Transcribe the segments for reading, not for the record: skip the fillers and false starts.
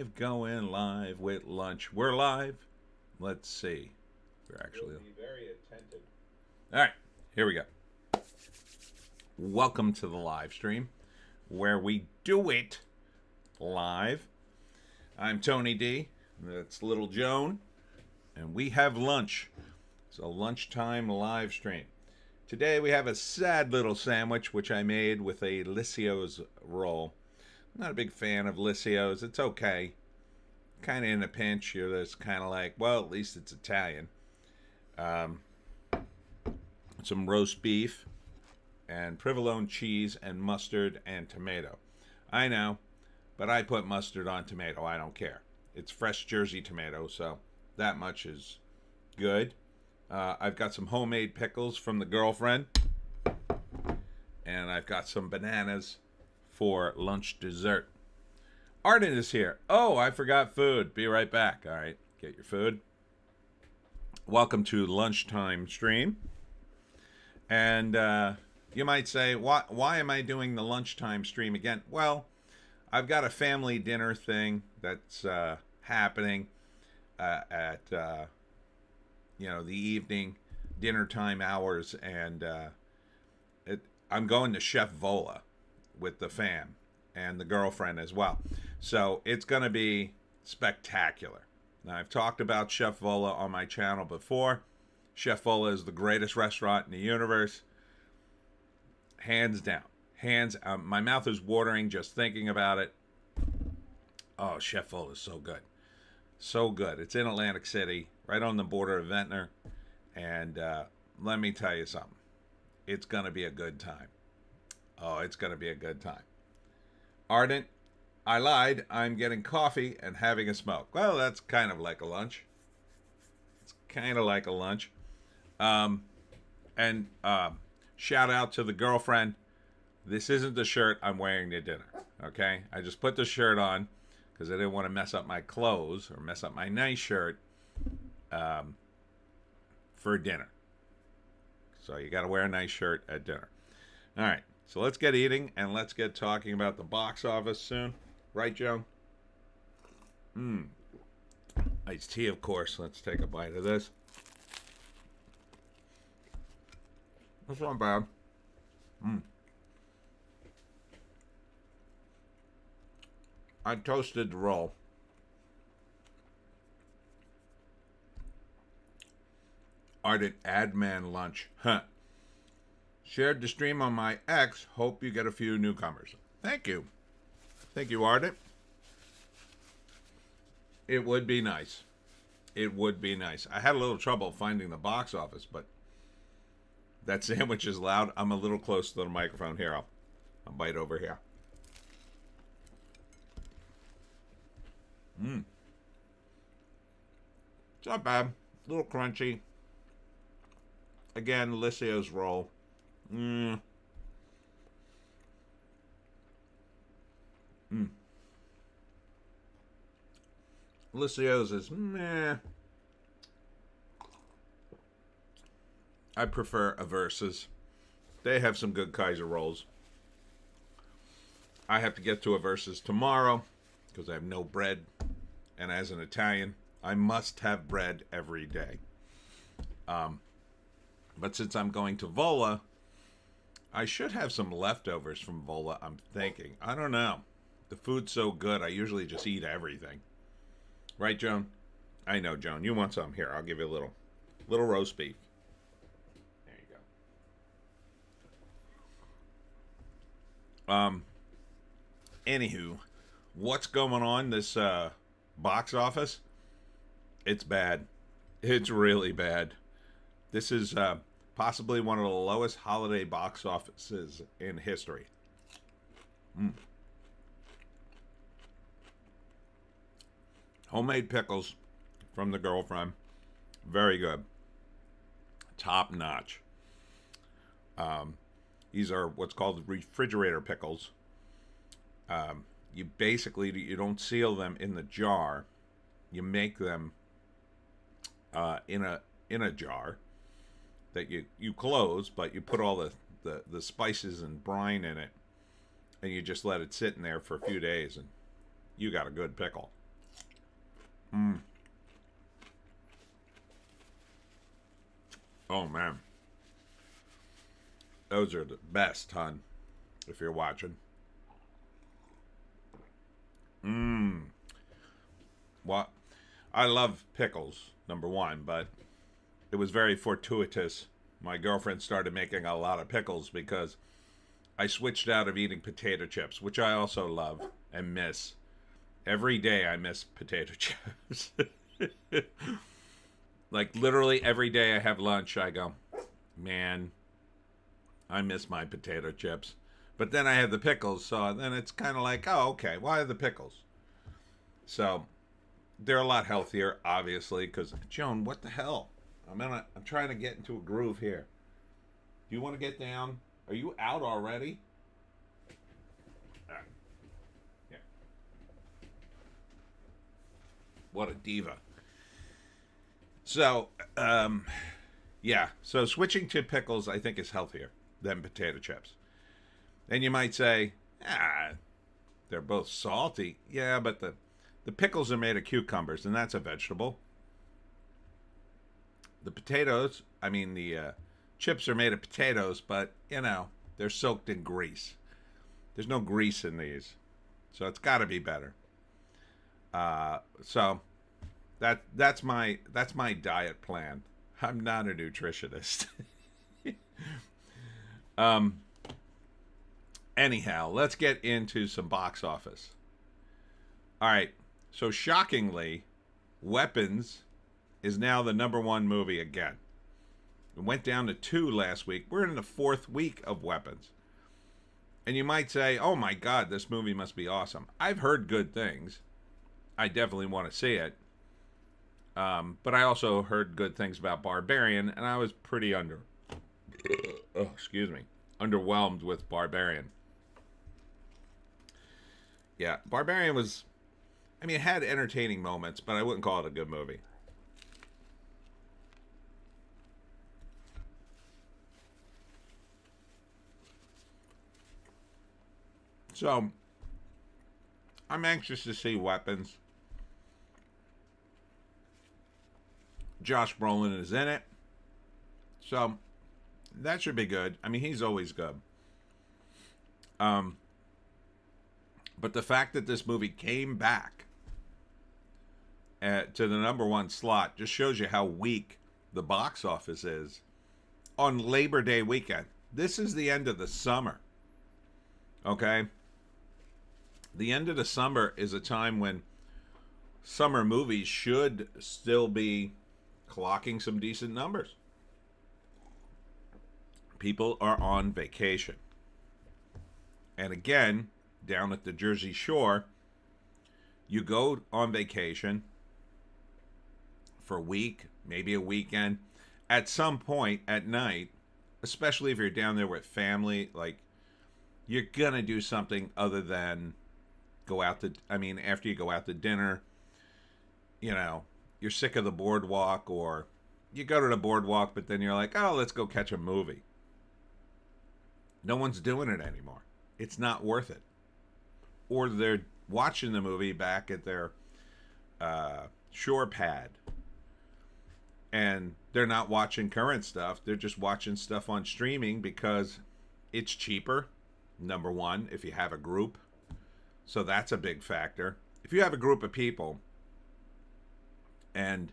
Going live with lunch. We're live. Let's see. We're actually. Be very attentive. All right, here we go. Welcome to the live stream where we do it live. I'm Tony D. That's Little Joan. And we have lunch. It's a lunchtime live stream. Today we have a sad little sandwich which I made with a Lissio's roll. I'm not a big fan of Lissio's. It's okay. Kind of in a pinch. You're just kind of like, well, at least it's Italian. Some roast beef and provolone cheese and mustard and tomato. I know, but I put mustard on tomato. I don't care. It's fresh Jersey tomato, so that much is good. I've got some homemade pickles from the girlfriend. And I've got some bananas for lunch dessert. Arden is here. Oh, I forgot food. Be right back. All right, get your food. Welcome to Lunchtime stream. And you might say, why am I doing the lunchtime stream again? Well, I've got a family dinner thing that's happening at the evening dinner time hours, and I'm going to Chef Vola with the fam and the girlfriend as well. So it's going to be spectacular. Now, I've talked about Chef Vola on my channel before. Chef Vola is the greatest restaurant in the universe. Hands down. My mouth is watering just thinking about it. Oh, Chef Vola is so good. So good. It's in Atlantic City, right on the border of Ventnor. And let me tell you something. It's going to be a good time. Oh, it's going to be a good time. Ardent, I lied. I'm getting coffee and having a smoke. Well, that's kind of like a lunch. It's kind of like a lunch. And shout out to the girlfriend. This isn't the shirt I'm wearing to dinner, okay? I just put the shirt on because I didn't want to mess up my clothes or mess up my nice shirt for dinner. So you got to wear a nice shirt at dinner. All right. So let's get eating, and let's get talking about the box office soon. Right, Joe? Iced tea, of course. Let's take a bite of this. That's not bad. I toasted the roll. Ardent Adman lunch. Huh. Shared the stream on my X. Hope you get a few newcomers. Thank you. Thank you, Ardent. It would be nice. It would be nice. I had a little trouble finding the box office, but that sandwich is loud. I'm a little close to the microphone. Here, I'll bite over here. It's not bad. A little crunchy. Again, Lissio's roll. Lissio's is meh. I prefer a Versus. They have some good Kaiser rolls. I have to get to a Versus tomorrow because I have no bread. And as an Italian, I must have bread every day. But since I'm going to Vola, I should have some leftovers from Vola, I'm thinking. I don't know. The food's so good, I usually just eat everything. Right, Joan? I know, Joan. You want some? Here, I'll give you a little roast beef. There you go. Anywho, what's going on this box office? It's bad. It's really bad. This is possibly one of the lowest holiday box offices in history. Homemade pickles from the girlfriend. Very good. Top notch. These are what's called refrigerator pickles. You don't seal them in the jar. You make them in a jar that you close, but you put all the spices and brine in it, and you just let it sit in there for a few days, and you got a good pickle. Mm. Oh, man. Those are the best, hon, if you're watching. Mmm. Well, I love pickles, number one, but it was very fortuitous. My girlfriend started making a lot of pickles because I switched out of eating potato chips, which I also love and miss. Every day I miss potato chips. Like literally every day I have lunch, I go, man, I miss my potato chips. But then I have the pickles, so then it's kind of like, oh, okay, why are the pickles? So they're a lot healthier, obviously, because Joan, what the hell? I'm trying to get into a groove here. Do you want to get down? Are you out already? Yeah. What a diva. So, yeah. So switching to pickles, I think, is healthier than potato chips. And you might say, they're both salty. Yeah, but the pickles are made of cucumbers, and that's a vegetable. The potatoes, the chips are made of potatoes, but, they're soaked in grease. There's no grease in these. So it's got to be better. So that's my diet plan. I'm not a nutritionist. Anyhow, let's get into some box office. All right. So shockingly, Weapons is now the number one movie again. It went down to 2 last week. We're in the 4th week of Weapons. And you might say, oh my God, this movie must be awesome. I've heard good things. I definitely want to see it. But I also heard good things about Barbarian, and I was pretty underwhelmed with Barbarian. Yeah, Barbarian was, it had entertaining moments, but I wouldn't call it a good movie. So, I'm anxious to see Weapons. Josh Brolin is in it. So, that should be good. He's always good. But the fact that this movie came back to the number one slot just shows you how weak the box office is on Labor Day weekend. This is the end of the summer. Okay? The end of the summer is a time when summer movies should still be clocking some decent numbers. People are on vacation. And again, down at the Jersey Shore, you go on vacation for a week, maybe a weekend. At some point at night, especially if you're down there with family, like, you're going to do something other than go out to, after you go out to dinner, you're sick of the boardwalk, or you go to the boardwalk, but then you're like, oh, let's go catch a movie. No one's doing it anymore. It's not worth it. Or they're watching the movie back at their shore pad, and they're not watching current stuff. They're just watching stuff on streaming because it's cheaper, number one, if you have a group. So that's a big factor. If you have a group of people and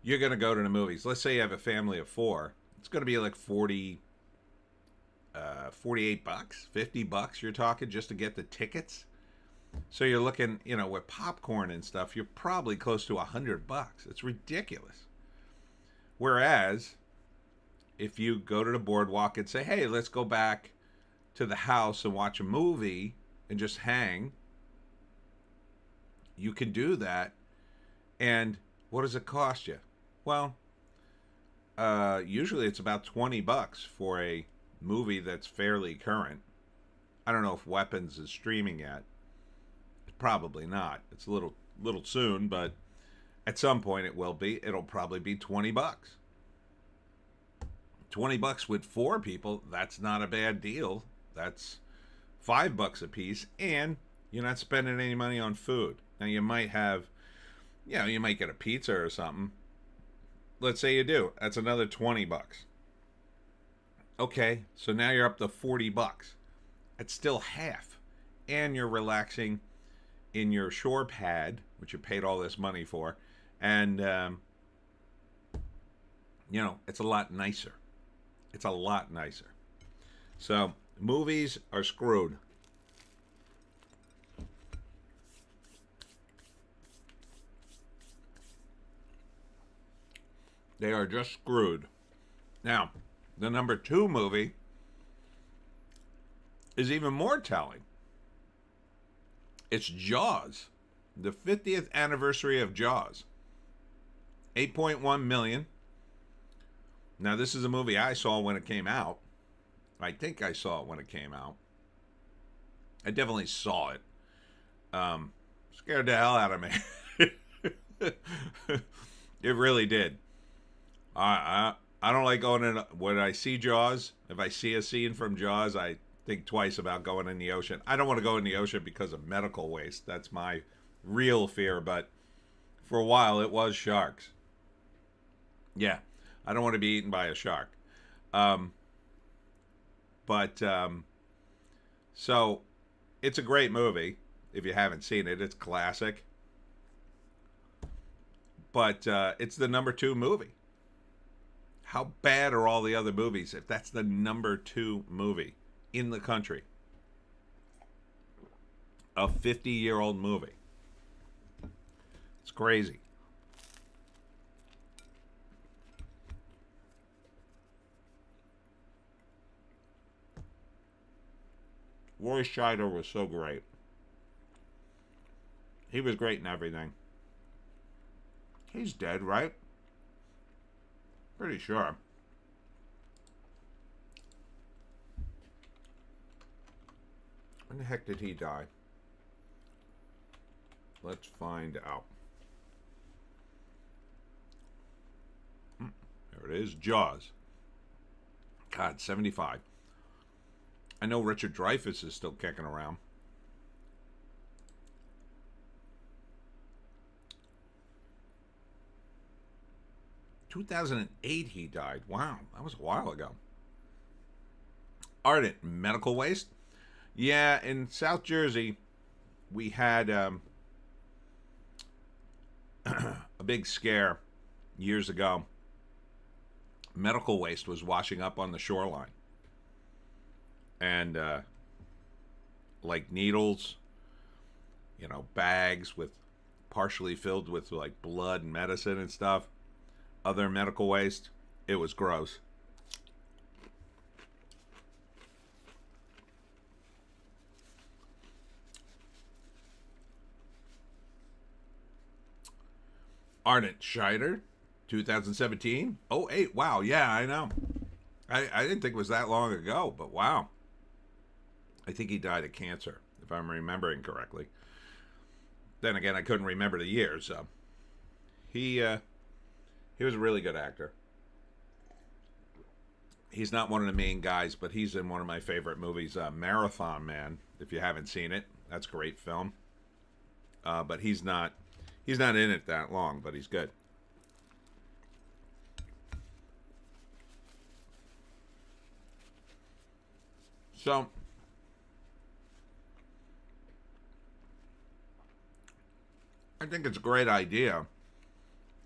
you're going to go to the movies, let's say you have a family of 4, it's going to be like $48, $50 you're talking just to get the tickets. So you're looking, with popcorn and stuff, you're probably close to $100. It's ridiculous. Whereas if you go to the boardwalk and say, hey, let's go back to the house and watch a movie and just hang, you can do that. And what does it cost you? Well, usually it's about $20 for a movie that's fairly current. I don't know if Weapons is streaming yet. Probably not. It's a little soon, but at some point it will be. It'll probably be $20. $20 with 4 people, that's not a bad deal. That's $5 a piece, and you're not spending any money on food. Now you might have You know, you might get a pizza or something. Let's say you do. That's another $20. Okay, so now you're up to $40. It's still half. And you're relaxing in your shore pad, which you paid all this money for. And, you know, it's a lot nicer. It's a lot nicer. So, movies are screwed. They are just screwed. Now, the number 2 movie is even more telling. It's Jaws, the 50th anniversary of Jaws. 8.1 million. Now, this is a movie I saw when it came out. I think I saw it when it came out. I definitely saw it. Scared the hell out of me. It really did. I don't like going in. When I see Jaws, if I see a scene from Jaws, I think twice about going in the ocean. I don't want to go in the ocean because of medical waste. That's my real fear. But for a while, it was sharks. Yeah, I don't want to be eaten by a shark. So it's a great movie. If you haven't seen it, it's classic. But it's the number 2 movie. How bad are all the other movies if that's the number 2 movie in the country? A 50-year-old movie. It's crazy. Roy Scheider was so great. He was great in everything. He's dead, right? Pretty sure. When the heck did he die? Let's find out. There it is. Jaws. God, 75. I know Richard Dreyfuss is still kicking around. In 2008 he died. Wow, that was a while ago. Ardent medical waste. Yeah, in South Jersey, we had a big scare years ago. Medical waste was washing up on the shoreline. And like needles, you know, bags with partially filled with like blood and medicine and stuff. Other medical waste. It was gross. Ardent Scheider, 2017. Oh, 08. Wow. Yeah, I know. I didn't think it was that long ago, but wow. I think he died of cancer, if I'm remembering correctly. Then again, I couldn't remember the year, so he was a really good actor. He's not one of the main guys, but he's in one of my favorite movies, Marathon Man. If you haven't seen it, that's a great film. But he's not in it that long, but he's good. So I think it's a great idea.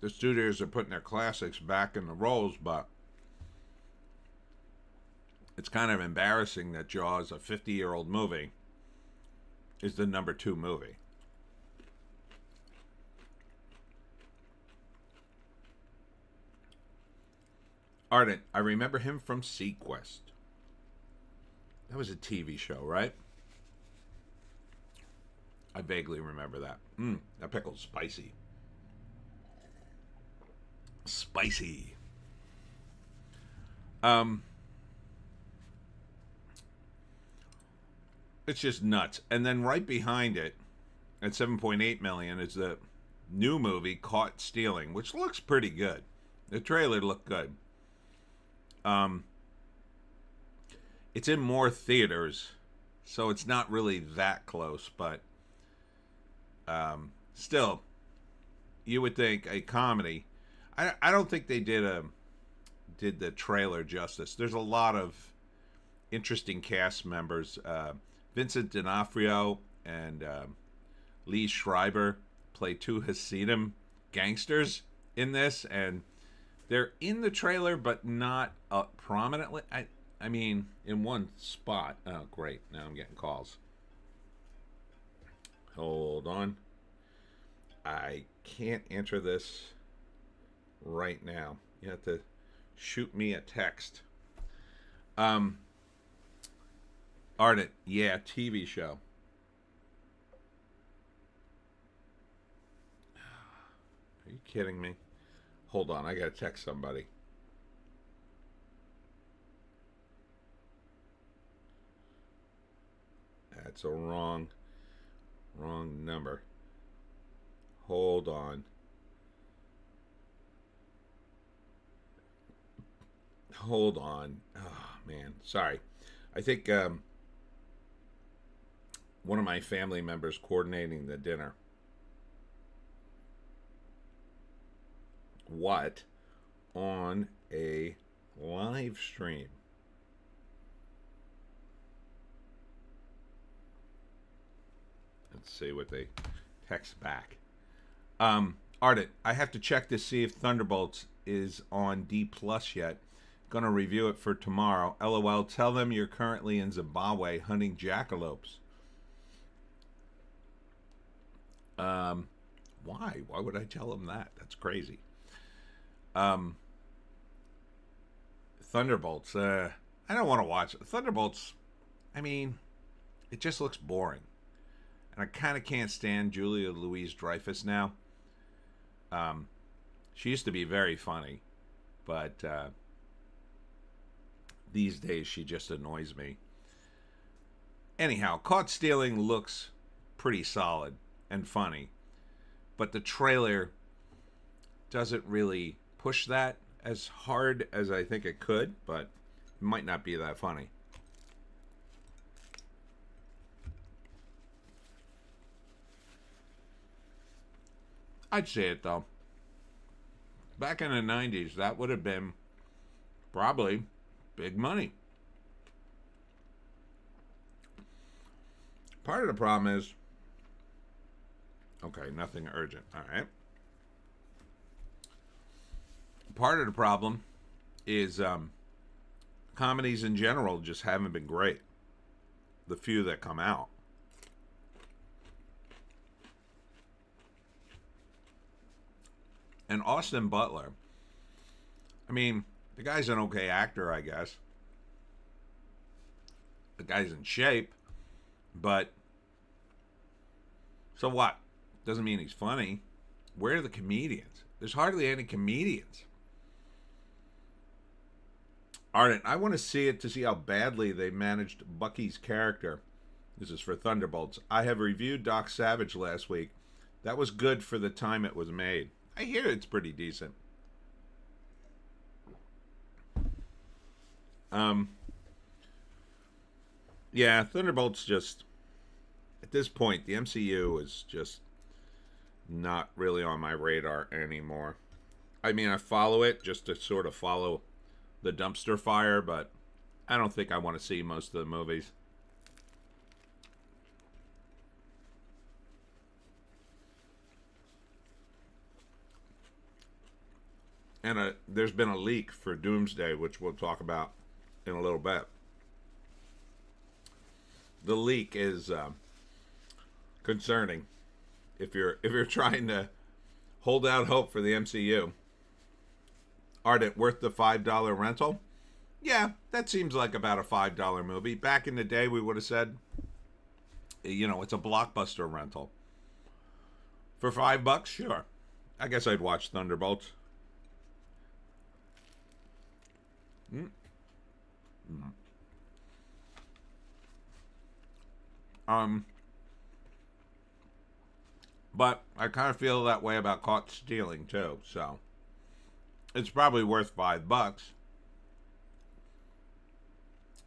The studios are putting their classics back in the rolls, but it's kind of embarrassing that Jaws, a 50-year-old movie, is the number 2 movie. Ardent, I remember him from Sequest. That was a TV show, right? I vaguely remember that. That pickle's spicy. Spicy. It's just nuts. And then right behind it, at 7.8 million, is the new movie Caught Stealing, which looks pretty good. The trailer looked good. It's in more theaters, so it's not really that close, but still, you would think a comedy. I don't think they did the trailer justice. There's a lot of interesting cast members. Vincent D'Onofrio and Lee Schreiber play two Hasidim gangsters in this, and they're in the trailer, but not prominently. I mean, in one spot. Oh, great! Now I'm getting calls. Hold on. I can't answer this right now. You have to shoot me a text. Ardent, yeah, TV show. Are you kidding me? Hold on, I gotta text somebody. That's a wrong number. Hold on. Hold on. Oh, man. Sorry. I think one of my family members coordinating the dinner. What? On a live stream. Let's see what they text back. Ardent, I have to check to see if Thunderbolts is on D Plus yet. Gonna review it for tomorrow. LOL, tell them you're currently in Zimbabwe hunting jackalopes. Why? Why would I tell them that? That's crazy. Thunderbolts. I don't want to watch it. Thunderbolts. I mean, it just looks boring. And I kind of can't stand Julia Louis-Dreyfus now. She used to be very funny, but these days she just annoys me. Anyhow, Caught Stealing looks pretty solid and funny, but the trailer doesn't really push that as hard as I think it could, but it might not be that funny. I'd say it though. Back in the 90s, that would have been probably big money. Part of the problem is, okay, nothing urgent. All right. Part of the problem is comedies in general just haven't been great. The few that come out. And Austin Butler, I mean, the guy's an okay actor, I guess. The guy's in shape, but so what? Doesn't mean he's funny. Where are the comedians? There's hardly any comedians. Ardent, I want to see it to see how badly they managed Bucky's character. This is for Thunderbolts. I have reviewed Doc Savage last week. That was good for the time it was made. I hear it's pretty decent. Yeah, Thunderbolts just, at this point, the MCU is just not really on my radar anymore. I mean, I follow it just to sort of follow the dumpster fire, but I don't think I want to see most of the movies. And there's been a leak for Doomsday, which we'll talk about in a little bit. The leak is concerning. If you're trying to hold out hope for the MCU, Ardent, worth the $5 rental? Yeah, that seems like about a $5 movie. Back in the day, we would have said, you know, it's a blockbuster rental. For $5, sure. I guess I'd watch Thunderbolts. But I kind of feel that way about Caught Stealing too, so it's probably worth $5.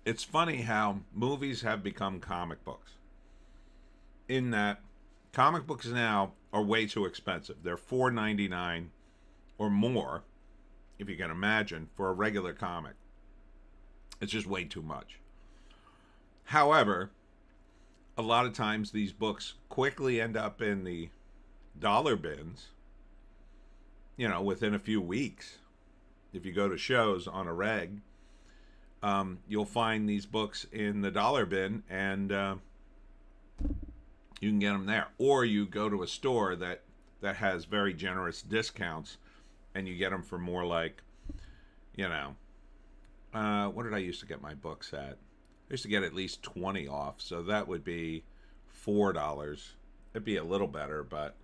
It's funny how movies have become comic books. In that comic books now are way too expensive. They're $4.99 or more, if you can imagine, for a regular comic. It's just way too much. However, a lot of times these books quickly end up in the dollar bins, within a few weeks. If you go to shows on a reg, you'll find these books in the dollar bin, and you can get them there. Or you go to a store that has very generous discounts, and you get them for more like, what did I used to get my books at? I used to get at least 20 off, so that would be $4. It'd be a little better, but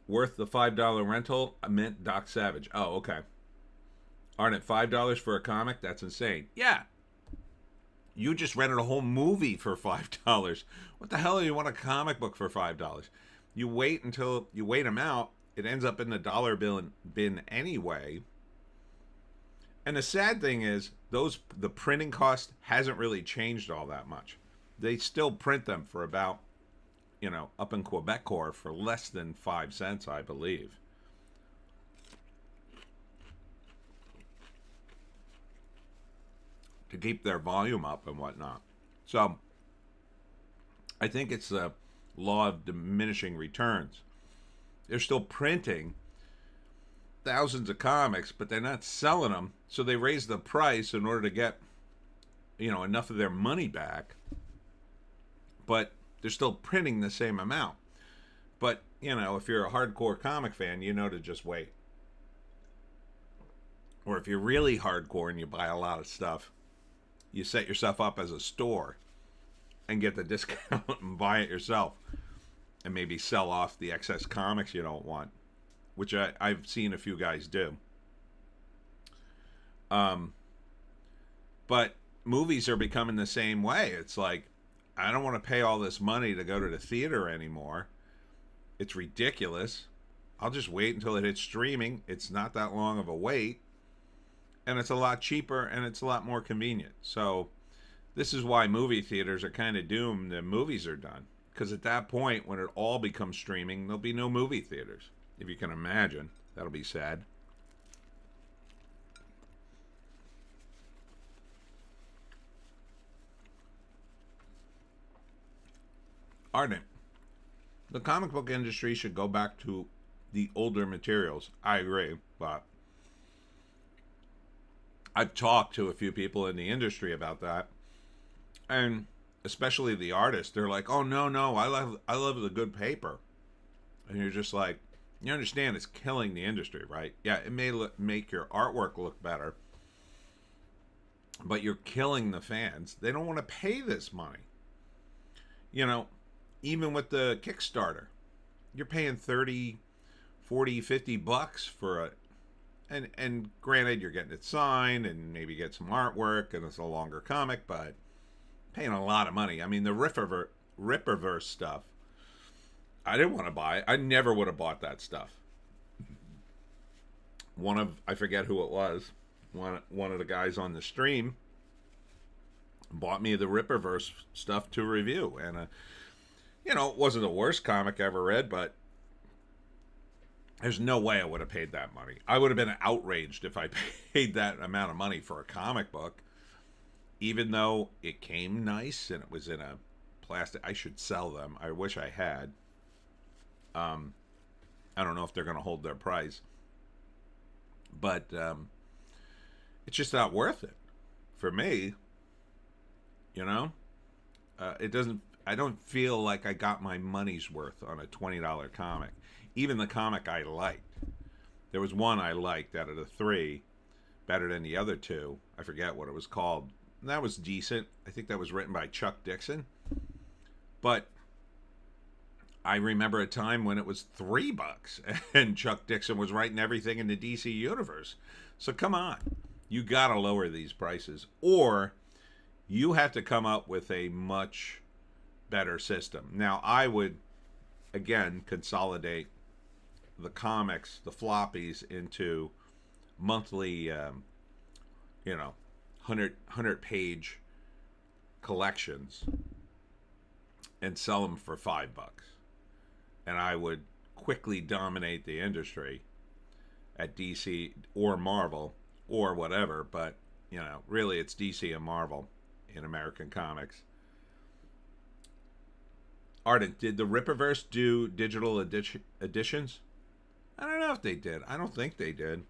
worth the $5 rental? I meant Doc Savage. Oh, okay. Aren't it $5 for a comic? That's insane. Yeah. You just rented a whole movie for $5. What the hell do you want a comic book for $5? You wait them out. It ends up in the dollar bin anyway. And the sad thing is, the printing cost hasn't really changed all that much. They still print them for about, up in Quebec for less than 5 cents, I believe. To keep their volume up and whatnot. So, I think it's the law of diminishing returns. They're still printing thousands of comics, but they're not selling them, so they raise the price in order to get enough of their money back, but they're still printing the same amount. But if you're a hardcore comic fan, to just wait. Or if you're really hardcore and you buy a lot of stuff, you set yourself up as a store and get the discount and buy it yourself, and maybe sell off the excess comics you don't want, which I've seen a few guys do. But movies are becoming the same way. It's like, I don't want to pay all this money to go to the theater anymore. It's ridiculous. I'll just wait until it hits streaming. It's not that long of a wait. And it's a lot cheaper, and it's a lot more convenient. So this is why movie theaters are kind of doomed. The movies are done. Because at that point, when it all becomes streaming, there'll be no movie theaters. If you can imagine. That'll be sad. Ardent. The comic book industry should go back to the older materials. I agree, but I've talked to a few people in the industry about that, and especially the artists. They're like, "Oh no, I love the good paper," and you're just like, you understand it's killing the industry, right? Yeah, it may make your artwork look better, but you're killing the fans. They don't want to pay this money. Even with the Kickstarter, you're paying 30, 40, 50 bucks for it. And granted, you're getting it signed and maybe get some artwork, and it's a longer comic, but paying a lot of money. I mean, the Ripperverse stuff, I didn't want to buy it. I never would have bought that stuff. I forget who it was, one of the guys on the stream bought me the Ripperverse stuff to review. And, it wasn't the worst comic I ever read, but there's no way I would have paid that money. I would have been outraged if I paid that amount of money for a comic book, even though it came nice and it was in a plastic. I should sell them. I wish I had. I don't know if they're going to hold their price, but it's just not worth it for me. It doesn't. I don't feel like I got my money's worth on a $20 comic. Even the comic I liked. There was one I liked out of the three, better than the other two. I forget what it was called. And that was decent. I think that was written by Chuck Dixon. But I remember a time when it was $3 and Chuck Dixon was writing everything in the DC universe. So come on. You got to lower these prices. Or you have to come up with a much better system. Now, I would, again, consolidate the comics, the floppies, into monthly, 100-page collections and sell them for $5. and I would quickly dominate the industry at DC or Marvel or whatever, but you know, really it's DC and Marvel in American comics. Ardent, did the Rippaverse do digital editions? I don't know if they did. I don't think they did.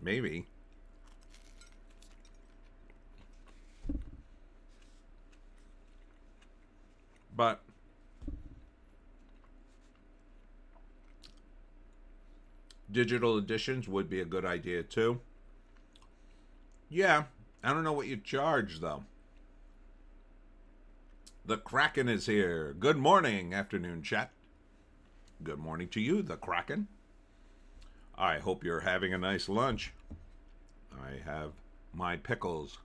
Maybe. But digital editions would be a good idea too. Yeah, I don't know what you charge though. The Kraken is here. Good morning, afternoon chat. Good morning to you, the Kraken. I hope you're having a nice lunch. I have my pickles.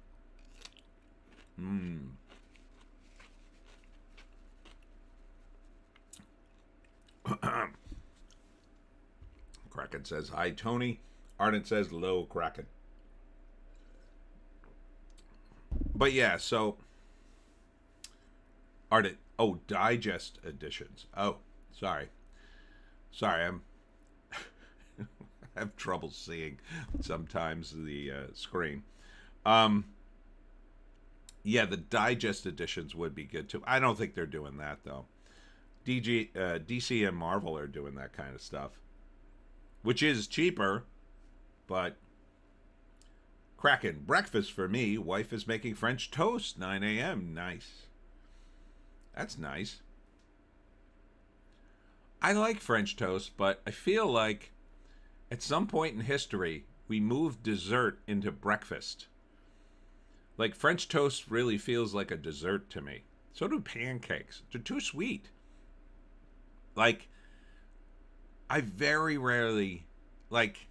Kraken says, hi, Tony. Ardent says, low, Kraken. But yeah, so... Ardent, oh, digest editions. Oh, sorry. Sorry, I have trouble seeing sometimes the screen. Yeah, the digest editions would be good too. I don't think they're doing that though. DC and Marvel are doing that kind of stuff, which is cheaper, but Kraken, breakfast for me. Wife is making French toast, 9 a.m. Nice. That's nice. I like French toast, but I feel like at some point in history, we moved dessert into breakfast. Like, French toast really feels like a dessert to me. So do pancakes. They're too sweet. Like, I very rarely, like,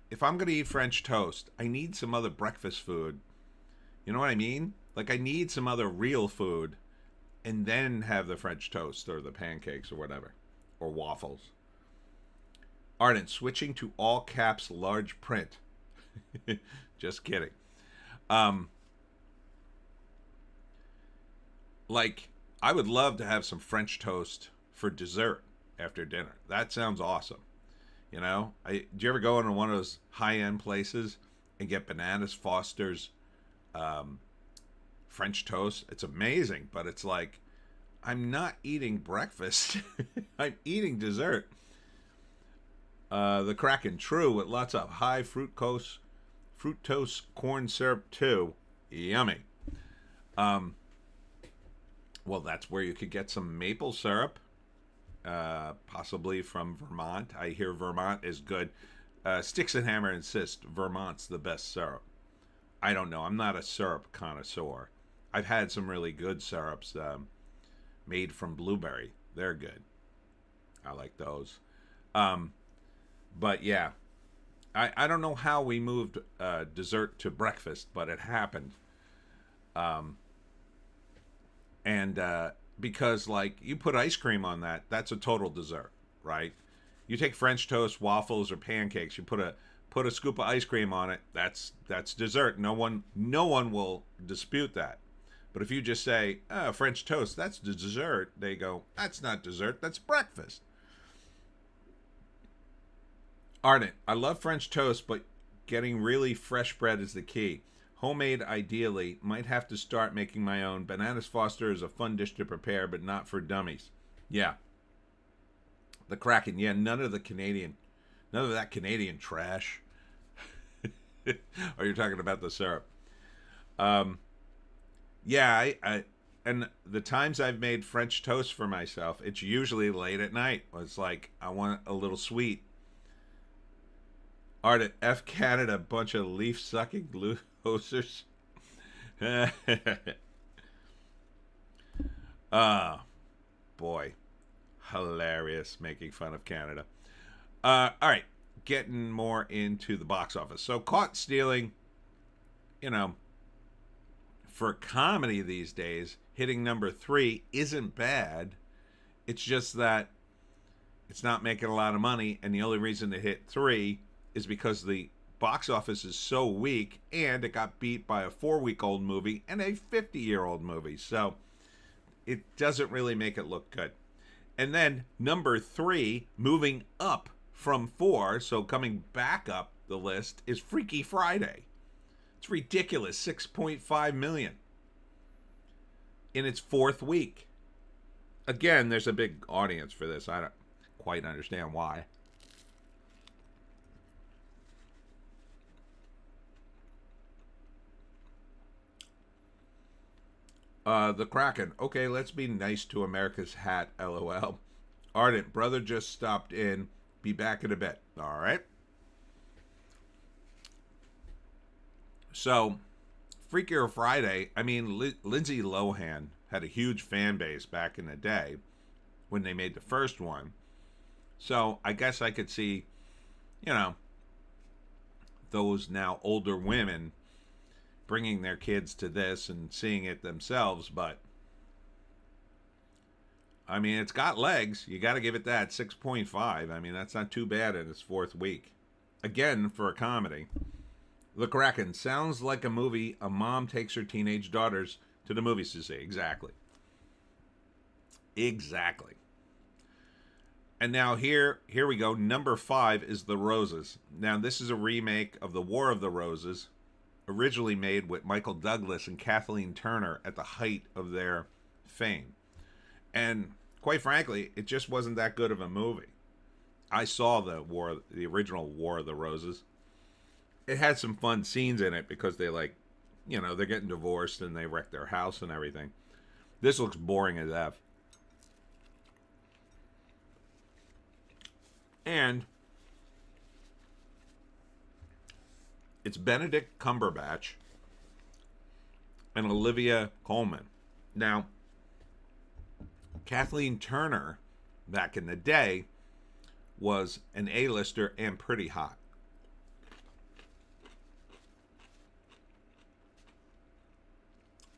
if I'm going to eat French toast, I need some other breakfast food. You know what I mean? Like, I need some other real food and then have the French toast or the pancakes or whatever. Or waffles. Ardent, switching to all caps large print. Just kidding. Like, I would love to have some French toast for dessert after dinner. That sounds awesome. You know, do you ever go into one of those high-end places and get Bananas Foster's French toast? It's amazing, but it's like, I'm not eating breakfast. I'm eating dessert. The Kraken, true, with lots of high fructose corn syrup too. Yummy. Well, that's where you could get some maple syrup, possibly from Vermont. I hear Vermont is good. Sticks and Hammer insist Vermont's the best syrup. I don't know. I'm not a syrup connoisseur. I've had some really good syrups made from blueberry. They're good. I like those. But yeah, I don't know how we moved dessert to breakfast, but it happened. And because, like, you put ice cream on that, that's a total dessert, right? You take French toast, waffles, or pancakes, you put a scoop of ice cream on it, that's dessert. No one will dispute that. But if you just say, French toast, that's the dessert, they go, that's not dessert, that's breakfast. Ardent, I love French toast, but getting really fresh bread is the key. Homemade, ideally. Might have to start making my own. Bananas Foster is a fun dish to prepare, but not for dummies. Yeah. The Kraken. Yeah, none of that Canadian trash. Or you're talking about the syrup. Yeah, I and the times I've made French toast for myself, it's usually late at night. It's like, I want a little sweet. Ardent, F Canada, bunch of leaf-sucking hosers. Boy. Hilarious, making fun of Canada. All right, getting more into the box office. So, Caught Stealing, you know, for comedy these days, hitting number 3 isn't bad. It's just that it's not making a lot of money, and the only reason to hit 3 is because the box office is so weak, and it got beat by a 4-week-old movie and a 50-year-old movie. So it doesn't really make it look good. And then number 3, moving up from 4, so coming back up the list, is Freaky Friday. It's ridiculous, 6.5 million in its 4th week. Again, there's a big audience for this. I don't quite understand why. The Kraken. Okay, let's be nice to America's hat, LOL. Ardent, brother just stopped in. Be back in a bit. All right. So, Freakier Friday, I mean, Lindsay Lohan had a huge fan base back in the day when they made the first one. So, I guess I could see, those now older women bringing their kids to this and seeing it themselves, but I mean, it's got legs. You got to give it that. 6.5. I mean, that's not too bad in its 4th week. Again, for a comedy. The Kraken sounds like a movie a mom takes her teenage daughters to the movies to see. Exactly. Exactly. And now here we go. Number 5 is The Roses. Now, this is a remake of The War of the Roses, originally made with Michael Douglas and Kathleen Turner at the height of their fame. And quite frankly, it just wasn't that good of a movie. I saw the original War of the Roses. It had some fun scenes in it because they they're getting divorced and they wreck their house and everything. This looks boring as F. And it's Benedict Cumberbatch and Olivia Colman. Now, Kathleen Turner, back in the day, was an A-lister and pretty hot.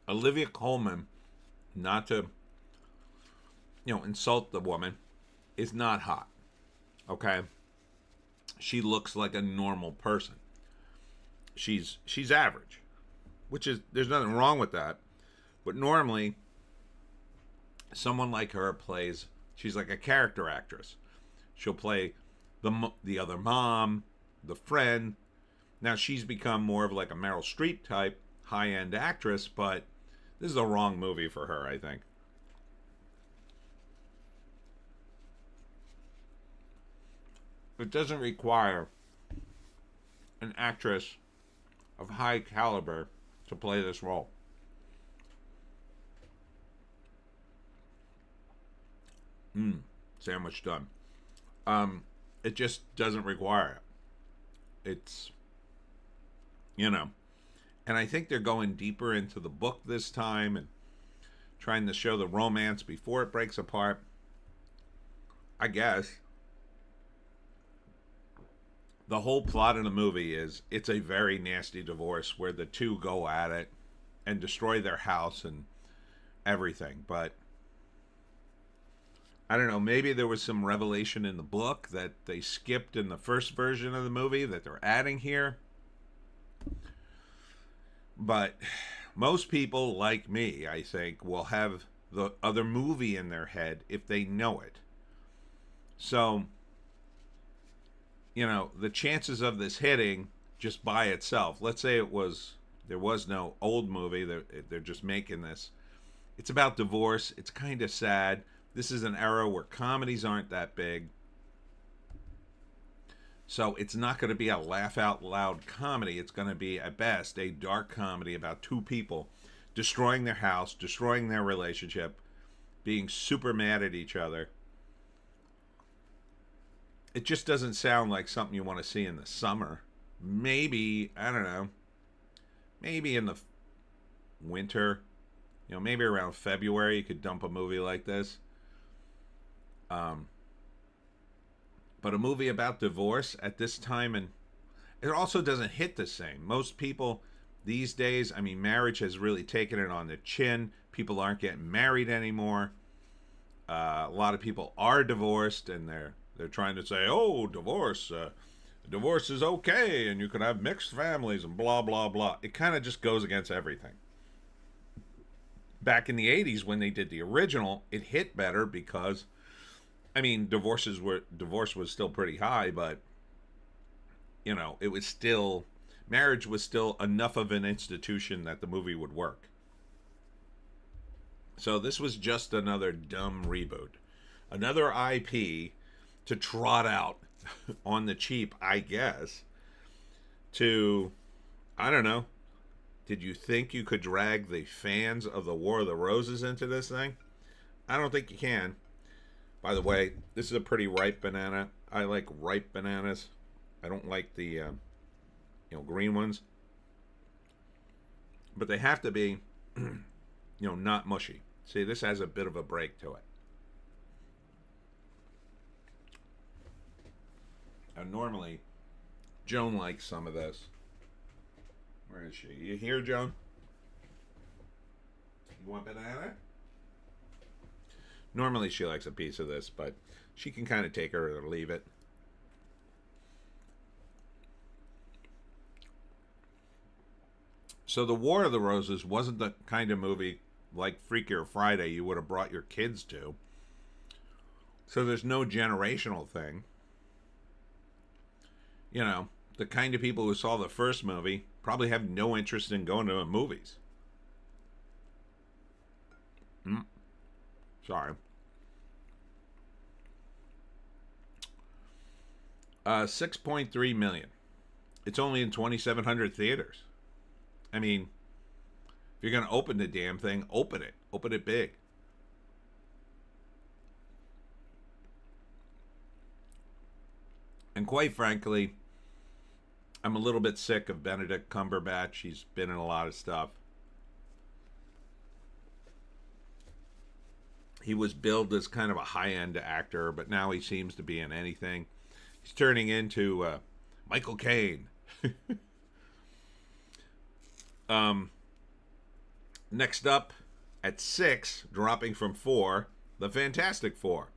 Olivia Colman, not to, insult the woman, is not hot. Okay? She looks like a normal person. She's average, which is, there's nothing wrong with that. But normally, someone like her she's like a character actress. She'll play the other mom, the friend. Now, she's become more of like a Meryl Streep type high-end actress, but this is the wrong movie for her, I think. It doesn't require an actress of high caliber to play this role. Sandwich done. It just doesn't require it. It's, and I think they're going deeper into the book this time and trying to show the romance before it breaks apart. I guess. The whole plot of the movie is it's a very nasty divorce where the two go at it and destroy their house and everything. But I don't know, maybe there was some revelation in the book that they skipped in the first version of the movie that they're adding here. But most people, like me, I think, will have the other movie in their head if they know it. So, the chances of this hitting just by itself, let's say there was no old movie, they're just making this. It's about divorce. It's kind of sad. This is an era where comedies aren't that big. So it's not going to be a laugh out loud comedy. It's going to be, at best, a dark comedy about two people destroying their house, destroying their relationship, being super mad at each other. It just doesn't sound like something you want to see in the summer. Maybe, I don't know, maybe in the winter, maybe around February you could dump a movie like this. But a movie about divorce at this time, and it also doesn't hit the same. Most people these days, marriage has really taken it on the chin. People aren't getting married anymore. A lot of people are divorced, and they're trying to say, oh, divorce is okay, and you can have mixed families, and blah, blah, blah. It kind of just goes against everything. Back in the 80s, when they did the original, it hit better because I mean, divorce was still pretty high, but you know, it was still marriage was still enough of an institution that the movie would work. So this was just another dumb reboot, another IP to trot out on the cheap, I guess. To I don't know. Did you think you could drag the fans of the War of the Roses into this thing? I don't think you can. By the way, this is a pretty ripe banana. I like ripe bananas. I don't like the green ones. But they have to be not mushy. See, this has a bit of a break to it. And normally, Joan likes some of this. Where is she? You here, Joan? You want banana? Normally she likes a piece of this, but she can kind of take her or leave it. So the War of the Roses wasn't the kind of movie like Freakier Friday you would have brought your kids to. So there's no generational thing. You know, the kind of people who saw the first movie probably have no interest in going to the movies. Sorry. 6.3 million. It's only in 2,700 theaters. I mean, if you're going to open the damn thing, open it. Open it big. And quite frankly, I'm a little bit sick of Benedict Cumberbatch. He's been in a lot of stuff. He was billed as kind of a high-end actor, but now he seems to be in anything. He's turning into Michael Caine. Next up, at 6, dropping from 4, The Fantastic Four.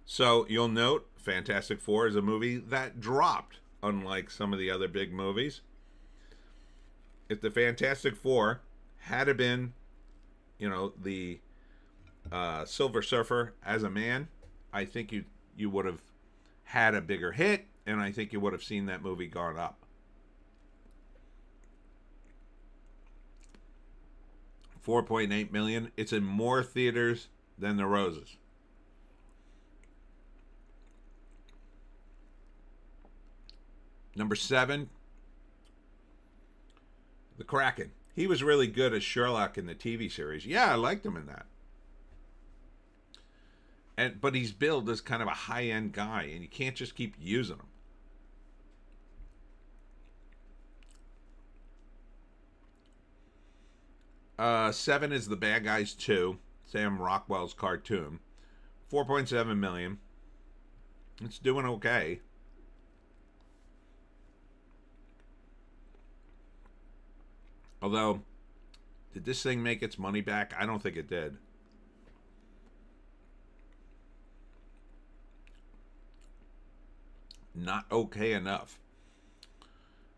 So you'll note, Fantastic Four is a movie that dropped, unlike some of the other big movies. If The Fantastic Four had been, the Silver Surfer as a man, I think you would have had a bigger hit, and I think you would have seen that movie gone up. $4.8 million. It's in more theaters than The Roses. Number 7, The Kraken. He was really good as Sherlock in the TV series. Yeah, I liked him in that. But he's billed as kind of a high-end guy, and you can't just keep using him. Seven is The Bad Guys 2, Sam Rockwell's cartoon. 4.7 million. It's doing okay. Although, did this thing make its money back? I don't think it did. Not okay enough.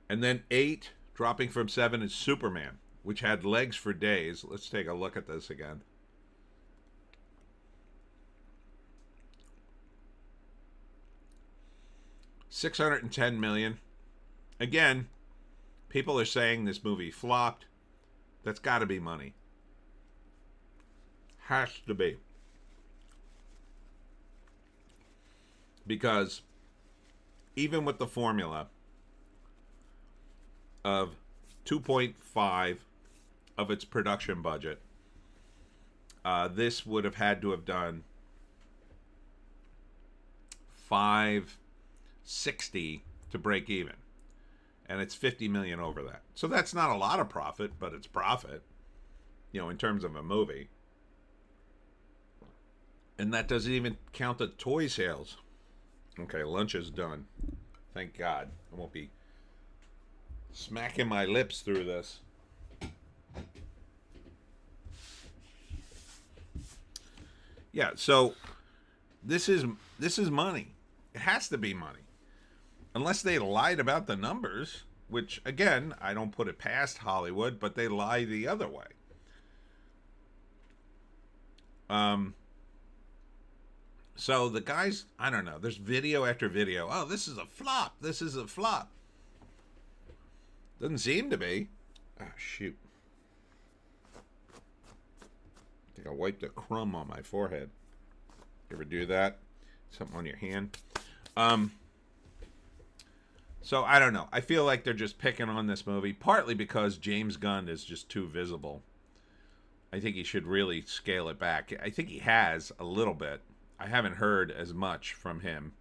And then 8, dropping from 7, is Superman, which had legs for days. Let's take a look at this again. $610 million. Again, people are saying this movie flopped. That's got to be money. Has to be. Because even with the formula of 2.5 of its production budget, this would have had to have done 560 to break even, and it's 50 million over that. So that's not a lot of profit, but it's profit, in terms of a movie. And that doesn't even count the toy sales. Okay, lunch is done. Thank God. I won't be smacking my lips through this. Yeah, so this is money. It has to be money. Unless they lied about the numbers, which, again, I don't put it past Hollywood, but they lie the other way. So the guys, I don't know. There's video after video. Oh, this is a flop. This is a flop. Doesn't seem to be. Ah, shoot. I think I wiped a crumb on my forehead. You ever do that? Something on your hand? So I don't know. I feel like they're just picking on this movie, partly because James Gunn is just too visible. I think he should really scale it back. I think he has a little bit. I haven't heard as much from him.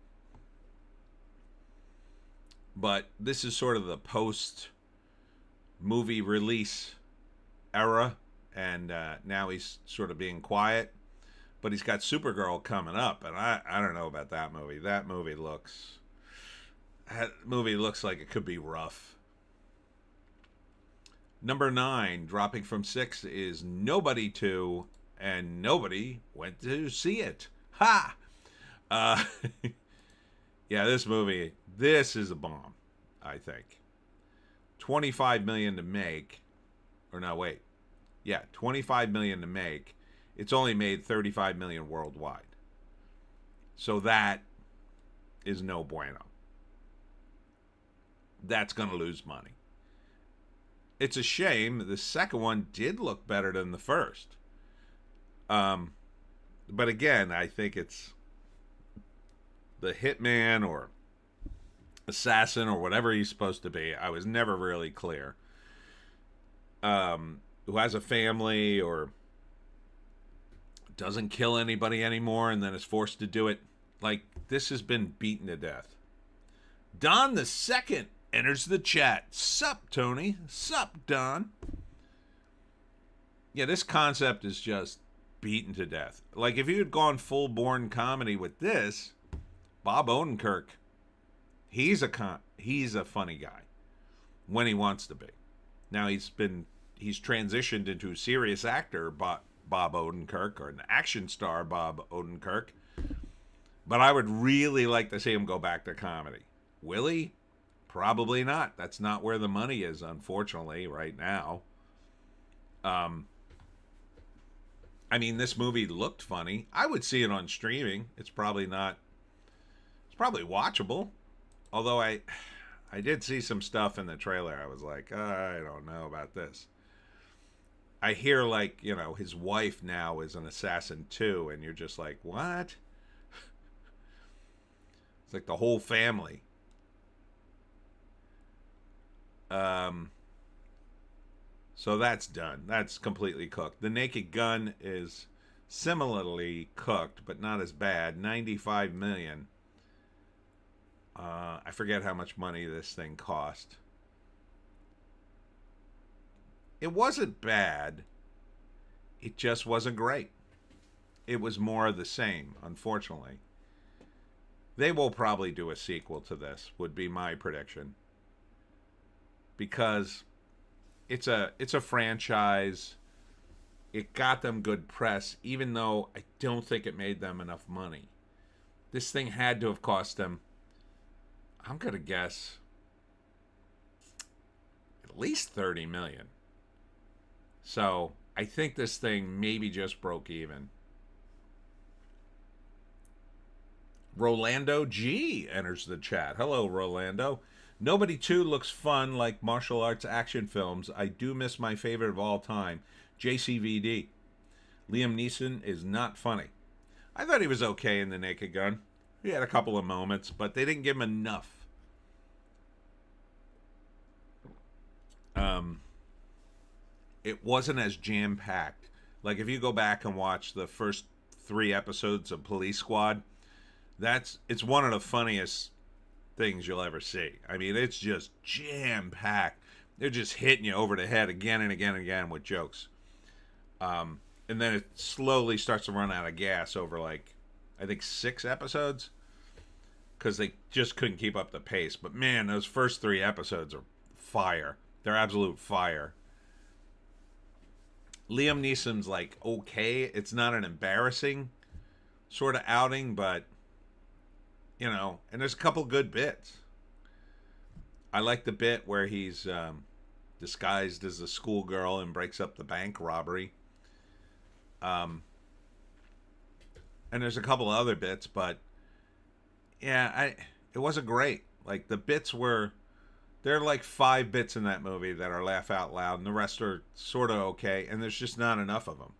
But this is sort of the post-movie release era, and now he's sort of being quiet. But he's got Supergirl coming up, and I don't know about that movie. That movie looks like it could be rough. Number 9, dropping from 6, is Nobody 2, and nobody went to see it. Ha! Yeah, this movie, this is a bomb, I think. $25 million to make, or no, wait. Yeah, $25 million to make. It's only made $35 million worldwide. So that is no bueno. That's going to lose money. It's a shame. The second one did look better than the first. But again, I think it's the hitman or assassin or whatever he's supposed to be. I was never really clear. Who has a family or doesn't kill anybody anymore and then is forced to do it. Like, this has been beaten to death. Don the Second enters the chat. Sup, Tony? Sup, Don? Yeah, this concept is just beaten to death. Like, if you had gone full-born comedy with this, Bob Odenkirk, he's a funny guy when he wants to be. Now he's transitioned into a serious actor, Bob Odenkirk, or an action star Bob Odenkirk. But I would really like to see him go back to comedy. Will he? Probably not. That's not where the money is, unfortunately, right now. I mean, this movie looked funny. I would see it on streaming. It's probably watchable. Although I did see some stuff in the trailer. I was like, I don't know about this. I hear, like, you know, his wife now is an assassin too, and you're just like, what? It's like the whole family. So that's done. That's completely cooked. The Naked Gun is similarly cooked, but not as bad. $95 million. I forget how much money this thing cost. It wasn't bad. It just wasn't great. It was more of the same, unfortunately. They will probably do a sequel to this, would be my prediction. Because it's a franchise. It got them good press, even though I don't think it made them enough money. This thing had to have cost them, I'm going to guess, at least $30 million. So I think this thing maybe just broke even. Rolando G enters the chat. Hello, Rolando. Nobody 2 looks fun like martial arts action films. I do miss my favorite of all time, JCVD. Liam Neeson is not funny. I thought he was okay in The Naked Gun. He had a couple of moments, but they didn't give him enough. It wasn't as jam-packed. Like, if you go back and watch the first 3 episodes of Police Squad, it's one of the funniest things you'll ever see. I mean, it's just jam-packed. They're just hitting you over the head again and again and again with jokes. And then it slowly starts to run out of gas over, like, I think 6 episodes, because they just couldn't keep up the pace. But man, those first 3 episodes are fire. They're absolute fire. Liam Neeson's like, okay, it's not an embarrassing sort of outing, but you know, and there's a couple good bits. I like the bit where he's disguised as a schoolgirl and breaks up the bank robbery. and there's a couple of other bits, but yeah, it wasn't great. Like the bits were, there are like 5 bits in that movie that are laugh out loud, and the rest are sort of okay, and there's just not enough of them.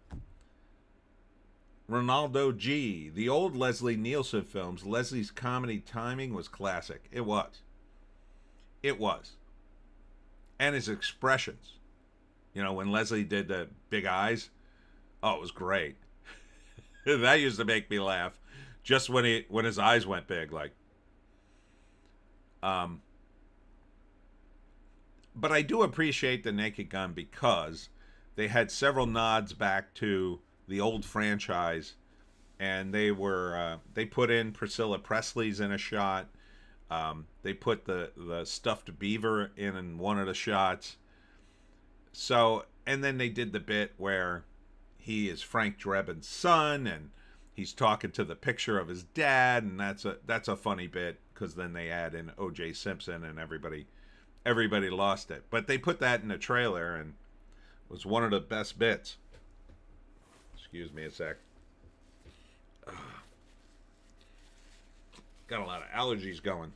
Ronaldo G. The old Leslie Nielsen films, Leslie's comedy timing was classic. It was. It was. And his expressions. You know, when Leslie did the big eyes, oh, it was great. That used to make me laugh. Just when his eyes went big, like. But I do appreciate the Naked Gun because they had several nods back to the old franchise, and they put in Priscilla Presley's in a shot. They put the stuffed beaver in one of the shots. So, and then they did the bit where he is Frank Drebin's son, and he's talking to the picture of his dad, and that's a funny bit because then they add in O.J. Simpson, and everybody lost it. But they put that in the trailer, and it was one of the best bits. Excuse me a sec. Got a lot of allergies going.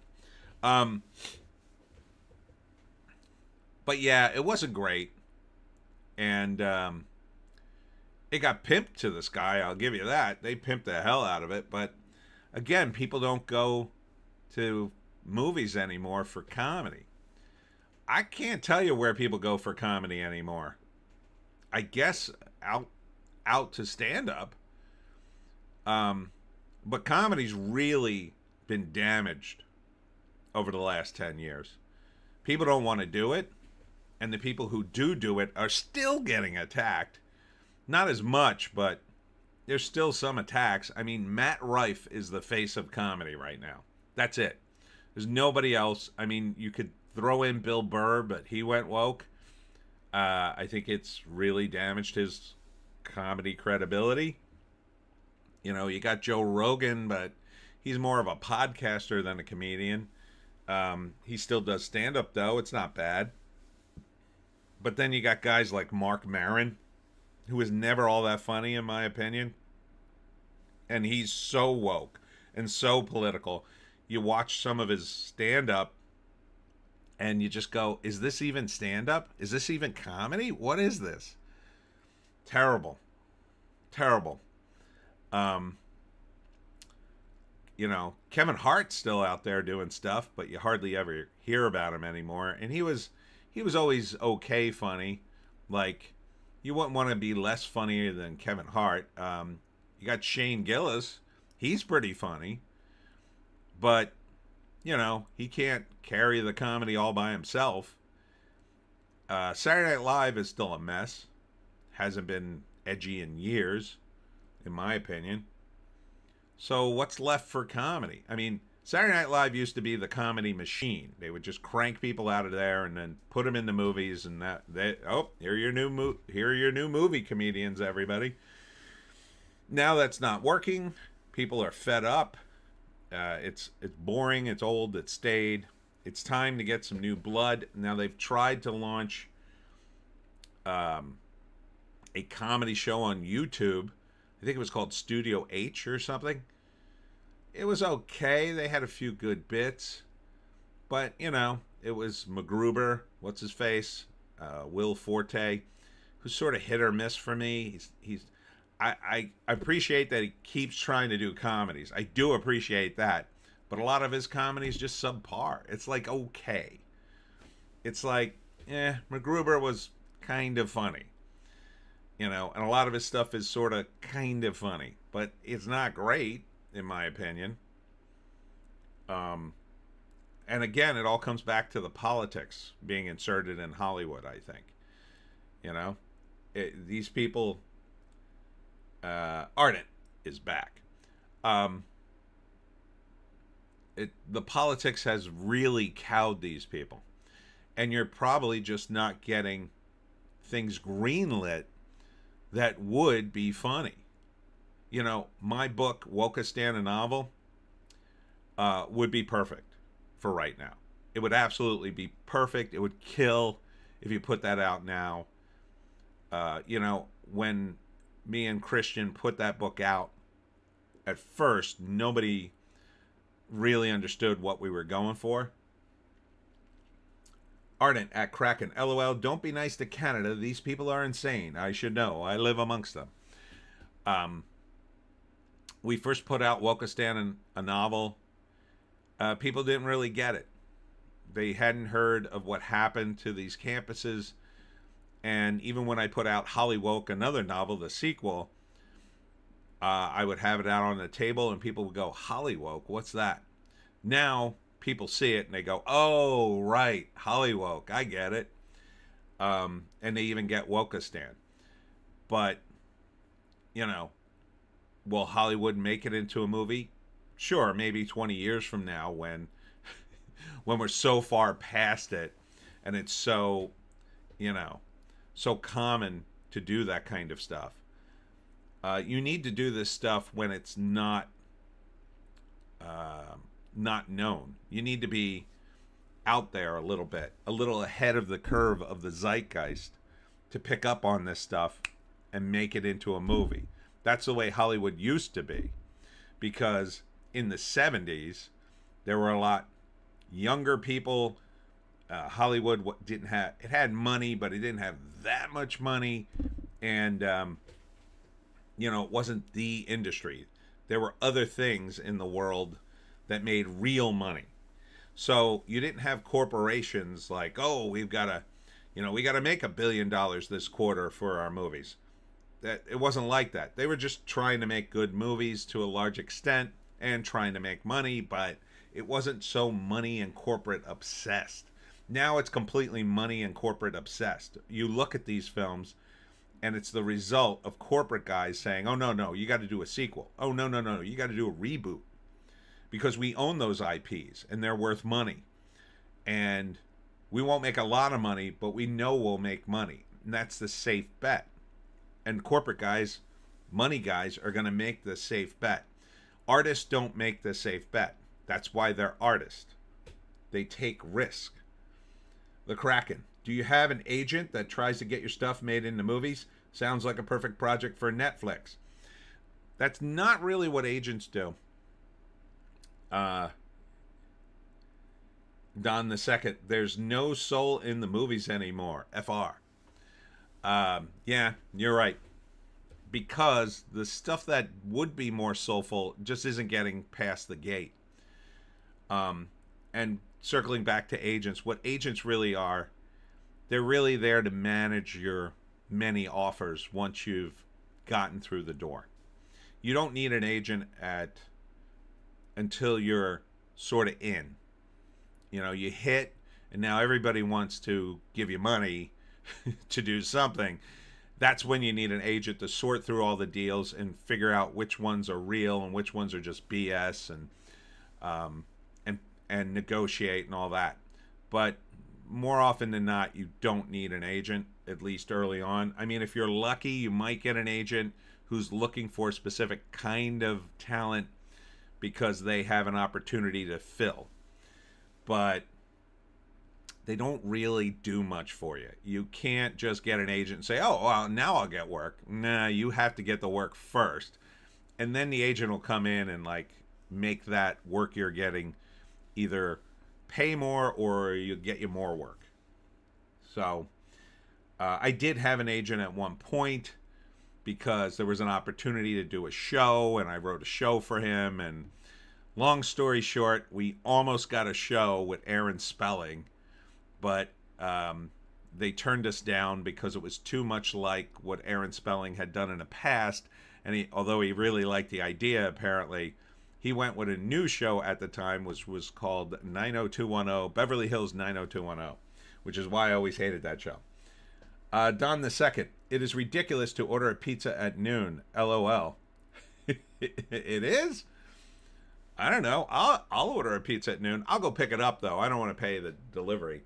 But yeah, it wasn't great. And it got pimped to the sky, I'll give you that. They pimped the hell out of it. But again, people don't go to movies anymore for comedy. I can't tell you where people go for comedy anymore. I guess out to stand up. But comedy's really been damaged over the last 10 years. People don't want to do it, and the people who do it are still getting attacked. Not as much, but there's still some attacks. I mean, Matt Rife is the face of comedy right now. That's it. There's nobody else. I mean, you could throw in Bill Burr, but he went woke. I think it's really damaged his comedy credibility. You know, you got Joe Rogan, but he's more of a podcaster than a comedian. He still does stand-up, though. It's not bad. But then you got guys like Mark Maron, who is never all that funny, in my opinion. And he's so woke and so political. You watch some of his stand-up, and you just go, is this even stand-up? Is this even comedy? What is this? Terrible. Terrible. You know, Kevin Hart's still out there doing stuff, but you hardly ever hear about him anymore. And he was always okay funny. Like, you wouldn't want to be less funnier than Kevin Hart. You got Shane Gillis. He's pretty funny. But, you know, he can't carry the comedy all by himself. Saturday Night Live is still a mess. Hasn't been edgy in years, in my opinion. So what's left for comedy? I mean, Saturday Night Live used to be the comedy machine. They would just crank people out of there and then put them in the movies, and here are your new movie comedians, everybody. Now that's not working. People are fed up. It's boring. It's old. It's stayed. It's time to get some new blood. Now they've tried to launch a comedy show on YouTube. I think it was called Studio H or something. It was okay. They had a few good bits. But, you know, it was MacGruber, what's his face, Will Forte, who's sort of hit or miss for me. I appreciate that he keeps trying to do comedies. I do appreciate that. But a lot of his comedies just subpar. It's like, okay. It's like, MacGruber was kind of funny. You know, and a lot of his stuff is sort of kind of funny, but it's not great, in my opinion. And again, it all comes back to the politics being inserted in Hollywood, I think. You know, these people, Ardent is back. The politics has really cowed these people. And you're probably just not getting things greenlit that would be funny. You know, my book, Wokistan, a Novel, would be perfect for right now. It would absolutely be perfect. It would kill if you put that out now. You know, when me and Christian put that book out, at first, nobody really understood what we were going for. Ardent at Kraken. LOL, don't be nice to Canada. These people are insane. I should know. I live amongst them. We first put out Wokistan, a novel. People didn't really get it. They hadn't heard of what happened to these campuses. And even when I put out Hollywoke, another novel, the sequel, I would have it out on the table and people would go, Hollywoke, what's that? Now people see it and they go, oh, right, Hollywoke, I get it. And they even get Wokistan. But, you know, will Hollywood make it into a movie? Sure, maybe 20 years from now when we're so far past it and it's so, you know, so common to do that kind of stuff. You need to do this stuff when it's not known. You need to be out there a little bit, a little ahead of the curve of the zeitgeist to pick up on this stuff and make it into a movie. That's the way Hollywood used to be, because in the 70s there were a lot younger people. Hollywood didn't have, it had money, but it didn't have that much money, and you know, it wasn't the industry. There were other things in the world that made real money. So you didn't have corporations like, oh, we've got to, you know, we got to make $1 billion this quarter for our movies. That it wasn't like that. They were just trying to make good movies to a large extent and trying to make money, but it wasn't so money and corporate obsessed. Now it's completely money and corporate obsessed. You look at these films and it's the result of corporate guys saying, oh, no, you got to do a sequel. Oh, no, you got to do a reboot. Because we own those IPs and they're worth money. And we won't make a lot of money, but we know we'll make money. And that's the safe bet. And corporate guys, money guys, are going to make the safe bet. Artists don't make the safe bet. That's why they're artists. They take risk. The Kraken. Do you have an agent that tries to get your stuff made into movies? Sounds like a perfect project for Netflix. That's not really what agents do. Don the Second. There's no soul in the movies anymore. FR. Yeah, you're right. Because the stuff that would be more soulful just isn't getting past the gate. And circling back to agents, what agents really are, they're really there to manage your many offers once you've gotten through the door. You don't need an agent until you're sort of in. You know, you hit, and now everybody wants to give you money to do something. That's when you need an agent to sort through all the deals and figure out which ones are real and which ones are just BS, and negotiate and all that. But more often than not, you don't need an agent, at least early on. I mean, if you're lucky, you might get an agent who's looking for a specific kind of talent because they have an opportunity to fill. But they don't really do much for you. You can't just get an agent and say, oh, well, now I'll get work. Nah, you have to get the work first. And then the agent will come in and like make that work you're getting either pay more or you get you more work. So I did have an agent at one point because there was an opportunity to do a show, and I wrote a show for him. And long story short, we almost got a show with Aaron Spelling, but they turned us down because it was too much like what Aaron Spelling had done in the past. And although he really liked the idea, apparently, he went with a new show at the time, which was called 90210, Beverly Hills 90210, which is why I always hated that show. Don the Second. It is ridiculous to order a pizza at noon. LOL. It is? I don't know. I'll order a pizza at noon. I'll go pick it up, though. I don't want to pay the delivery.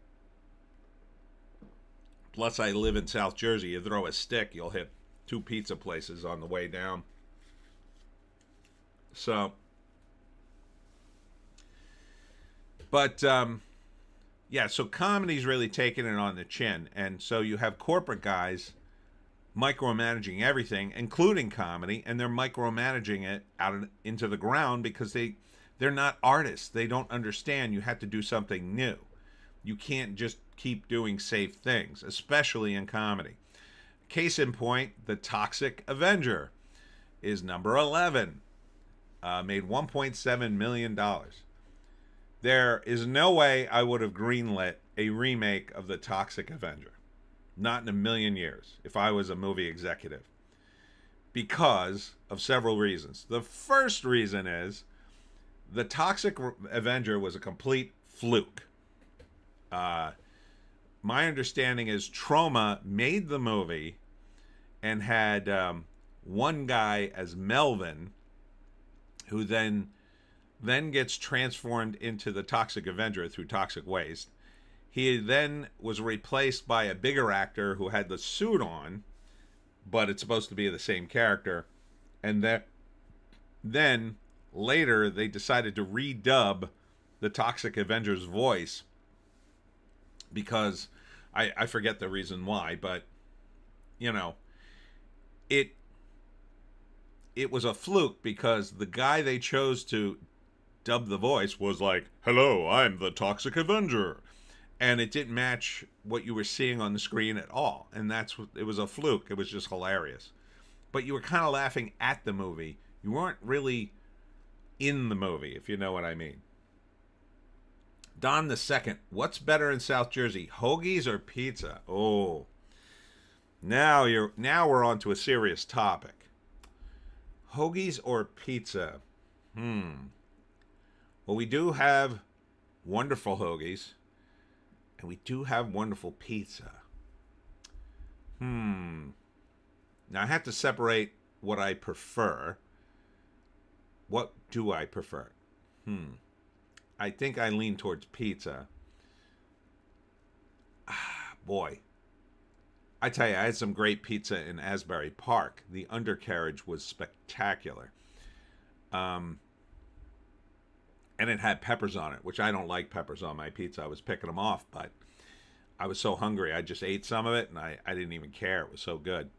Plus, I live in South Jersey. You throw a stick, you'll hit 2 pizza places on the way down. So, but, yeah, so comedy's really taking it on the chin. And so you have corporate guys, micromanaging everything, including comedy, and they're micromanaging it into the ground because they're not artists. They don't understand you have to do something new. You can't just keep doing safe things, especially in comedy. Case in point, The Toxic Avenger is number 11. Made $1.7 million. There is no way I would have greenlit a remake of The Toxic Avenger. Not in a million years, if I was a movie executive. Because of several reasons. The first reason is The Toxic Avenger was a complete fluke. My understanding is Troma made the movie and had one guy as Melvin, who then gets transformed into the Toxic Avenger through toxic waste. He then was replaced by a bigger actor who had the suit on, but it's supposed to be the same character. And then later they decided to redub the Toxic Avenger's voice because I forget the reason why, but you know, it was a fluke because the guy they chose to dub the voice was like, "Hello, I'm the Toxic Avenger." And it didn't match what you were seeing on the screen at all. And it was a fluke. It was just hilarious. But you were kind of laughing at the movie. You weren't really in the movie, if you know what I mean. Don the Second, what's better in South Jersey, hoagies or pizza? Oh, now we're on to a serious topic. Hoagies or pizza? Well, we do have wonderful hoagies, and we do have wonderful pizza. Now I have to separate what I prefer. What do I prefer? I think I lean towards pizza. Boy. I tell you, I had some great pizza in Asbury Park. The undercarriage was spectacular. And it had peppers on it, which I don't like peppers on my pizza. I was picking them off, but I was so hungry. I just ate some of it, and I didn't even care. It was so good.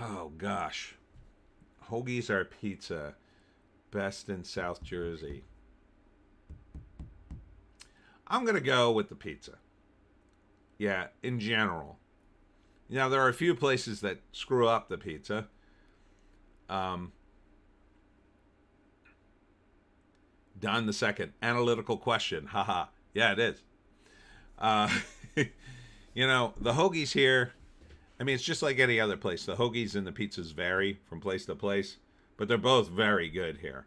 Oh, gosh. Hoagies are pizza. Best in South Jersey. I'm going to go with the pizza. Yeah, in general. Now, there are a few places that screw up the pizza. Don the Second, analytical question. Haha. Yeah, it is. You know, the hoagies here, I mean, it's just like any other place. The hoagies and the pizzas vary from place to place, but they're both very good here.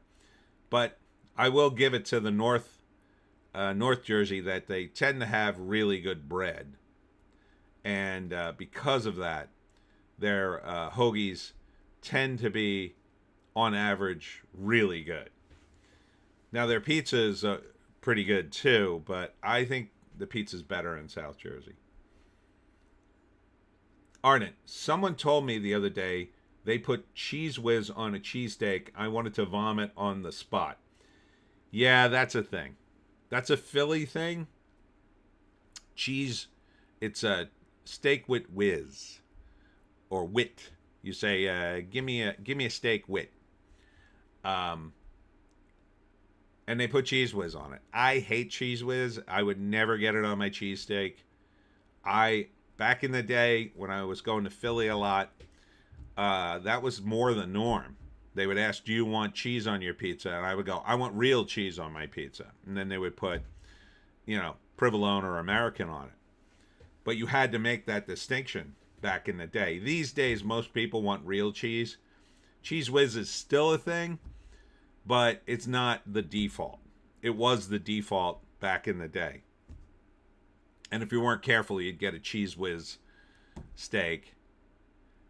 But I will give it to the North Jersey that they tend to have really good bread. And because of that, their hoagies tend to be, on average, really good. Now, their pizza is pretty good, too, but I think the pizza's better in South Jersey. Arnett, someone told me the other day they put Cheese Whiz on a cheesesteak. I wanted to vomit on the spot. Yeah, that's a thing. That's a Philly thing. Cheese, it's a steak with whiz. Or wit. You say, give me a steak wit. And they put Cheese Whiz on it. I hate Cheese Whiz. I would never get it on my cheesesteak. Back in the day when I was going to Philly a lot, that was more the norm. They would ask, do you want cheese on your pizza? And I would go, I want real cheese on my pizza. And then they would put, Provolone or American on it. But you had to make that distinction back in the day. These days, most people want real cheese. Cheese Whiz is still a thing, but it's not the default. It was the default back in the day. And if you weren't careful, you'd get a Cheese Whiz steak.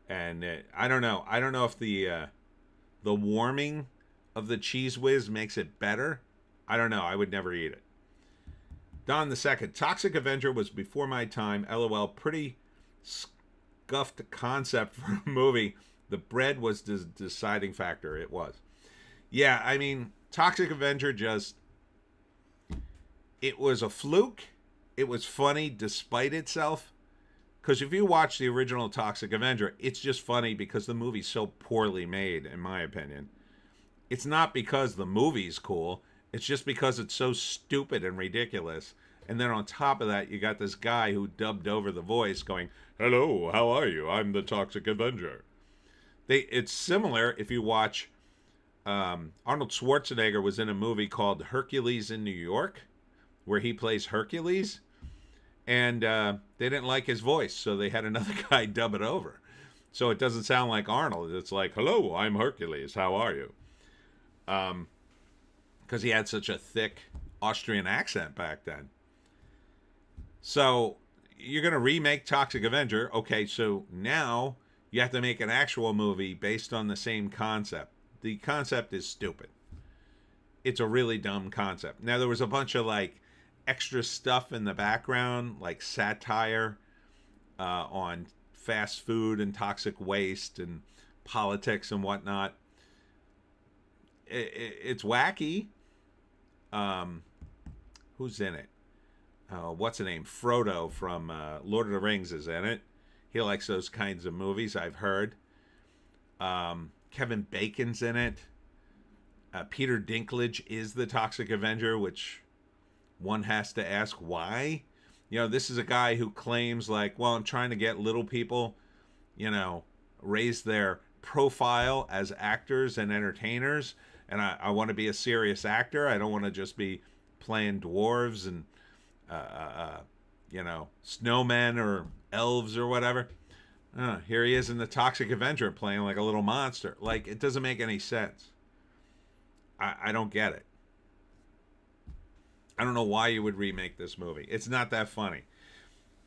And I don't know. I don't know if the warming of the Cheese Whiz makes it better. I don't know. I would never eat it. Don the Second, Toxic Avenger was before my time. LOL, pretty scuffed concept for a movie. The bread was the deciding factor. It was. Yeah, I mean, Toxic Avenger it was a fluke. It was funny despite itself. Because if you watch the original Toxic Avenger, it's just funny because the movie's so poorly made, in my opinion. It's not because the movie's cool. It's just because it's so stupid and ridiculous. And then on top of that, you got this guy who dubbed over the voice going, "Hello, how are you? I'm the Toxic Avenger." It's similar if you watch... Arnold Schwarzenegger was in a movie called Hercules in New York, where he plays Hercules. And they didn't like his voice, so they had another guy dub it over. So it doesn't sound like Arnold. It's like, "Hello, I'm Hercules. How are you?" Because he had such a thick Austrian accent back then. So you're going to remake Toxic Avenger. Okay, so now you have to make an actual movie based on the same concept. The concept is stupid. It's a really dumb concept. Now, there was a bunch of, like, extra stuff in the background, like satire on fast food and toxic waste and politics and whatnot. It's wacky. Who's in it? What's the name? Frodo from Lord of the Rings is in it. He likes those kinds of movies, I've heard. Kevin Bacon's in it. Peter Dinklage is the Toxic Avenger, which one has to ask why. You know, this is a guy who claims, like, well, I'm trying to get little people, you know, raise their profile as actors and entertainers. And I want to be a serious actor. I don't want to just be playing dwarves and, you know, snowmen or elves or whatever. Here he is in the Toxic Avenger playing like a little monster. Like, it doesn't make any sense. I don't get it. I don't know why you would remake this movie. It's not that funny.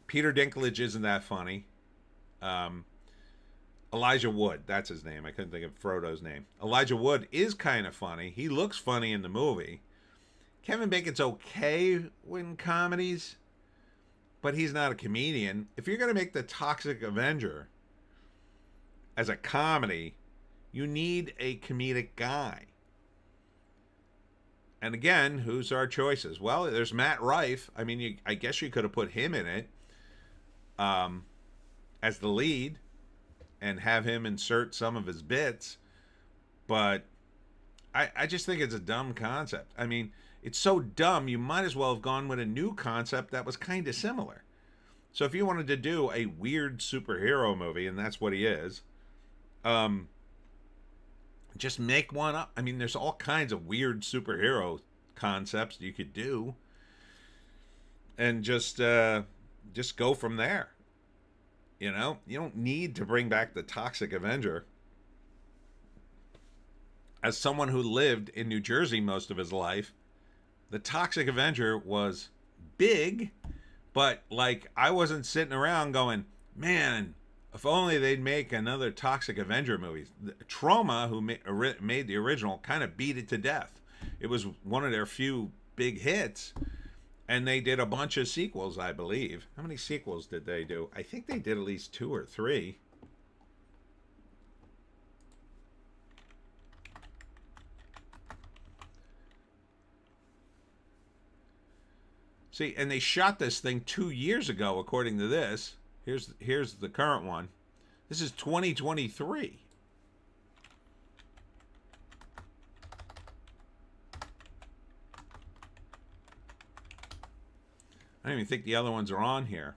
Peter Dinklage isn't that funny. Elijah Wood, that's his name. I couldn't think of Frodo's name. Elijah Wood is kind of funny. He looks funny in the movie. Kevin Bacon's okay in comedies, but he's not a comedian. If you're going to make the Toxic Avenger as a comedy, you need a comedic guy. And again, who's our choices? Well, there's Matt Rife. I mean, I guess you could have put him in it as the lead and have him insert some of his bits. But I just think it's a dumb concept. I mean, it's so dumb, you might as well have gone with a new concept that was kind of similar. So if you wanted to do a weird superhero movie, and that's what he is, just make one up. I mean, there's all kinds of weird superhero concepts you could do, and just go from there. You know, you don't need to bring back the Toxic Avenger. As someone who lived in New Jersey most of his life, the Toxic Avenger was big, but like I wasn't sitting around going, "Man, if only they'd make another Toxic Avenger movie." Trauma, who made the original, kind of beat it to death. It was one of their few big hits, and they did a bunch of sequels, I believe. How many sequels did they do? I think they did at least 2 or 3. See, and they shot this thing 2 years ago, according to this. Here's the current one. This is 2023. I don't even think the other ones are on here.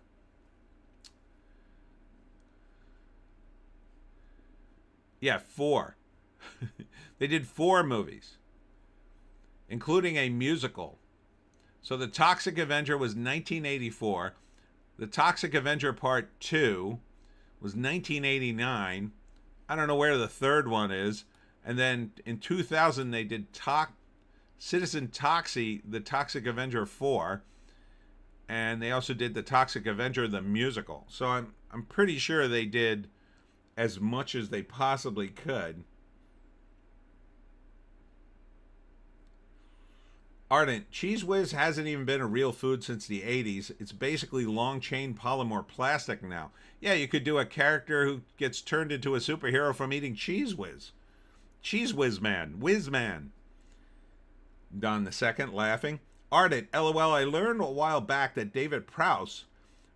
Yeah, 4. They did 4 movies, including a musical. So the Toxic Avenger was 1984. The Toxic Avenger Part 2 was 1989. I don't know where the third one is. And then in 2000, they did Citizen Toxie, the Toxic Avenger 4. And they also did the Toxic Avenger, the musical. So I'm pretty sure they did as much as they possibly could. Ardent, Cheese Whiz hasn't even been a real food since the 80s. It's basically long chain polymer plastic now. Yeah, you could do a character who gets turned into a superhero from eating Cheese Whiz. Cheese Whiz Man. Whiz Man. Don the Second, laughing. Ardent, LOL, I learned a while back that David Prowse,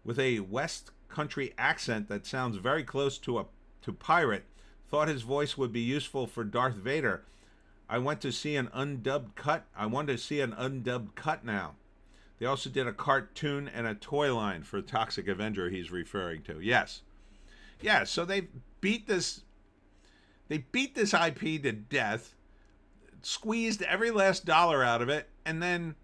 with a West country accent that sounds very close to pirate. Thought his voice would be useful for Darth Vader. I went to see an undubbed cut. I want to see an undubbed cut now. They also did a cartoon and a toy line for Toxic Avenger he's referring to. Yes. Yeah, so they beat this IP to death, squeezed every last dollar out of it, and then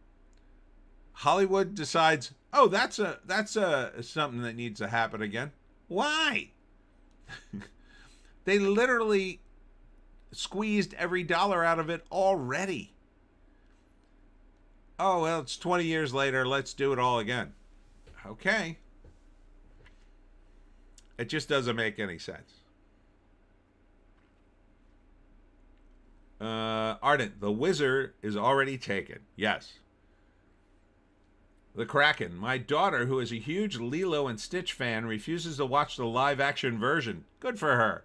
Hollywood decides, oh, that's something that needs to happen again. Why? They literally squeezed every dollar out of it already. Oh, well, it's 20 years later. Let's do it all again. Okay. It just doesn't make any sense. Ardent, the Wizard is already taken. Yes. The Kraken, my daughter, who is a huge Lilo and Stitch fan, refuses to watch the live-action version. Good for her.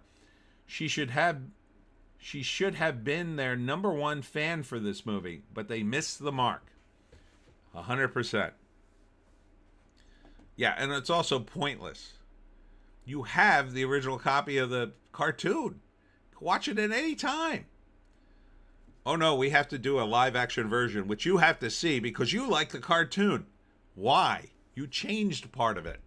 She should have been their #1 fan for this movie, but they missed the mark. 100%. Yeah, and it's also pointless. You have the original copy of the cartoon. Watch it at any time. Oh no, we have to do a live-action version, which you have to see because you like the cartoon. Why? You changed part of it.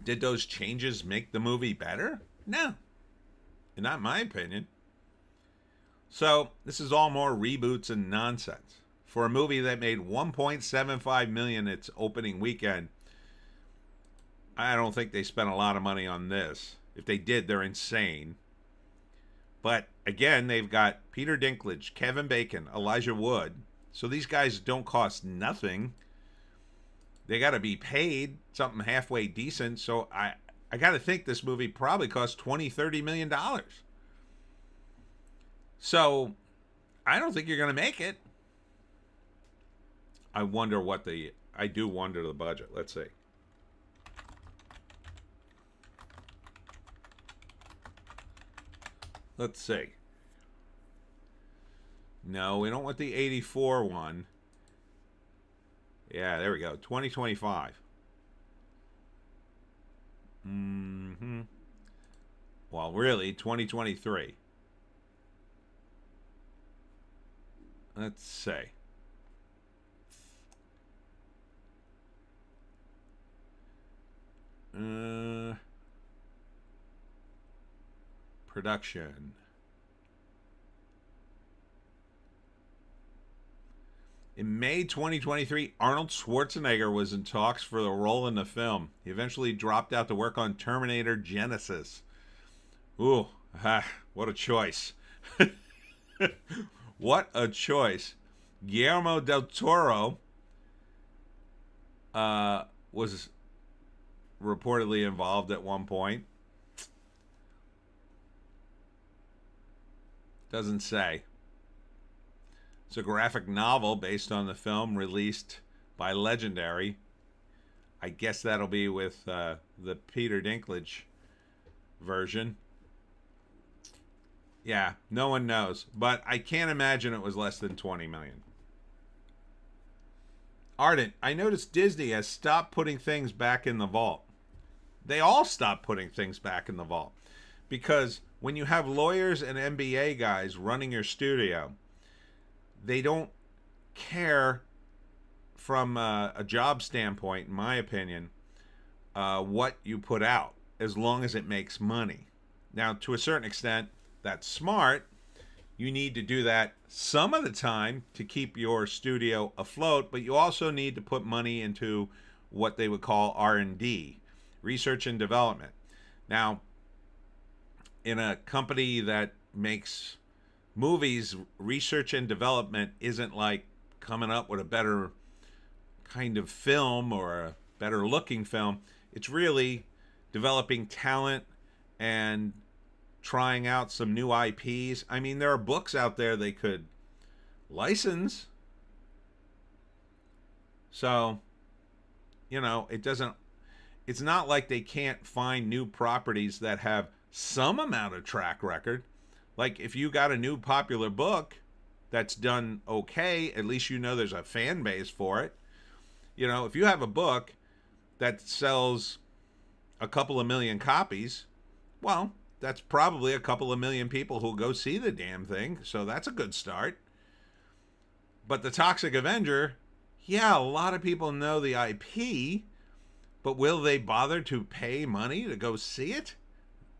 Did those changes make the movie better? No. Not in my opinion. So, this is all more reboots and nonsense. For a movie that made $1.75 million its opening weekend, I don't think they spent a lot of money on this. If they did, they're insane. But, again, they've got Peter Dinklage, Kevin Bacon, Elijah Wood. So these guys don't cost nothing. They got to be paid something halfway decent. So I got to think this movie probably cost $20-30 million. So I don't think you're going to make it. I do wonder the budget. Let's see. Let's see. No, we don't want the 84 one. Yeah, there we go. 2025. Well, really, 2023. Let's see. Production. In May 2023, Arnold Schwarzenegger was in talks for the role in the film. He eventually dropped out to work on Terminator Genisys. Ooh, what a choice. What a choice. Guillermo del Toro was reportedly involved at one point. Doesn't say. It's a graphic novel based on the film released by Legendary. I guess that'll be with the Peter Dinklage version. Yeah, no one knows. But I can't imagine it was less than $20 million. Ardent, I noticed Disney has stopped putting things back in the vault. They all stopped putting things back in the vault. Because when you have lawyers and MBA guys running your studio, they don't care from a job standpoint, in my opinion, what you put out, as long as it makes money. Now, to a certain extent, that's smart. You need to do that some of the time to keep your studio afloat, but you also need to put money into what they would call R&D, research and development. Now, in a company that makes movies, research and development isn't like coming up with a better kind of film or a better looking film. It's really developing talent and trying out some new IPs. I mean, there are books out there they could license. So, you know, it's not like they can't find new properties that have some amount of track record. Like, if you got a new popular book that's done okay, at least you know there's a fan base for it. You know, if you have a book that sells a couple of million copies, well, that's probably a couple of million people who'll go see the damn thing. So that's a good start. But the Toxic Avenger, yeah, a lot of people know the IP, but will they bother to pay money to go see it?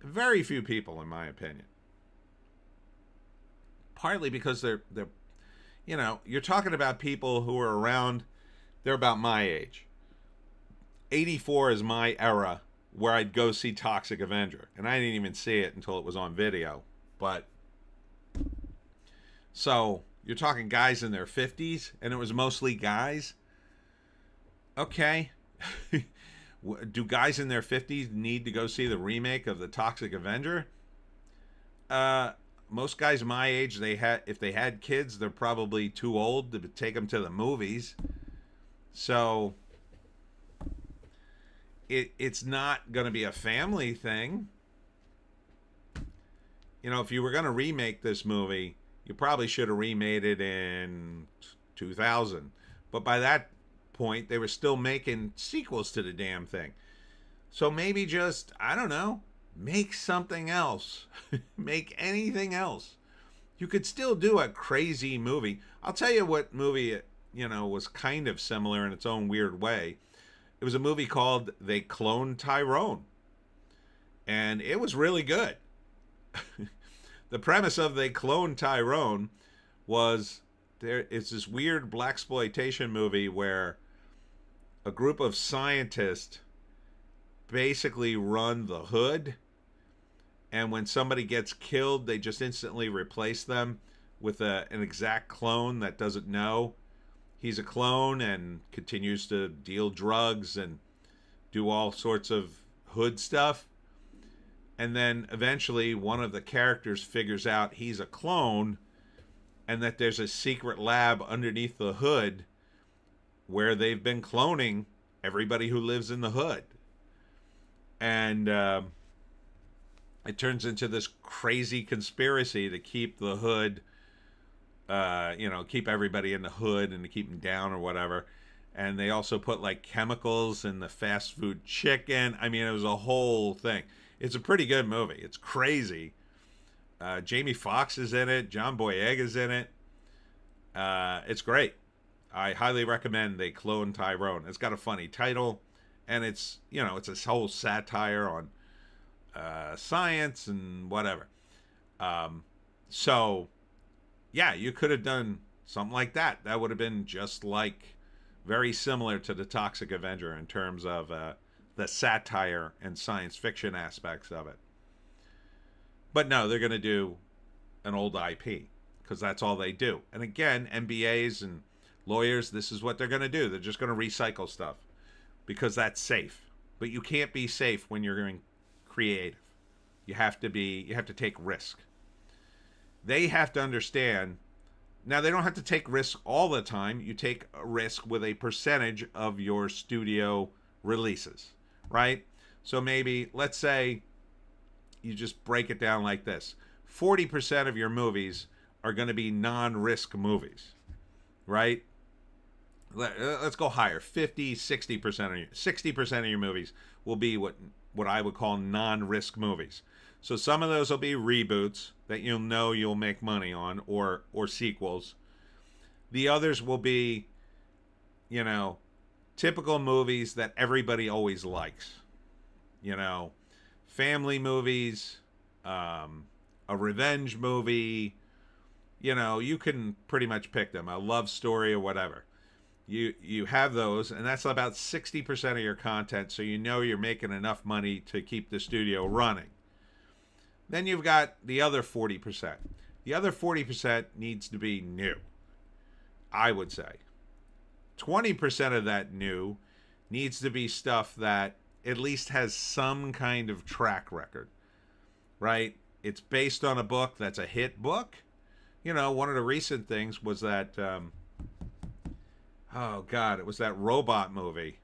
Very few people, in my opinion. Partly because they're you know, you're talking about people who are around, they're about my age. 84 is my era where I'd go see Toxic Avenger. And I didn't even see it until it was on video. But, so, you're talking guys in their 50s, and it was mostly guys? Okay. Do guys in their 50s need to go see the remake of the Toxic Avenger? Most guys my age, if they had kids, they're probably too old to take them to the movies. So it's not going to be a family thing. You know, if you were going to remake this movie, you probably should have remade it in 2000. But by that point, they were still making sequels to the damn thing. So maybe just, I don't know, make something else. Make anything else. You could still do a crazy movie. I'll tell you what movie, you know, was kind of similar in its own weird way. It was a movie called They Cloned Tyrone. And it was really good. The premise of They Cloned Tyrone was it's this weird blaxploitation movie where a group of scientists basically run the hood, and when somebody gets killed, they just instantly replace them with an exact clone that doesn't know he's a clone and continues to deal drugs and do all sorts of hood stuff. And then eventually one of the characters figures out he's a clone and that there's a secret lab underneath the hood where they've been cloning everybody who lives in the hood. And it turns into this crazy conspiracy to keep the hood, you know, keep everybody in the hood and to keep them down or whatever. And they also put like chemicals in the fast food chicken. I mean, it was a whole thing. It's a pretty good movie. It's crazy. Jamie Foxx is in it. John Boyega's in it. It's great. I highly recommend They Clone Tyrone. It's got a funny title, and it's, you know, it's a whole satire on science and whatever. So, yeah, you could have done something like that. That would have been just like very similar to the Toxic Avenger in terms of the satire and science fiction aspects of it. But no, they're going to do an old IP because that's all they do. And again, MBAs and lawyers, this is what they're going to do. They're just going to recycle stuff because that's safe. But you can't be safe when you're going creative. You have to take risk. They have to understand. Now, they don't have to take risks all the time. You take a risk with a percentage of your studio releases, right? So maybe, let's say, you just break it down like this. 40% of your movies are going to be non-risk movies, right? Let's go higher. 50, 60% of your movies will be what I would call non-risk movies. So some of those will be reboots that you'll know you'll make money on, or sequels. The others will be, you know, typical movies that everybody always likes. You know, family movies, a revenge movie. You know, you can pretty much pick them. A love story or whatever. You have those, and that's about 60% of your content, so you know you're making enough money to keep the studio running. Then you've got the other 40%. The other 40% needs to be new, I would say. 20% of that new needs to be stuff that at least has some kind of track record, right? It's based on a book that's a hit book. You know, one of the recent things was that, it was that robot movie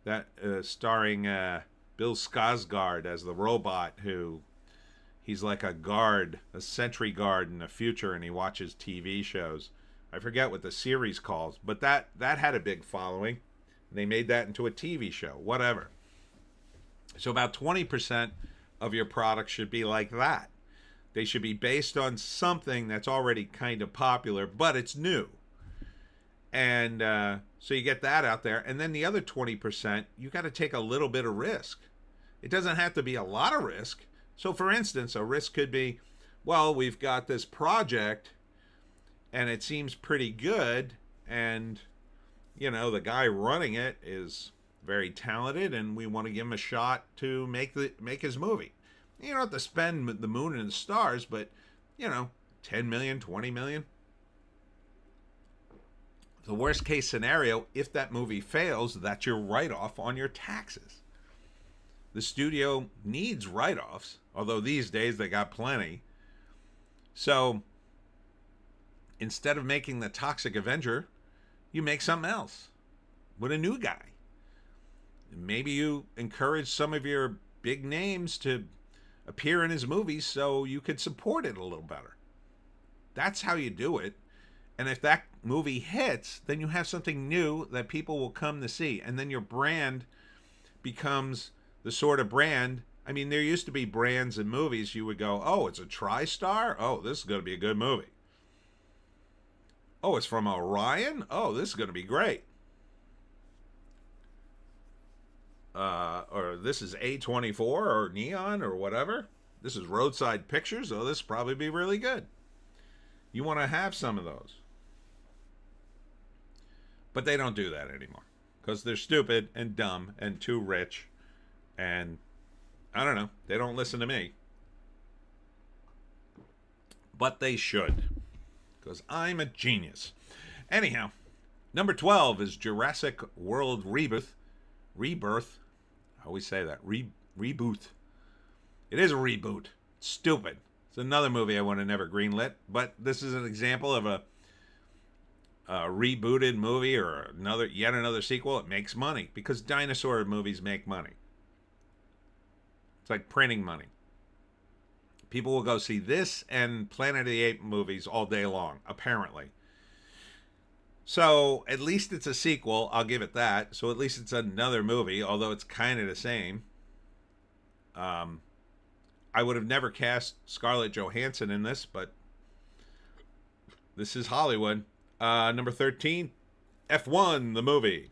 that starring Bill Skarsgård as the robot who, he's like a guard, a sentry guard in the future, and he watches TV shows. I forget what the series calls, but that had a big following. They made that into a TV show, whatever. So about 20% of your product should be like that. They should be based on something that's already kind of popular, but it's new. And so you get that out there. And then the other 20%, you got to take a little bit of risk. It doesn't have to be a lot of risk. So for instance, a risk could be, well, we've got this project and it seems pretty good. And, you know, the guy running it is very talented and we want to give him a shot to make his movie. You don't have to spend the moon and the stars, but, you know, 10 million, 20 million. The worst case scenario, if that movie fails, that's your write-off on your taxes. The studio needs write-offs, although these days they got plenty. So instead of making the Toxic Avenger, you make something else with a new guy. Maybe you encourage some of your big names to appear in his movies so you could support it a little better. That's how you do it. And if that movie hits, then you have something new that people will come to see. And then your brand becomes the sort of brand. I mean, there used to be brands in movies you would go, oh, it's a TriStar? Oh, this is going to be a good movie. Oh, it's from Orion? Oh, this is going to be great. Or this is A24 or Neon or whatever. This is Roadside Pictures. Oh, this will probably be really good. You want to have some of those. But they don't do that anymore because they're stupid and dumb and too rich. And I don't know. They don't listen to me. But they should because I'm a genius. Anyhow, number 12 is Jurassic World Rebirth. I always say that. Reboot. It is a reboot. It's stupid. It's another movie I would have never greenlit. But this is an example of a rebooted movie or yet another sequel. It makes money because dinosaur movies make money. It's like printing money. People will go see this and Planet of the Apes movies all day long, apparently. So at least it's a sequel. I'll give it that. So at least it's another movie, although it's kind of the same. I would have never cast Scarlett Johansson in this, but this is Hollywood. Number 13, F1, the movie.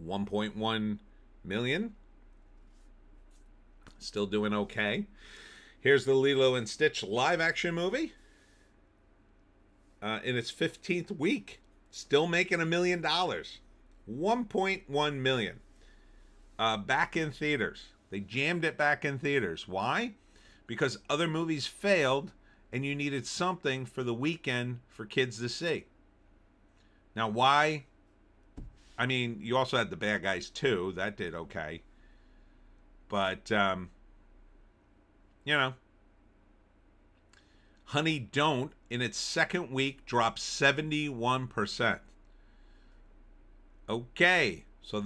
1.1 million. Still doing okay. Here's the Lilo and Stitch live action movie. In its 15th week, still making $1 million. 1.1 million. Back in theaters. They jammed it back in theaters. Why? Because other movies failed and you needed something for the weekend for kids to see. Now, why? I mean, you also had The Bad Guys 2. That did okay. But, you know, Honey Don't, in its second week, dropped 71%. Okay, so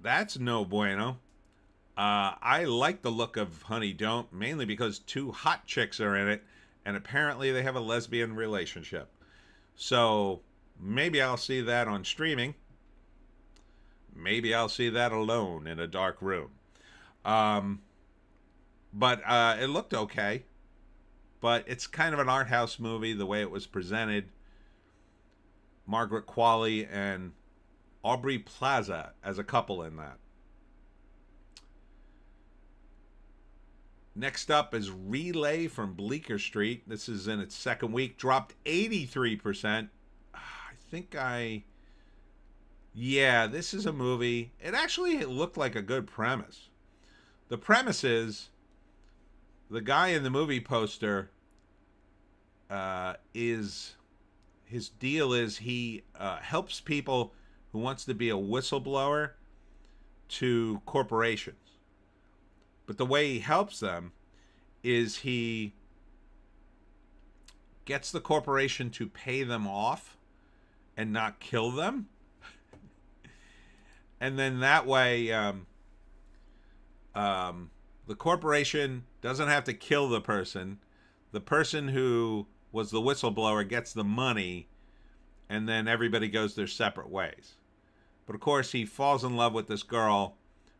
that's no bueno. I like the look of Honey Don't, mainly because two hot chicks are in it, and apparently they have a lesbian relationship. So maybe I'll see that on streaming. Maybe I'll see that alone in a dark room. But it looked okay. But it's kind of an art house movie, the way it was presented. Margaret Qualley and Aubrey Plaza as a couple in that. Next up is Relay from Bleecker Street. This is in its second week. Dropped 83%. Yeah, this is a movie. It looked like a good premise. The premise is the guy in the movie poster his deal is he helps people who wants to be a whistleblower to corporations. But the way he helps them is he gets the corporation to pay them off and not kill them. And then that way the corporation doesn't have to kill the person. The person who was the whistleblower gets the money, and then everybody goes their separate ways. But of course, he falls in love with this girl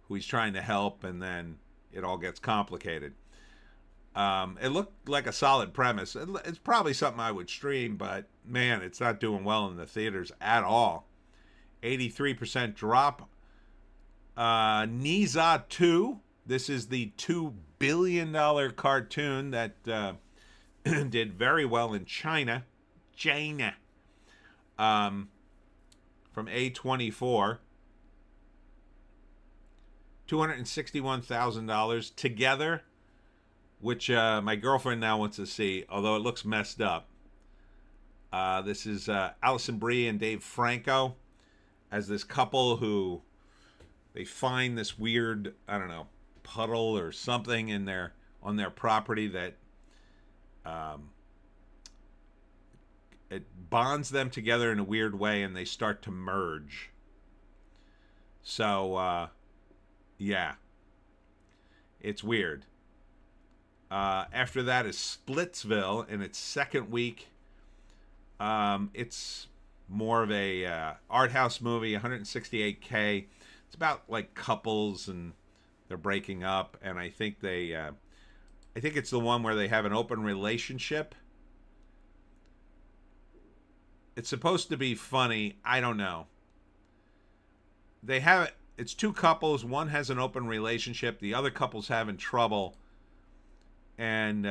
who he's trying to help, and then it all gets complicated. It looked like a solid premise. It's probably something I would stream, but man, it's not doing well in the theaters at all. 83% drop. Niza 2. This is the $2 billion cartoon that did very well in China. From A24. $261,000 together, which my girlfriend now wants to see, although it looks messed up. This is Alison Brie and Dave Franco as this couple who they find this weird, I don't know, puddle or something on their property that it bonds them together in a weird way, and they start to merge. So yeah, it's weird. After that is Splitsville in its second week. It's more of a art house movie, 168K. It's about like couples and they're breaking up, and I think it's the one where they have an open relationship. It's supposed to be funny. I don't know. It's two couples. One has an open relationship. The other couple's having trouble. And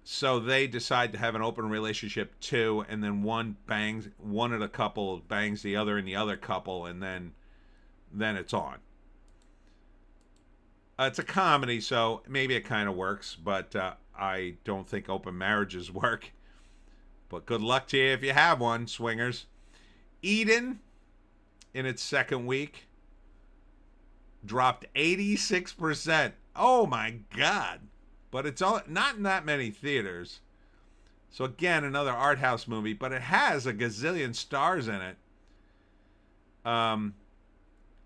so they decide to have an open relationship too. And then one of the couple bangs the other in the other couple. And then it's on. It's a comedy, so maybe it kind of works. But I don't think open marriages work. But good luck to you if you have one, swingers. Eden, in its second week, dropped 86%. Oh my God. But it's not in that many theaters. So again, another art house movie, but it has a gazillion stars in it.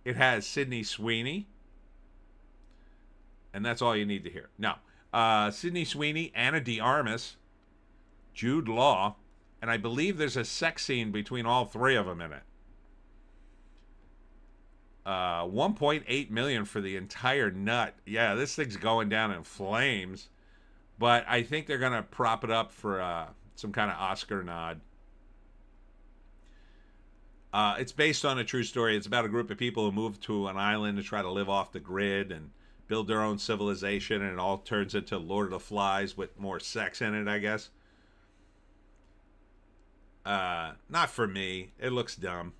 It has Sydney Sweeney. And that's all you need to hear. Now, Sydney Sweeney, Anna de Armas, Jude Law, and I believe there's a sex scene between all three of them in it. 1.8 million for the entire nut. Yeah, this thing's going down in flames. But I think they're going to prop it up for some kind of Oscar nod. It's based on a true story. It's about a group of people who move to an island to try to live off the grid and build their own civilization, and it all turns into Lord of the Flies with more sex in it, I guess. Not for me. It looks dumb.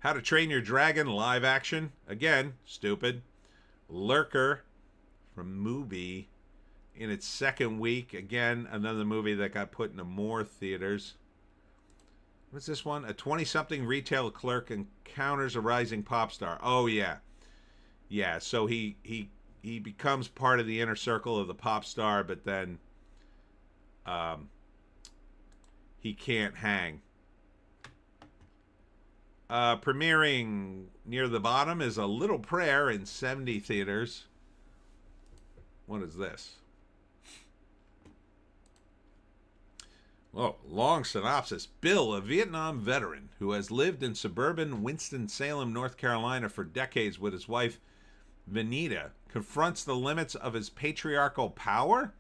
How to Train Your Dragon live action. Again, stupid. Lurker from Mubi in its second week. Again, another movie that got put into more theaters. What's this one? A 20-something retail clerk encounters a rising pop star. Oh, yeah. Yeah, so he becomes part of the inner circle of the pop star, but then he can't hang. Premiering near the bottom is A Little Prayer in 70 theaters. What is this? Oh, long synopsis. Bill, a Vietnam veteran who has lived in suburban Winston-Salem, North Carolina for decades with his wife, Venita, confronts the limits of his patriarchal power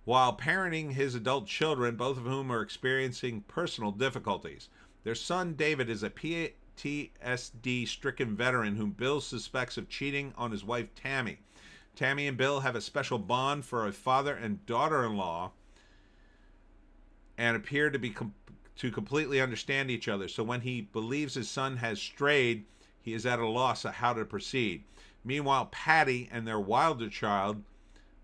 while parenting his adult children, both of whom are experiencing personal difficulties. Their son, David, is a PTSD-stricken veteran whom Bill suspects of cheating on his wife, Tammy. Tammy and Bill have a special bond for a father and daughter-in-law and appear to completely understand each other. So when he believes his son has strayed, he is at a loss of how to proceed. Meanwhile, Patty and their wilder child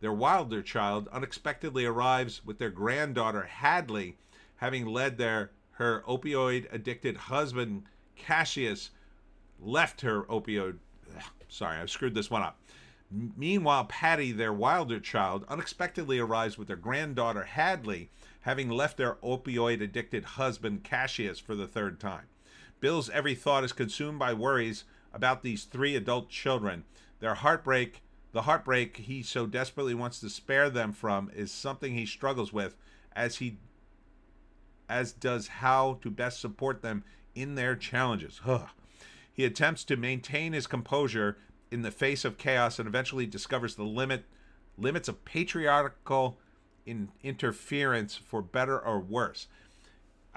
unexpectedly arrives with their granddaughter, Hadley, having led her opioid-addicted husband, Cassius, left her opioid... Sorry, I screwed this one up. Meanwhile, Patty, their wilder child, unexpectedly arrives with their granddaughter, Hadley, having left their opioid-addicted husband, Cassius, for the third time. Bill's every thought is consumed by worries about these three adult children. The heartbreak he so desperately wants to spare them from is something he struggles with as he as does how to best support them in their challenges. Ugh. He attempts to maintain his composure in the face of chaos and eventually discovers the limits of patriarchal interference, for better or worse.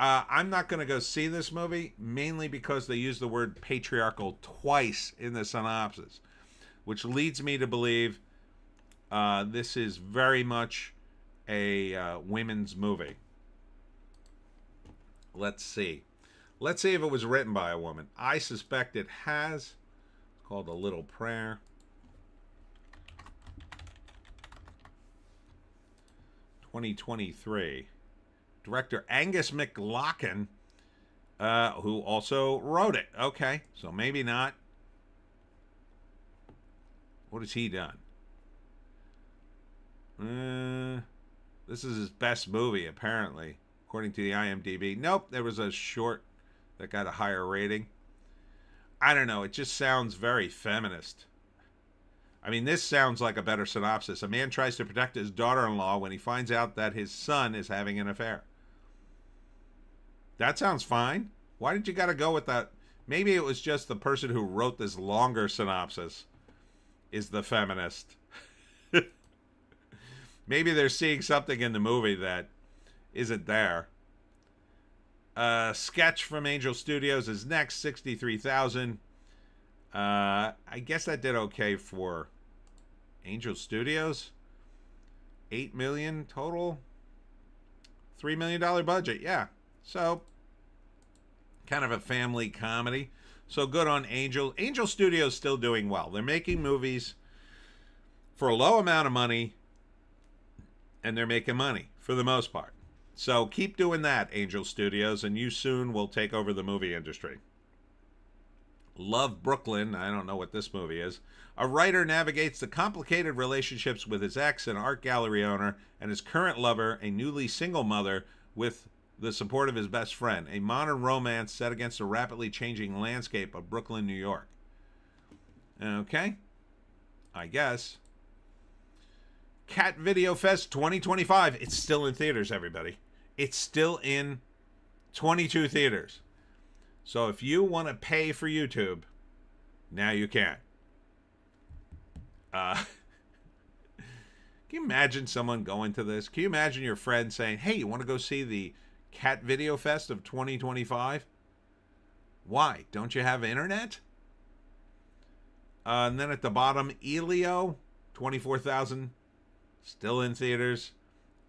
I'm not going to go see this movie, mainly because they use the word patriarchal twice in the synopsis, which leads me to believe this is very much a women's movie. Let's see. Let's see if it was written by a woman. I suspect it has. It's called A Little Prayer. 2023. Director Angus McLaughlin, who also wrote it. Okay, so maybe not. What has he done? This is his best movie, apparently, according to the IMDb. Nope, there was a short that got a higher rating. I don't know. It just sounds very feminist. I mean, this sounds like a better synopsis. A man tries to protect his daughter-in-law when he finds out that his son is having an affair. That sounds fine. Why did you got to go with that? Maybe it was just the person who wrote this longer synopsis is the feminist. Maybe they're seeing something in the movie that isn't there. Sketch from Angel Studios is next, 63,000. I guess that did okay for Angel Studios. 8 million total. $3 million budget, yeah. So, kind of a family comedy. So good on Angel. Angel Studios still doing well. They're making movies for a low amount of money, and they're making money for the most part. So keep doing that, Angel Studios, and you soon will take over the movie industry. Love, Brooklyn. I don't know what this movie is. A writer navigates the complicated relationships with his ex, an art gallery owner, and his current lover, a newly single mother, with the support of his best friend. A modern romance set against the rapidly changing landscape of Brooklyn, New York. Okay. I guess. Cat Video Fest 2025. It's still in theaters, everybody. It's still in 22 theaters. So if you want to pay for YouTube, now you can. Can you imagine someone going to this? Can you imagine your friend saying, hey, you want to go see the Cat Video Fest of 2025? Why? Don't you have internet? And then at the bottom, Elio, 24,000, still in theaters.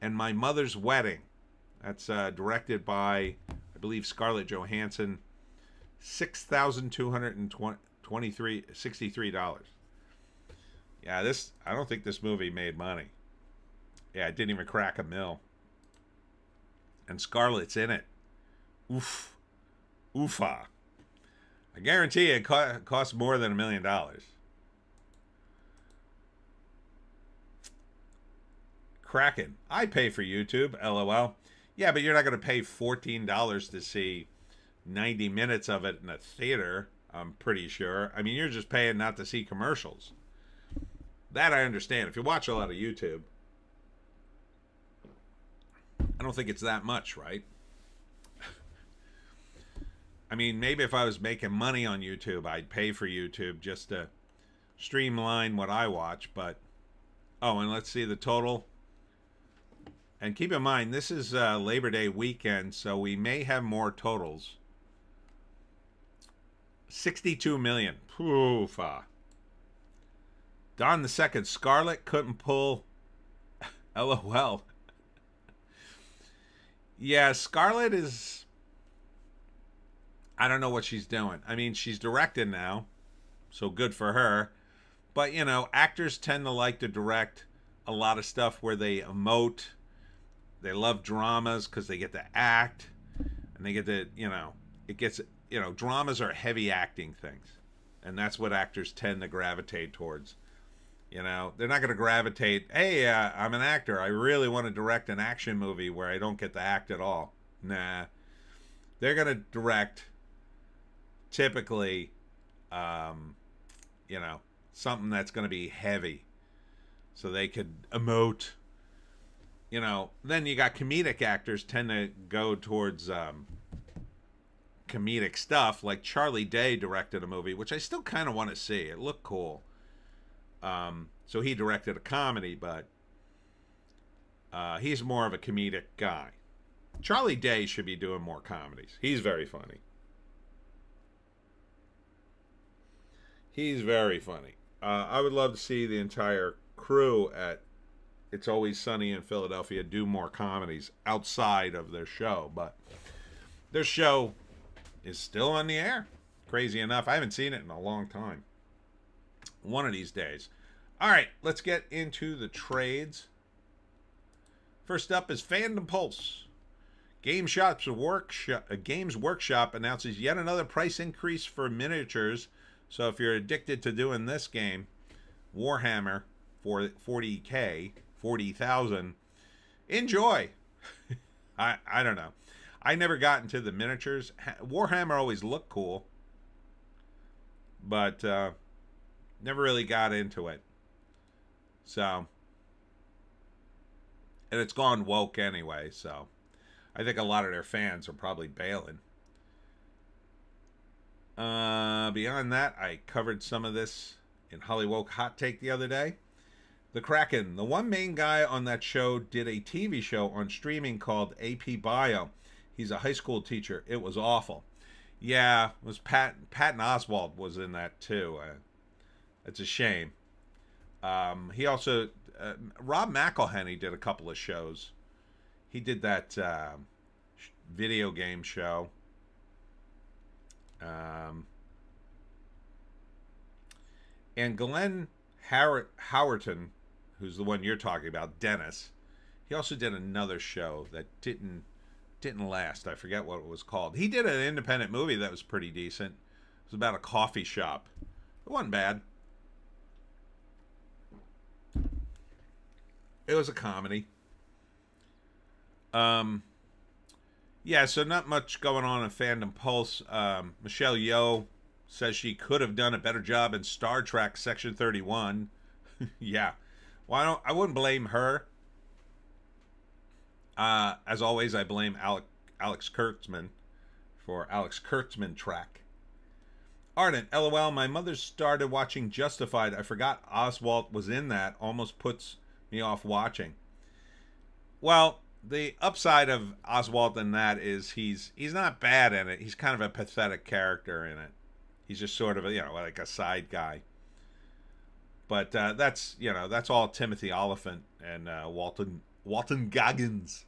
And My Mother's Wedding. That's directed by, I believe, Scarlett Johansson. $6,263. Yeah, I don't think this movie made money. Yeah, it didn't even crack a mil. And Scarlett's in it. Oof. Oofa. I guarantee it costs more than $1 million. Kraken. I pay for YouTube, LOL. Yeah, but you're not going to pay $14 to see 90 minutes of it in a theater, I'm pretty sure. I mean, you're just paying not to see commercials. That I understand. If you watch a lot of YouTube, I don't think it's that much, right? I mean, maybe if I was making money on YouTube, I'd pay for YouTube just to streamline what I watch, but... Oh, and let's see the total. And keep in mind, this is Labor Day weekend, so we may have more totals. 62 million. Poofa. Don the Second. Scarlett couldn't pull. LOL. Yeah, Scarlett is... I don't know what she's doing. I mean, she's directing now, so good for her. But, you know, actors tend to like to direct a lot of stuff where they emote. They love dramas because they get to act. And they get to, you know, it gets... You know, dramas are heavy acting things. And that's what actors tend to gravitate towards. You know, they're not going to gravitate, hey, I'm an actor. I really want to direct an action movie where I don't get to act at all. Nah. They're going to direct, typically, you know, something that's going to be heavy. So they could emote you know, then you got comedic actors tend to go towards comedic stuff. Like Charlie Day directed a movie, which I still kind of want to see. It looked cool. So he directed a comedy, but he's more of a comedic guy. Charlie Day should be doing more comedies. He's very funny. He's very funny. I would love to see the entire crew at It's Always Sunny in Philadelphia do more comedies outside of their show, but their show is still on the air. Crazy enough. I haven't seen it in a long time. One of these days. All right, let's get into the trades. First up is Fandom Pulse. Games Workshop announces yet another price increase for miniatures. So if you're addicted to doing this game, Warhammer for 40K, 40,000, enjoy. I don't know. I never got into the miniatures. Warhammer always looked cool, but never really got into it. So, and it's gone woke anyway, so I think a lot of their fans are probably bailing. Beyond that, I covered some of this in Hollywoke Hot Take the other day. The Kraken, the one main guy on that show, did a TV show on streaming called AP Bio. He's a high school teacher. It was awful. Yeah, it was Patton Oswalt was in that too. It's a shame. He also Rob McElhenney did a couple of shows. He did that video game show. And Glenn Howerton, who's the one you're talking about, Dennis, he also did another show that didn't last. I forget what it was called. He did an independent movie that was pretty decent. It was about a coffee shop. It wasn't bad. It was a comedy. Yeah, so not much going on in Fandom Pulse. Michelle Yeoh says she could have done a better job in Star Trek Section 31. Yeah. Well, I wouldn't blame her. As always, I blame Alex Kurtzman for Alex Kurtzman track. Ardent, LOL, my mother started watching Justified. I forgot Oswalt was in that. Almost puts me off watching. Well, the upside of Oswalt in that is he's not bad in it. He's kind of a pathetic character in it. He's just sort of like a side guy. But that's all Timothy Oliphant and Walton Goggins.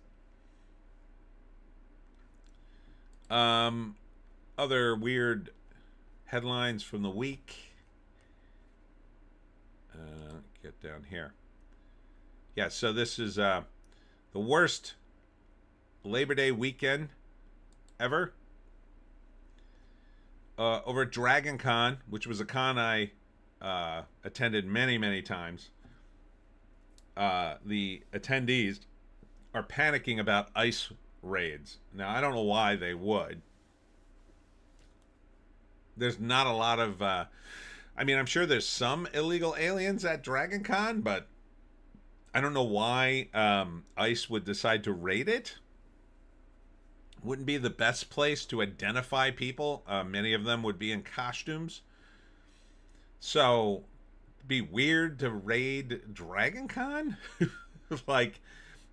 Other weird headlines from the week. Get down here. Yeah, so this is the worst Labor Day weekend ever. Over at Dragon Con, which was a con I attended many, many times, the attendees are panicking about ICE raids. Now, I don't know why they would. There's not a lot of... I'm sure there's some illegal aliens at Dragon Con, but I don't know why ICE would decide to raid it. Wouldn't be the best place to identify people. Many of them would be in costumes. So, it'd be weird to raid Dragon Con?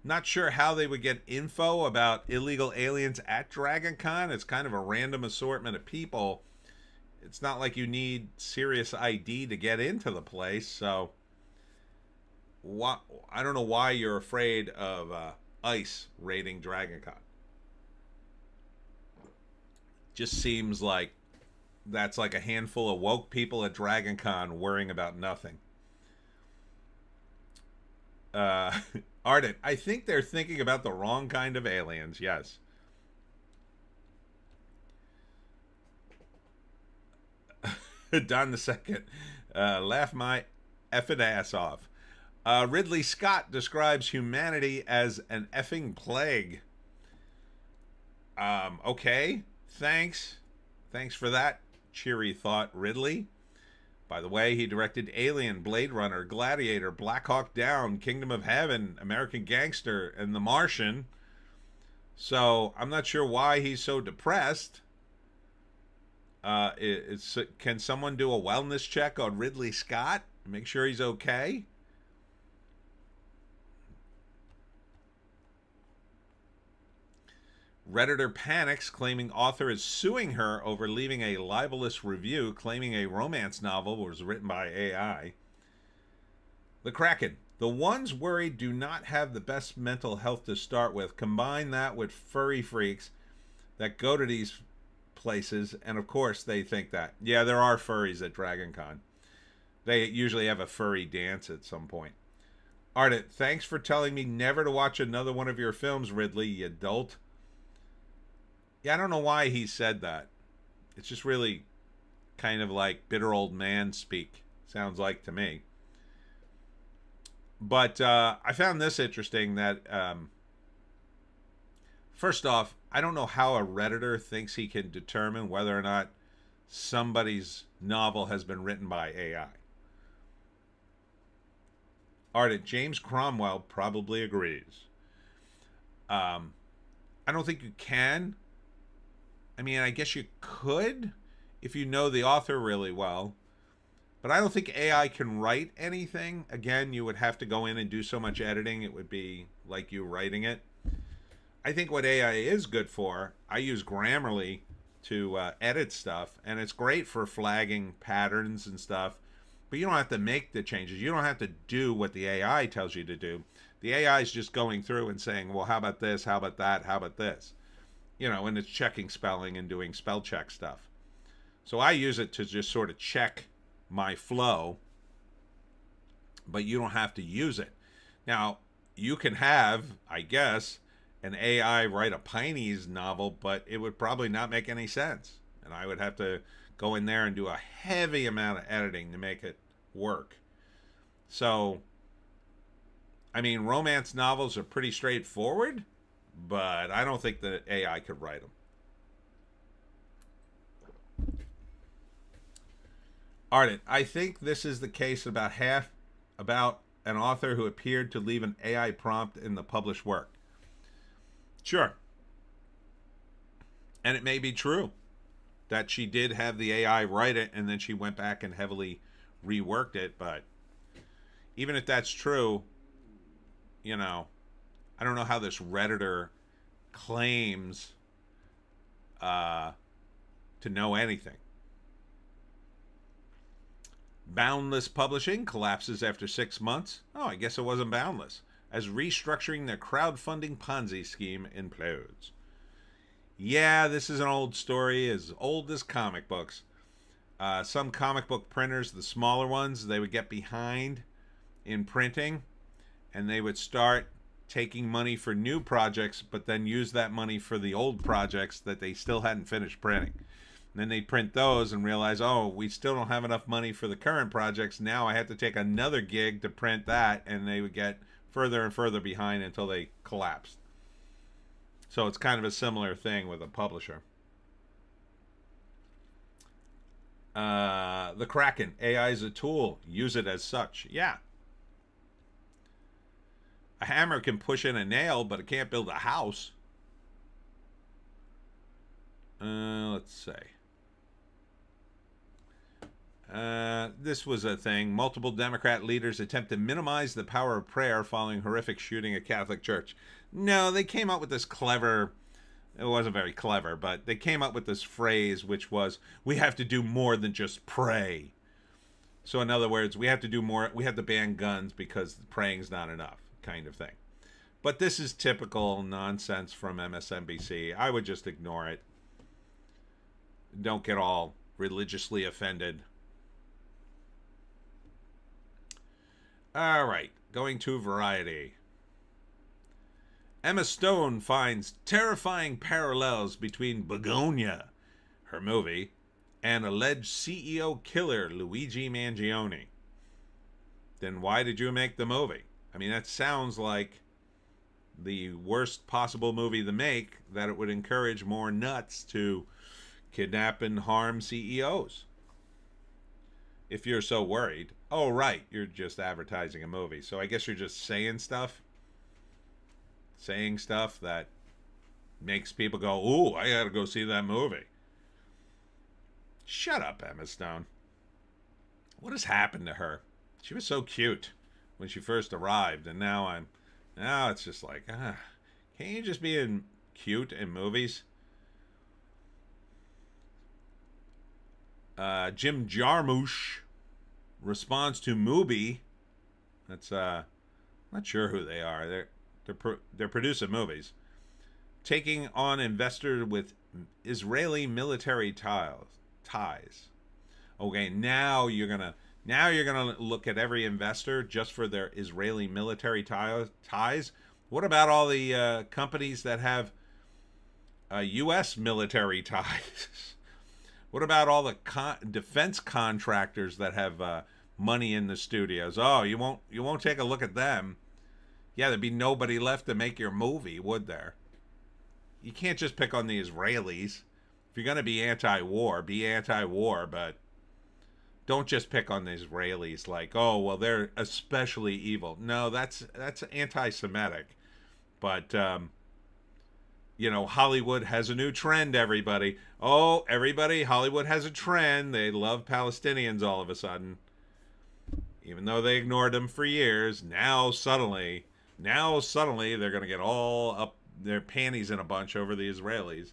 Not sure how they would get info about illegal aliens at Dragon Con. It's kind of a random assortment of people. It's not like you need serious ID to get into the place, so... I don't know why you're afraid of ICE raiding Dragon Con. Just seems like that's like a handful of woke people at Dragon Con worrying about nothing. Ardent, I think they're thinking about the wrong kind of aliens, yes. Don the Second, laugh my effing ass off. Ridley Scott describes humanity as an effing plague. Okay, thanks for that cheery thought, Ridley. By the way, he directed Alien, Blade Runner, Gladiator, Black Hawk Down, Kingdom of Heaven, American Gangster, and The Martian. So I'm not sure why he's so depressed. Can someone do a wellness check on Ridley Scott? Make sure he's okay? Redditor panics, claiming author is suing her over leaving a libelous review, claiming a romance novel was written by AI. The Kraken. The ones worried do not have the best mental health to start with. Combine that with furry freaks that go to these places, and of course they think that. Yeah, there are furries at DragonCon. They usually have a furry dance at some point. Ardent, thanks for telling me never to watch another one of your films, Ridley, you dolt. Yeah, I don't know why he said that. It's just really kind of like bitter old man speak, sounds like to me. But I found this interesting that, first off, I don't know how a Redditor thinks he can determine whether or not somebody's novel has been written by AI. Ardent, James Cromwell probably agrees. I don't think you can. I mean, I guess you could if you know the author really well. But I don't think AI can write anything. Again, you would have to go in and do so much editing. It would be like you writing it. I think what AI is good for, I use Grammarly to edit stuff. And it's great for flagging patterns and stuff. But you don't have to make the changes. You don't have to do what the AI tells you to do. The AI is just going through and saying, well, how about this? How about that? How about this? You know, and it's checking spelling and doing spell check stuff. So I use it to just sort of check my flow, but you don't have to use it. Now, you can have, I guess, an AI write a Pineys novel, but it would probably not make any sense. And I would have to go in there and do a heavy amount of editing to make it work. So, I mean, romance novels are pretty straightforward, but I don't think that AI could write them. Ardent, I think this is the case about an author who appeared to leave an AI prompt in the published work. Sure. And it may be true that she did have the AI write it and then she went back and heavily reworked it, but even if that's true, you know, I don't know how this Redditor claims to know anything. Boundless Publishing collapses after 6 months. Oh, I guess it wasn't Boundless. As restructuring their crowdfunding Ponzi scheme implodes. Yeah, this is an old story, as old as comic books. Some comic book printers, the smaller ones, they would get behind in printing, and they would start taking money for new projects, but then use that money for the old projects that they still hadn't finished printing. And then they'd print those and realize, oh, we still don't have enough money for the current projects. Now I have to take another gig to print that, and they would get further and further behind until they collapsed. So it's kind of a similar thing with a publisher. The Kraken, AI is a tool. Use it as such. Yeah. A hammer can push in a nail, but it can't build a house. Let's see. This was a thing. Multiple Democrat leaders attempt to minimize the power of prayer following horrific shooting at Catholic Church. No, they came up with this clever... It wasn't very clever, but they came up with this phrase, which was, we have to do more than just pray. So in other words, we have to do more. We have to ban guns because praying's not enough, kind of thing. But this is typical nonsense from MSNBC. I would just ignore it. Don't get all religiously offended. All right, going to Variety. Emma Stone finds terrifying parallels between Begonia, her movie, and alleged CEO killer Luigi Mangione. Then why did you make the movie? I mean, that sounds like the worst possible movie to make, that it would encourage more nuts to kidnap and harm CEOs. if you're so worried. Oh, right, you're just advertising a movie. So I guess you're just saying stuff that makes people go, ooh, I gotta go see that movie. Shut up, Emma Stone. What has happened to her? She was so cute when she first arrived, and now it's just like, can't you just be cute in movies? Jim Jarmusch responds to Mubi. That's not sure who they are. They're producing movies, taking on investor with Israeli military ties. Okay, now you're gonna look at every investor just for their Israeli military ties. What about all the companies that have U.S. military ties? What about all the defense contractors that have money in the studios? Oh, you won't take a look at them. Yeah, there'd be nobody left to make your movie, would there? You can't just pick on the Israelis. If you're going to be anti-war, but don't just pick on the Israelis like, oh, well, they're especially evil. No, that's anti-Semitic. But Hollywood has a new trend, everybody. Oh, everybody, Hollywood has a trend. They love Palestinians all of a sudden. Even though they ignored them for years, now suddenly they're going to get all up their panties in a bunch over the Israelis.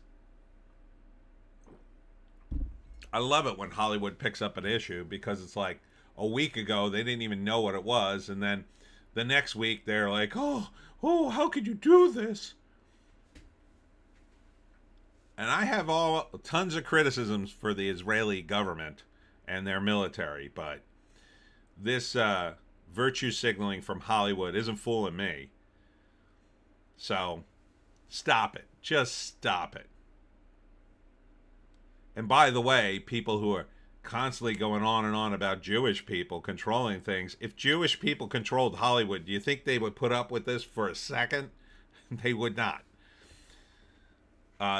I love it when Hollywood picks up an issue, because it's like a week ago they didn't even know what it was, and then the next week they're like, oh, how could you do this? And I have tons of criticisms for the Israeli government and their military, but this virtue signaling from Hollywood isn't fooling me. So stop it. Just stop it. And by the way, people who are constantly going on and on about Jewish people controlling things, if Jewish people controlled Hollywood, do you think they would put up with this for a second? They would not.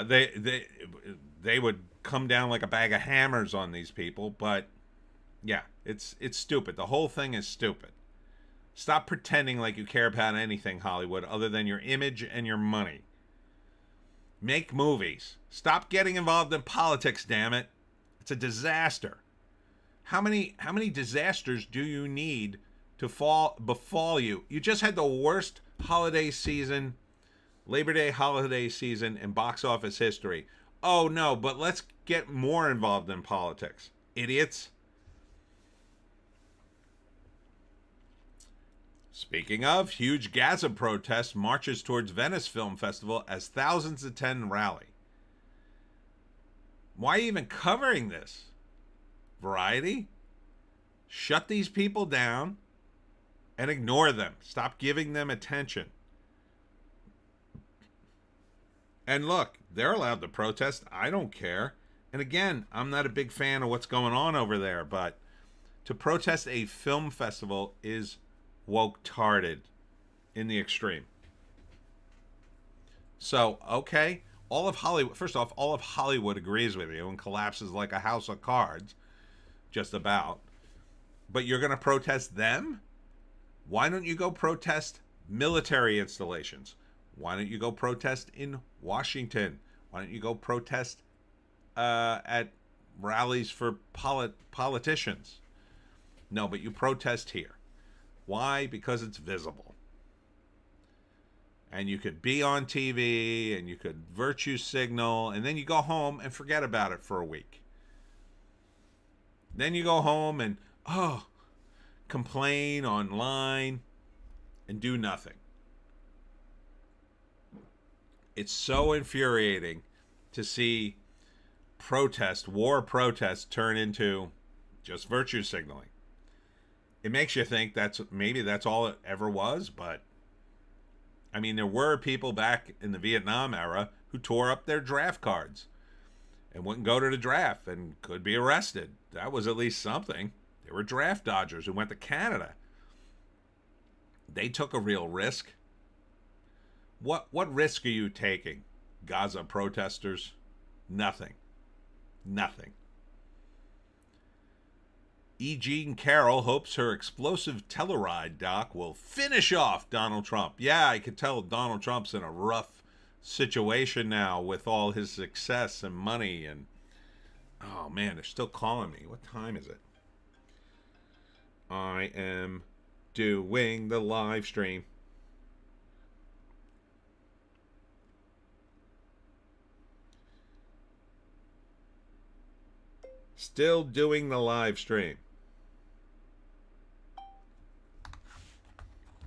They would come down like a bag of hammers on these people. But yeah, it's stupid. The whole thing is stupid. Stop pretending like you care about anything, Hollywood, other than your image and your money. Make movies. Stop getting involved in politics, damn it. It's a disaster. How many disasters do you need to befall you? You just had the worst holiday season, Labor Day holiday season in box office history. Oh no, but let's get more involved in politics. Idiots. Speaking of, huge Gaza protest marches towards Venice Film Festival as thousands attend rally. Why are you even covering this? Variety? Shut these people down and ignore them. Stop giving them attention. And look, they're allowed to protest. I don't care. And again, I'm not a big fan of what's going on over there, but to protest a film festival is woke-tarded in the extreme. So, okay, all of Hollywood agrees with you and collapses like a house of cards, just about. But you're going to protest them? Why don't you go protest military installations? Why don't you go protest in Washington? Why don't you go protest at rallies for politicians? No, but you protest here. Why? Because it's visible. And you could be on TV and you could virtue signal, and then you go home and forget about it for a week. Then you go home and, complain online and do nothing. It's so infuriating to see war protests turn into just virtue signaling. It makes you think maybe that's all it ever was, but I mean, there were people back in the Vietnam era who tore up their draft cards and wouldn't go to the draft and could be arrested. That was at least something. There were draft dodgers who went to Canada. They took a real risk. What risk are you taking, Gaza protesters? Nothing. E. Jean Carroll hopes her explosive Telluride doc will finish off Donald Trump. Yeah, I could tell Donald Trump's in a rough situation now with all his success and money. And oh man, they're still calling me. What time is it? I am doing the live stream. Still doing the live stream.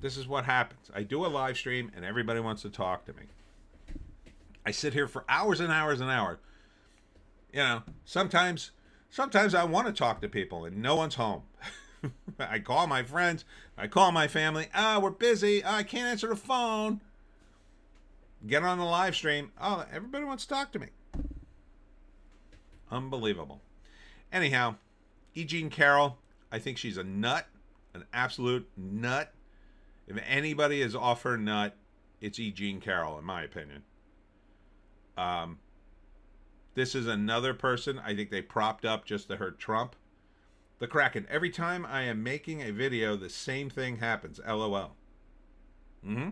This is what happens. I do a live stream and everybody wants to talk to me. I sit here for hours and hours and hours. You know, sometimes I want to talk to people and no one's home. I call my friends. I call my family. We're busy. I can't answer the phone. Get on the live stream. Oh, everybody wants to talk to me. Unbelievable. Anyhow, E. Jean Carroll, I think she's a nut, an absolute nut. If anybody is off her nut, it's E. Jean Carroll, in my opinion. This is another person I think they propped up just to hurt Trump. The Kraken. Every time I am making a video, the same thing happens. LOL. Yeah,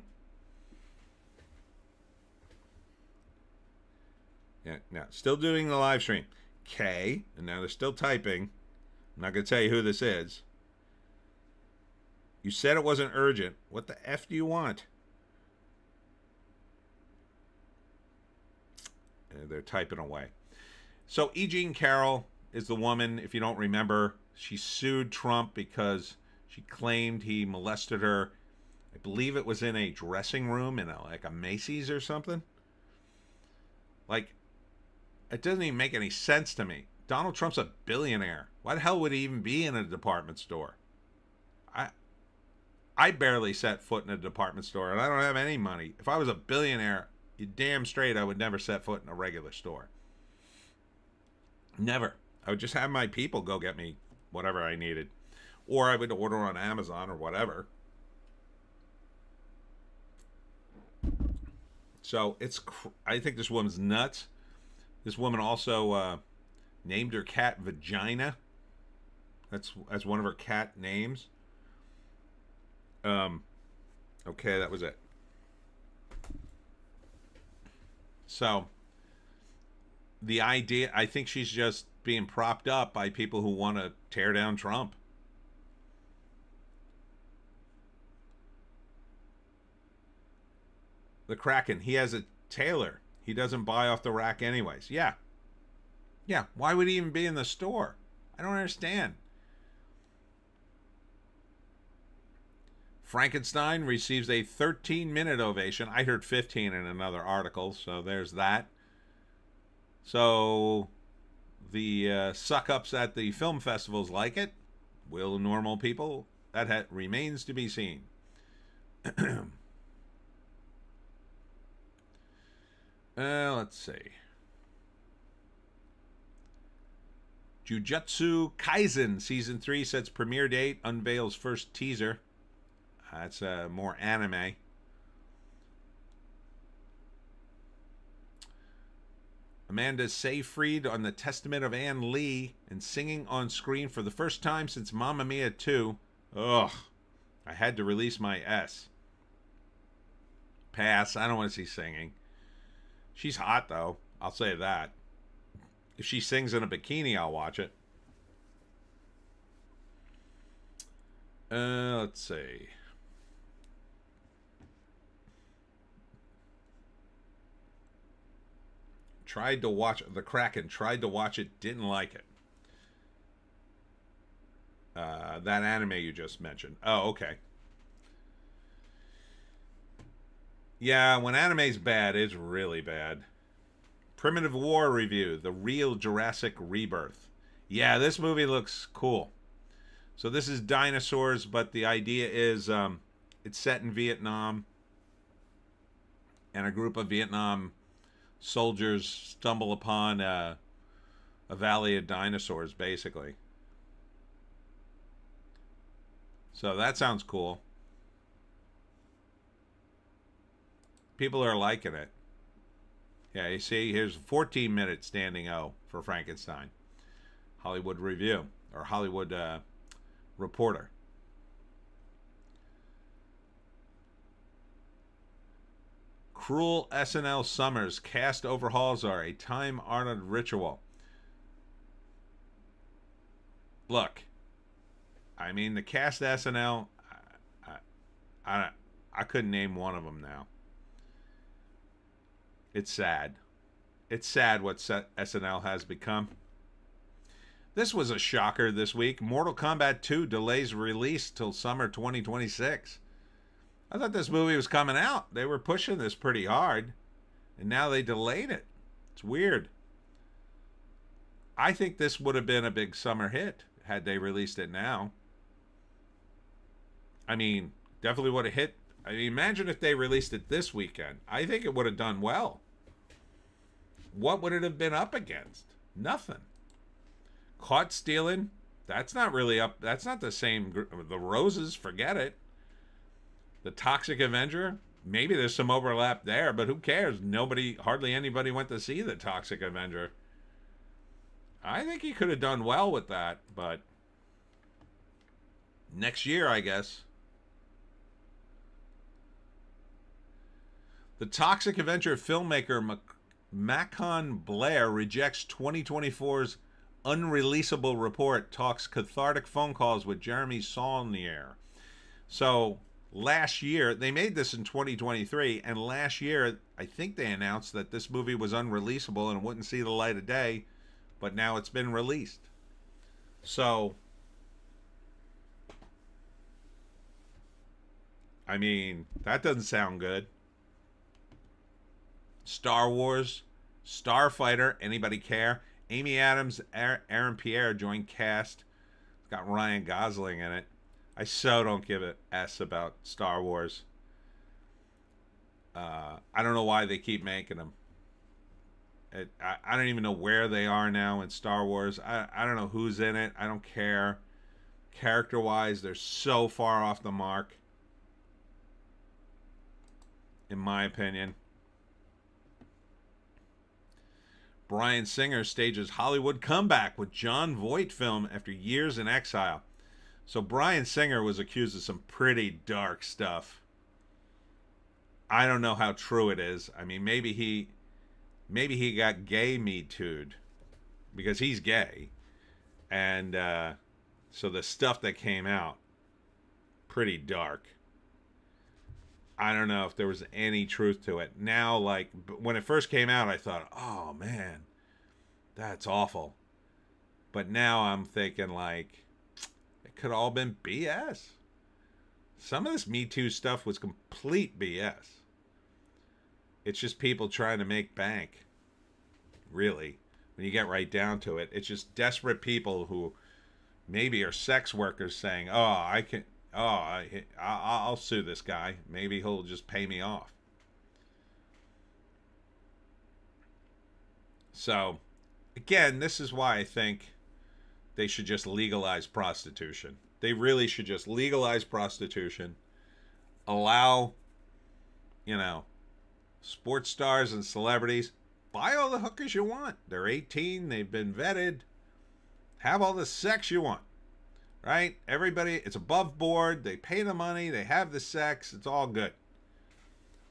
now, still doing the live stream. K, and now they're still typing. I'm not going to tell you who this is. You said it wasn't urgent. What the F do you want? And they're typing away. So E. Jean Carroll is the woman, if you don't remember, she sued Trump because she claimed he molested her. I believe it was in a dressing room in a Macy's or something. Like, it doesn't even make any sense to me. Donald Trump's a billionaire. Why the hell would he even be in a department store? I barely set foot in a department store, and I don't have any money. If I was a billionaire, you're damn straight I would never set foot in a regular store. Never. I would just have my people go get me whatever I needed. Or I would order on Amazon or whatever. So I think this woman's nuts. This woman also named her cat Vagina. That's one of her cat names. Okay, that was it. So the idea, I think she's just being propped up by people who want to tear down Trump. The Kraken, he has a tailor. He doesn't buy off the rack anyways. Yeah. Why would he even be in the store? I don't understand. Frankenstein receives a 13-minute ovation. I heard 15 in another article, so there's that. So the suck-ups at the film festivals like it. Will normal people? That remains to be seen. Let's see. Jujutsu Kaisen Season 3 sets premiere date, unveils first teaser. That's more anime. Amanda Seyfried on the Testament of Ann Lee and singing on screen for the first time since Mamma Mia 2. Ugh. I had to release my S. Pass. I don't want to see singing. She's hot, though. I'll say that. If she sings in a bikini, I'll watch it. Let's see. Tried to watch The Kraken. Tried to watch it. Didn't like it. That anime you just mentioned. Oh, okay. Yeah, when anime's bad, it's really bad. Primitive War review. The Real Jurassic Rebirth. Yeah, this movie looks cool. So this is dinosaurs, but the idea is it's set in Vietnam. And a group of Vietnam soldiers stumble upon a valley of dinosaurs, basically. So that sounds cool. People are liking it. Yeah, you see, here's 14 minutes standing O for Frankenstein. Hollywood Review. or Hollywood Reporter. Cruel SNL summers cast overhauls are a time-honored ritual. Look, I mean, the cast of SNL, I couldn't name one of them now. It's sad. It's sad what SNL has become. This was a shocker this week. Mortal Kombat 2 delays release till summer 2026. I thought this movie was coming out. They were pushing this pretty hard, and now they delayed it. It's weird. I think this would have been a big summer hit had they released it now. I mean, definitely would have hit. I mean, imagine if they released it this weekend. I think it would have done well. What would it have been up against? Nothing. Caught Stealing, that's not really up. That's not the same. The Roses, forget it. The Toxic Avenger, maybe there's some overlap there, but who cares? Hardly anybody went to see the Toxic Avenger. I think he could have done well with that, but next year, I guess. The Toxic Avenger filmmaker Macon Blair rejects 2024's unreleasable report, talks cathartic phone calls with Jeremy Saulnier. So last year, they made this in 2023, and last year, I think they announced that this movie was unreleasable and wouldn't see the light of day, but now it's been released. So, I mean, that doesn't sound good. Star Wars, Starfighter, anybody care? Amy Adams, Aaron Pierre joined cast. It's got Ryan Gosling in it. I so don't give a S about Star Wars. I don't know why they keep making them. I don't even know where they are now in Star Wars. I don't know who's in it. I don't care. Character-wise, they're so far off the mark, in my opinion. Bryan Singer stages Hollywood comeback with Jon Voight film after years in exile. So Bryan Singer was accused of some pretty dark stuff. I don't know how true it is. I mean, maybe he got gay Me Too'd because he's gay. And so the stuff that came out, pretty dark. I don't know if there was any truth to it. Now, like, when it first came out, I thought, oh, man, that's awful. But now I'm thinking, like, it could have all been BS. Some of this Me Too stuff was complete BS. It's just people trying to make bank. Really. When you get right down to it, it's just desperate people who maybe are sex workers saying, I'll sue this guy. Maybe he'll just pay me off. So, again, this is why I think they should just legalize prostitution. They really should just legalize prostitution. Allow, sports stars and celebrities, buy all the hookers you want. They're 18. They've been vetted. Have all the sex you want. Right? Everybody, it's above board. They pay the money. They have the sex. It's all good.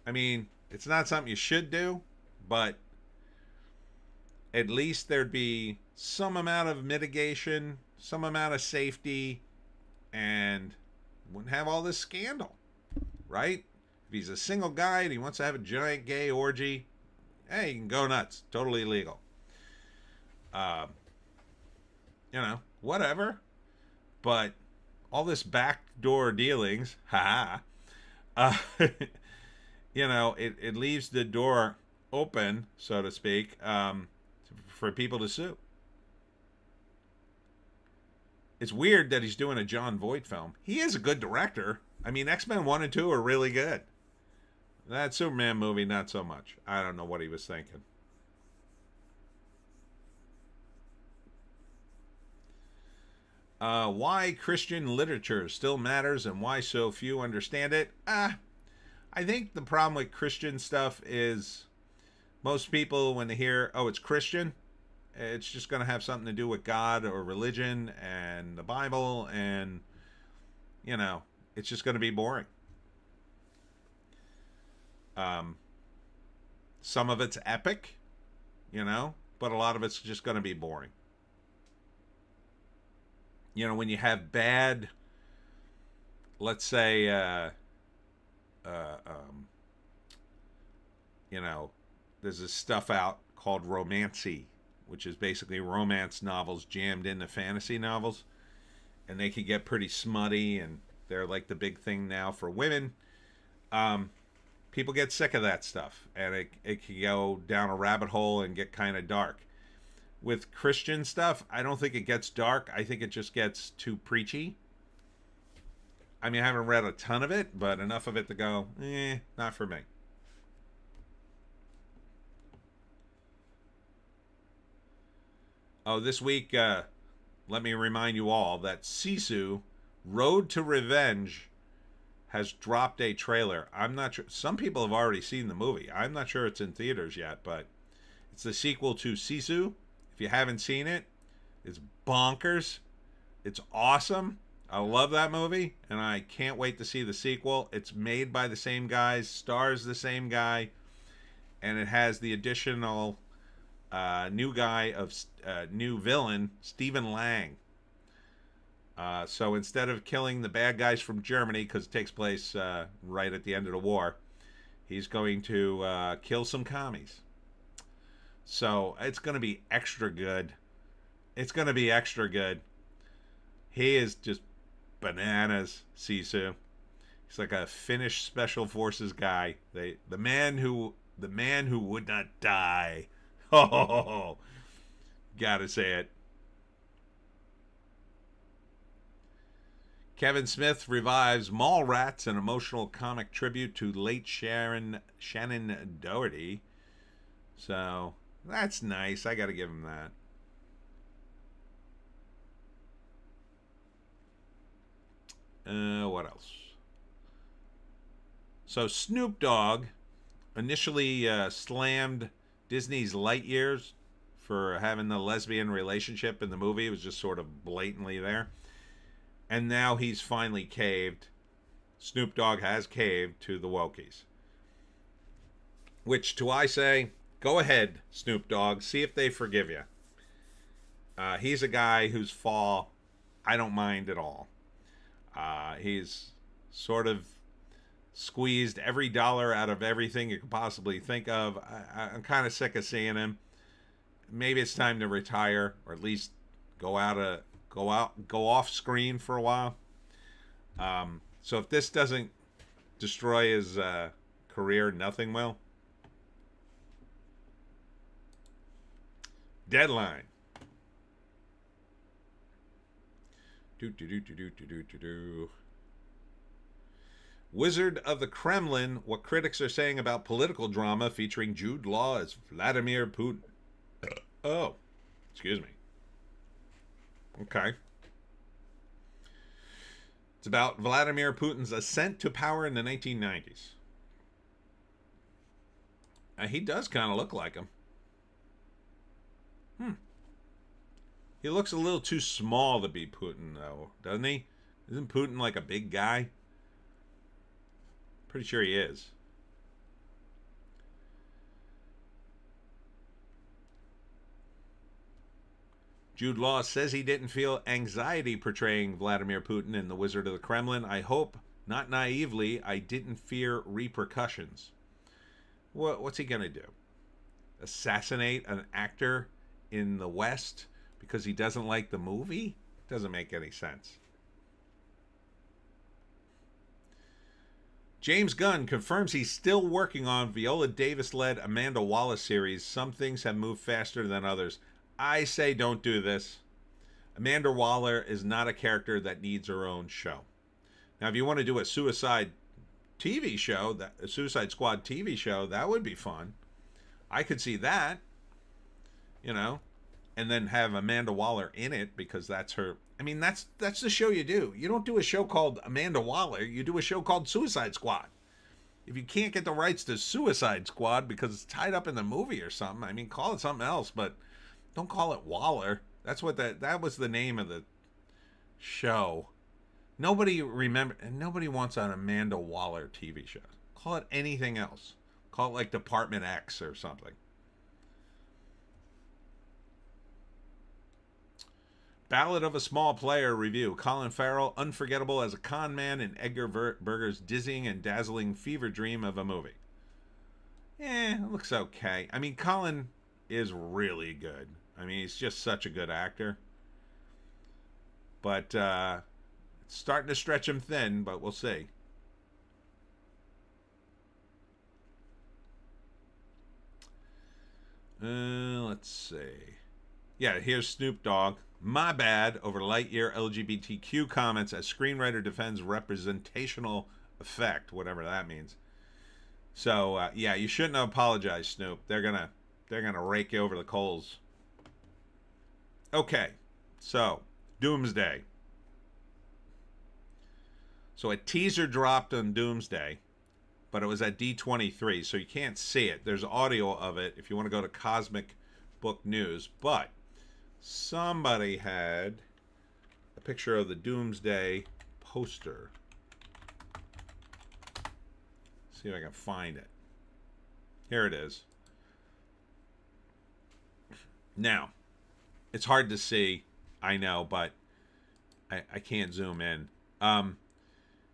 I mean, it's not something you should do, but at least there'd be some amount of mitigation, some amount of safety, and wouldn't have all this scandal. Right? If he's a single guy and he wants to have a giant gay orgy, hey, you can go nuts. Totally legal. Whatever. But all this backdoor dealings, it leaves the door open, so to speak, for people to sue. It's weird that he's doing a Jon Voight film. He is a good director. I mean, X-Men 1 and 2 are really good. That Superman movie, not so much. I don't know what he was thinking. Why Christian literature still matters and why so few understand it. I think the problem with Christian stuff is most people, when they hear, oh, it's Christian, it's just going to have something to do with God or religion and the Bible, and it's just going to be boring. Some of it's epic, but a lot of it's just going to be boring. When you have bad, let's say, there's this stuff out called Romancy, which is basically romance novels jammed into fantasy novels, and they can get pretty smutty, and they're like the big thing now for women. People get sick of that stuff, and it can go down a rabbit hole and get kind of dark. With Christian stuff, I don't think it gets dark. I think it just gets too preachy. I mean, I haven't read a ton of it, but enough of it to go, not for me. Oh, this week, let me remind you all that Sisu, Road to Revenge, has dropped a trailer. I'm not sure. Some people have already seen the movie. I'm not sure it's in theaters yet, but it's the sequel to Sisu. If you haven't seen it, it's bonkers. It's awesome. I love that movie, and I can't wait to see the sequel. It's made by the same guys, stars the same guy, and it has the additional new villain, Stephen Lang. So instead of killing the bad guys from Germany, because it takes place right at the end of the war, he's going to kill some commies. So it's going to be extra good. It's going to be extra good. He is just bananas, Sisu. He's like a Finnish special forces guy. The man who would not die. Oh, gotta say it. Kevin Smith revives Mallrats, an emotional comic tribute to late Shannon Doherty. So that's nice. I gotta give him that. What else? So Snoop Dogg initially slammed Disney's Lightyears for having the lesbian relationship in the movie. It was just sort of blatantly there. And now he's finally caved. Snoop Dogg has caved to the wokies. Which, to I say, go ahead, Snoop Dogg. See if they forgive you. He's a guy whose fall I don't mind at all. He's sort of squeezed every dollar out of everything you could possibly think of. I'm kind of sick of seeing him. Maybe it's time to retire, or at least go off screen for a while. So if this doesn't destroy his career, nothing will. Deadline. Wizard of the Kremlin, what critics are saying about political drama featuring Jude Law as Vladimir Putin. Oh, excuse me. Okay. It's about Vladimir Putin's ascent to power in the 1990s. He does kind of look like him. He looks a little too small to be Putin, though, doesn't he? Isn't Putin like a big guy? Pretty sure he is. Jude Law says he didn't feel anxiety portraying Vladimir Putin in The Wizard of the Kremlin. I hope, not naively, I didn't fear repercussions. What's he going to do? Assassinate an actor in the West because he doesn't like the movie? Doesn't make any sense. James Gunn confirms he's still working on Viola Davis-led Amanda Waller series. Some things have moved faster than others. I say don't do this. Amanda Waller is not a character that needs her own show. Now, if you want to do a Suicide TV show, a Suicide Squad TV show, that would be fun. I could see that, and then have Amanda Waller in it because that's her. I mean, that's the show you do. You don't do a show called Amanda Waller. You do a show called Suicide Squad. If you can't get the rights to Suicide Squad because it's tied up in the movie or something, I mean, call it something else. But Don't call it Waller. That's what that was the name of the show. Nobody remember, and nobody wants an Amanda Waller TV show. Call it anything else. Call it like Department X or something. Ballad of a Small Player review. Colin Farrell, unforgettable as a con man in Edgar Berger's dizzying and dazzling fever dream of a movie. It looks okay. I mean, Colin is really good. I mean, he's just such a good actor. But it's starting to stretch him thin, but we'll see. Let's see. Yeah, here's Snoop Dogg. My bad over Lightyear LGBTQ comments as screenwriter defends representational effect, whatever that means. So yeah, you shouldn't have apologized, Snoop. They're gonna rake you over the coals. Okay, so Doomsday. So a teaser dropped on Doomsday, but it was at D23, so you can't see it. There's audio of it if you want to go to Cosmic Book News, but somebody had a picture of the Doomsday poster. See if I can find it. Here it is. Now, it's hard to see, I know, but I can't zoom in.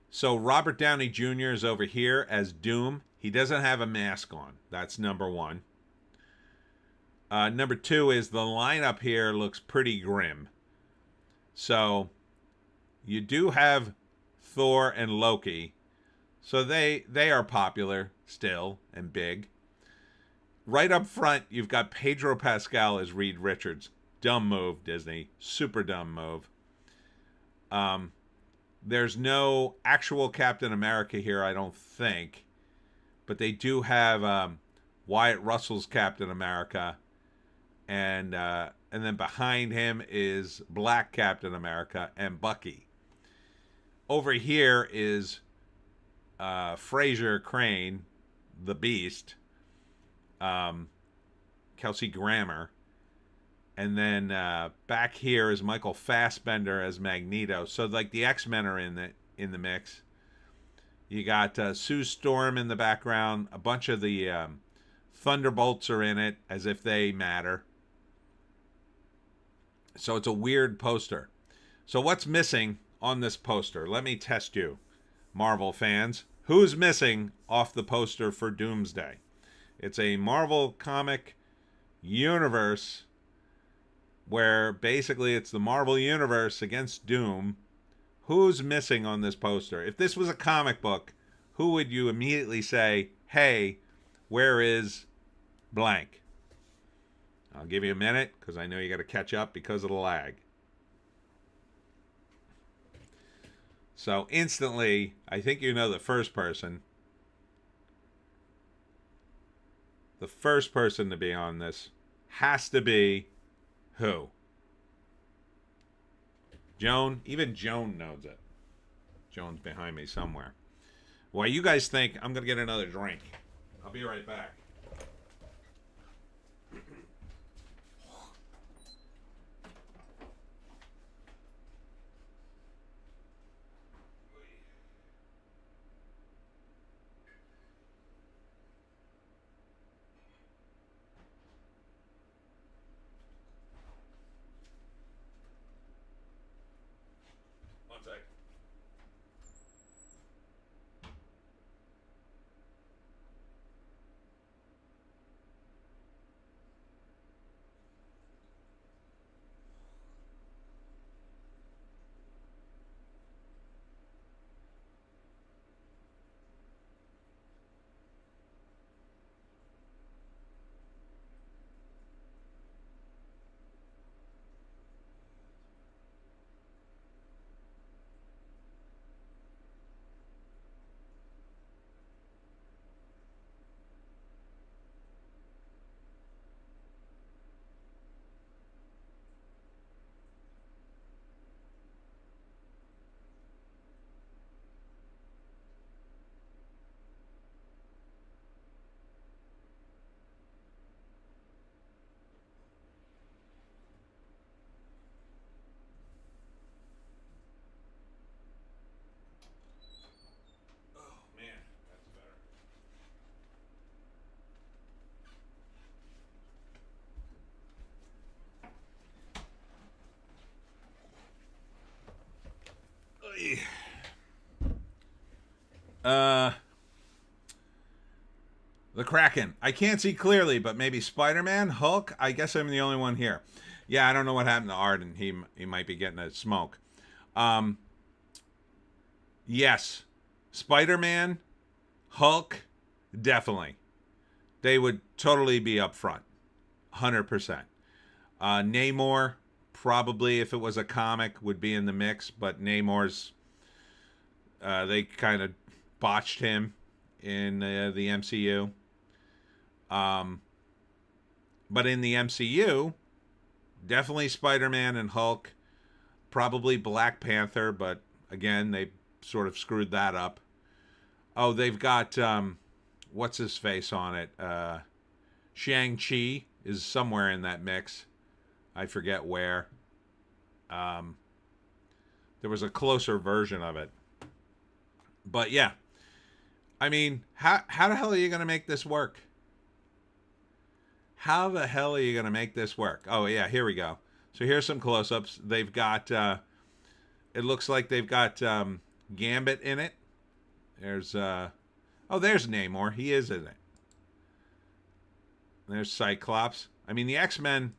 So Robert Downey Jr. is over here as Doom. He doesn't have a mask on. That's number one. Number two is the lineup here looks pretty grim. So you do have Thor and Loki. So they are popular still and big. Right up front, you've got Pedro Pascal as Reed Richards. Dumb move, Disney. Super dumb move. There's no actual Captain America here, I don't think. But they do have Wyatt Russell's Captain America. And then behind him is Black Captain America and Bucky. Over here is Fraser Crane, the Beast, Kelsey Grammer, and then back here is Michael Fassbender as Magneto. So like the X-Men are in the mix. You got Sue Storm in the background. A bunch of the Thunderbolts are in it, as if they matter. So it's a weird poster. So what's missing on this poster? Let me test you, Marvel fans. Who's missing off the poster for Doomsday? It's a Marvel comic universe where basically it's the Marvel universe against Doom. Who's missing on this poster? If this was a comic book, who would you immediately say, hey, where is blank? I'll give you a minute because I know you got to catch up because of the lag. So instantly, I think you know the first person. The first person to be on this has to be who? Joan? Even Joan knows it. Joan's behind me somewhere. While you guys think, I'm going to get another drink. I'll be right back. Uh, the Kraken. I can't see clearly, but maybe Spider-Man, Hulk. I guess I'm the only one here. Yeah, I don't know what happened to Arden. He might be getting a smoke. Um, yes, Spider-Man, Hulk, definitely. They would totally be up front, 100%. Namor, probably if it was a comic, would be in the mix, but Namor's they kind of botched him in the MCU. But in the MCU, definitely Spider-Man and Hulk, probably Black Panther, but again, they sort of screwed that up. Oh, they've got what's his face on it? Shang-Chi is somewhere in that mix. I forget where. There was a closer version of it. But yeah, I mean, how the hell are you going to make this work? How the hell are you going to make this work? Oh, yeah, here we go. So here's some close-ups. They've got, it looks like they've got Gambit in it. There's, there's Namor. He is in it. There's Cyclops. I mean, the X-Men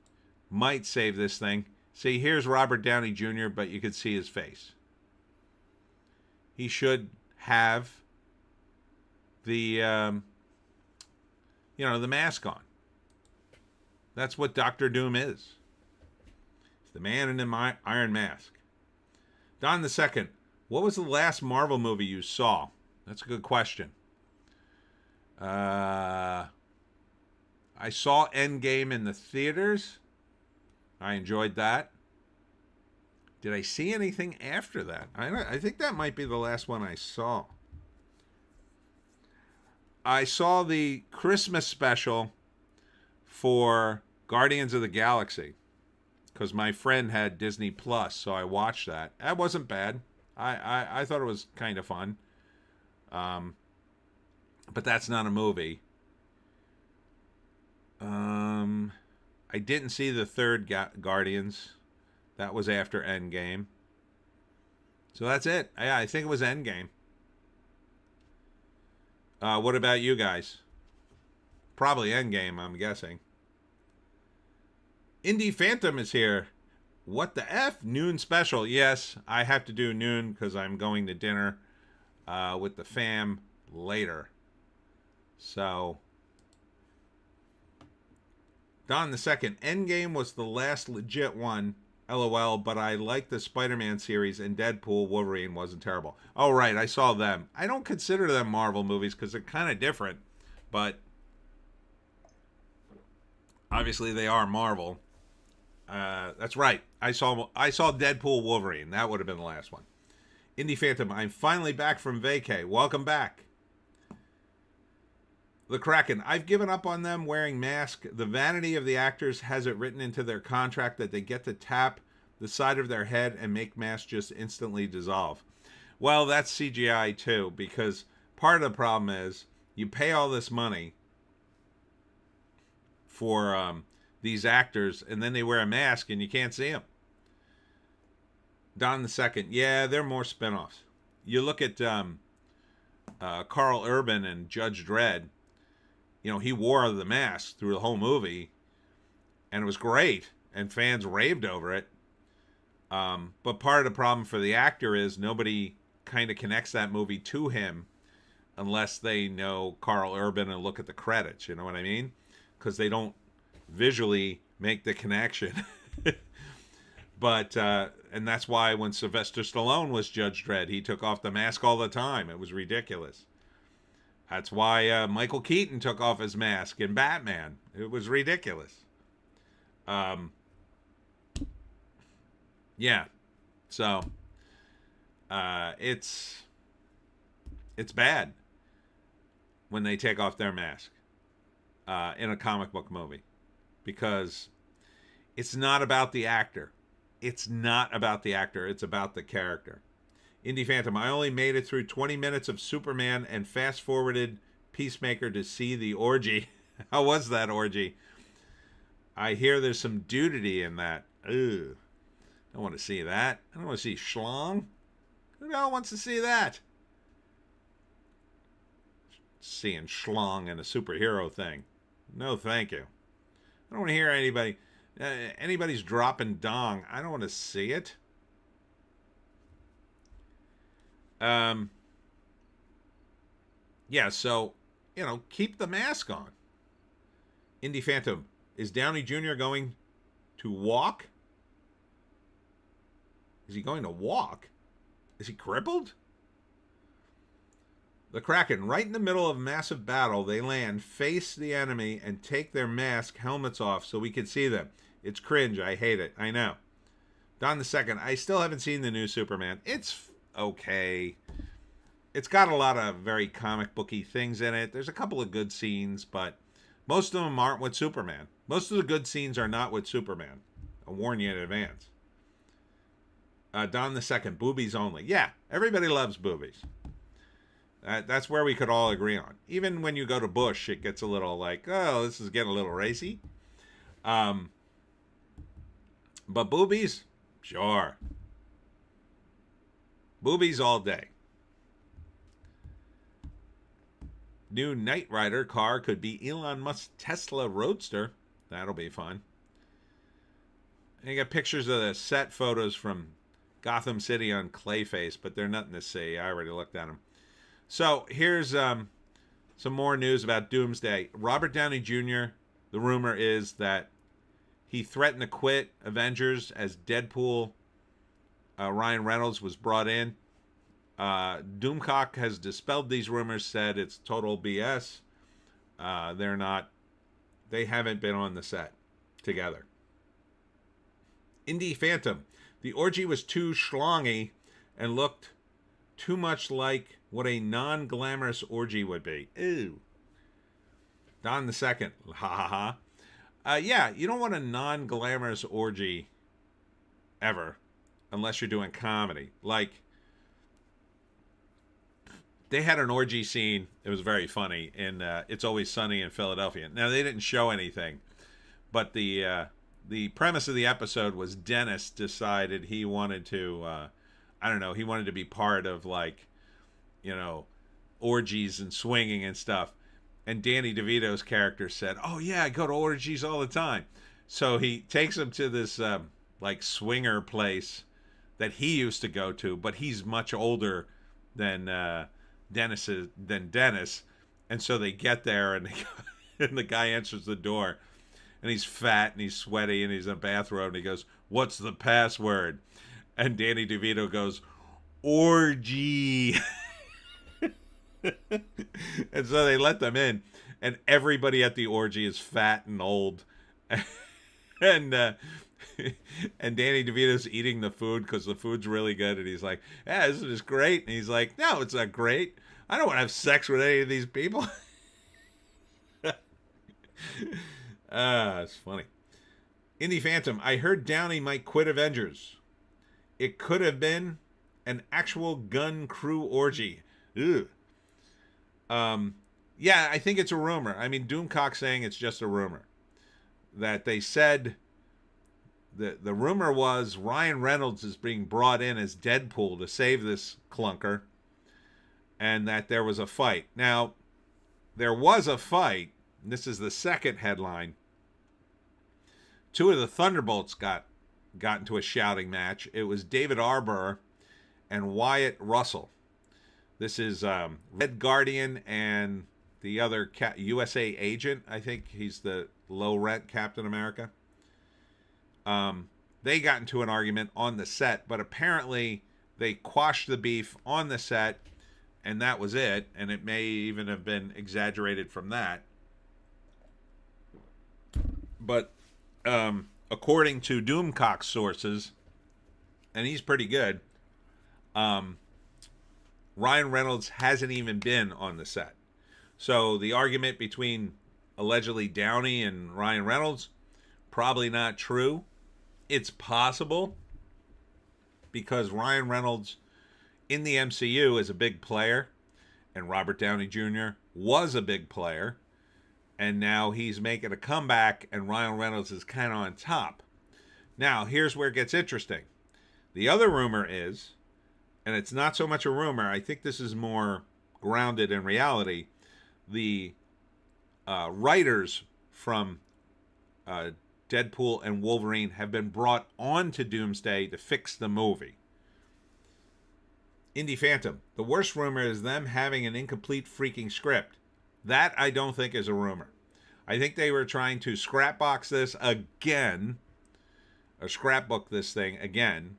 might save this thing. See, here's Robert Downey Jr., but you could see his face. He should have the, the mask on. That's what Doctor Doom is. He's the man in the iron mask. Don the Second, what was the last Marvel movie you saw? That's a good question. I saw Endgame in the theaters. I enjoyed that. Did I see anything after that? I think that might be the last one I saw. I saw the Christmas special for Guardians of the Galaxy because my friend had Disney Plus, so I watched that. That wasn't bad. I thought it was kind of fun. But that's not a movie. I didn't see the third Guardians. That was after Endgame. So that's it. Yeah, I think it was Endgame. What about you guys? Probably Endgame, I'm guessing. Indie Phantom is here. What the F? Noon special. Yes, I have to do noon because I'm going to dinner with the fam later. So, Don the Second. Endgame was the last legit one. LOL, but I like the Spider-Man series, and Deadpool Wolverine wasn't terrible. Oh, right, I saw them. I don't consider them Marvel movies because they're kind of different, but obviously they are Marvel. That's right. I saw Deadpool Wolverine. That would have been the last one. Indie Phantom, I'm finally back from vacay. Welcome back. The Kraken, I've given up on them wearing masks. The vanity of the actors has it written into their contract that they get to tap the side of their head and make masks just instantly dissolve. Well, that's CGI too, because part of the problem is you pay all this money for these actors, and then they wear a mask and you can't see them. Don the Second, yeah, they're more spinoffs. You look at Carl Urban and Judge Dredd. You know, he wore the mask through the whole movie, and it was great, and fans raved over it. But part of the problem for the actor is nobody kind of connects that movie to him unless they know Carl Urban and look at the credits, you know what I mean? Because they don't visually make the connection. But, and that's why when Sylvester Stallone was Judge Dredd, he took off the mask all the time. It was ridiculous. That's why Michael Keaton took off his mask in Batman. It was ridiculous. Yeah. So, it's bad when they take off their mask in a comic book movie. Because it's not about the actor. It's not about the actor. It's about the character. Indie Phantom, I only made it through 20 minutes of Superman and fast-forwarded Peacemaker to see the orgy. How was that orgy? I hear there's some nudity in that. Ugh. I don't want to see that. I don't want to see schlong. Who the hell wants to see that? seeing schlong in a superhero thing. No, thank you. I don't want to hear anybody's dropping dong. I don't want to see it. Yeah, so, keep the mask on. Indie Phantom, is Downey Jr. going to walk? Is he going to walk? Is he crippled? The Kraken, right in the middle of a massive battle, they land, face the enemy, and take their mask helmets off so we can see them. It's cringe. I hate it. I know. Don the Second, I still haven't seen the new Superman. It's okay. It's got a lot of very comic booky things in it. There's a couple of good scenes, but most of them aren't with Superman. Most of the good scenes are not with Superman. I'll warn you in advance. Don the Second, boobies only. Yeah, everybody loves boobies. That's where we could all agree on. Even when you go to Bush, it gets a little like, oh, this is getting a little racy. But boobies? Sure. Boobies all day. New Knight Rider car could be Elon Musk's Tesla Roadster. That'll be fun. And you got pictures of the set photos from Gotham City on Clayface, but they're nothing to see. I already looked at them. So here's some more news about Doomsday. Robert Downey Jr., the rumor is that he threatened to quit Avengers as Deadpool. Ryan Reynolds was brought in. Doomcock has dispelled these rumors, said it's total BS. They haven't been on the set together. Indie Phantom. The orgy was too schlongy and looked too much like what a non-glamorous orgy would be. Ew. Don the Second. Ha ha ha. Yeah, you don't want a non-glamorous orgy ever unless you're doing comedy. Like, they had an orgy scene. It was very funny in It's Always Sunny in Philadelphia. Now, they didn't show anything, but the premise of the episode was Dennis decided he wanted to, he wanted to be part of, like, orgies and swinging and stuff. And Danny DeVito's character said, oh, yeah, I go to orgies all the time. So he takes him to this, swinger place that he used to go to, but he's much older than Dennis. And so they get there, and the guy answers the door. And he's fat, and he's sweaty, and he's in a bathrobe, and he goes, what's the password? And Danny DeVito goes, orgy. And so they let them in, and everybody at the orgy is fat and old. And Danny DeVito's eating the food because the food's really good, and he's like, yeah, isn't this great? And he's like, no, it's not great. I don't want to have sex with any of these people. It's funny. Indie Phantom, I heard Downey might quit Avengers. It could have been an actual gun crew orgy. Ugh. Yeah, I think it's a rumor. I mean, Doomcock saying it's just a rumor. That they said, the rumor was Ryan Reynolds is being brought in as Deadpool to save this clunker. And that there was a fight. Now, there was a fight. This is the second headline. Two of the Thunderbolts got into a shouting match. It was David Arbor and Wyatt Russell. This is Red Guardian and the other USA agent. I think he's the low-rent Captain America. They got into an argument on the set, but apparently they quashed the beef on the set, and that was it. And it may even have been exaggerated from that. But according to Doomcock's sources, and he's pretty good, Ryan Reynolds hasn't even been on the set. So the argument between allegedly Downey and Ryan Reynolds, probably not true. It's possible because Ryan Reynolds in the MCU is a big player, and Robert Downey Jr. was a big player. And now he's making a comeback, and Ryan Reynolds is kind of on top. Now, here's where it gets interesting. The other rumor is, and it's not so much a rumor, I think this is more grounded in reality, the writers from Deadpool and Wolverine have been brought on to Doomsday to fix the movie. Indie Phantom. The worst rumor is them having an incomplete freaking script. That I don't think is a rumor. I think they were trying to scrapbox this again, or scrapbook this thing again,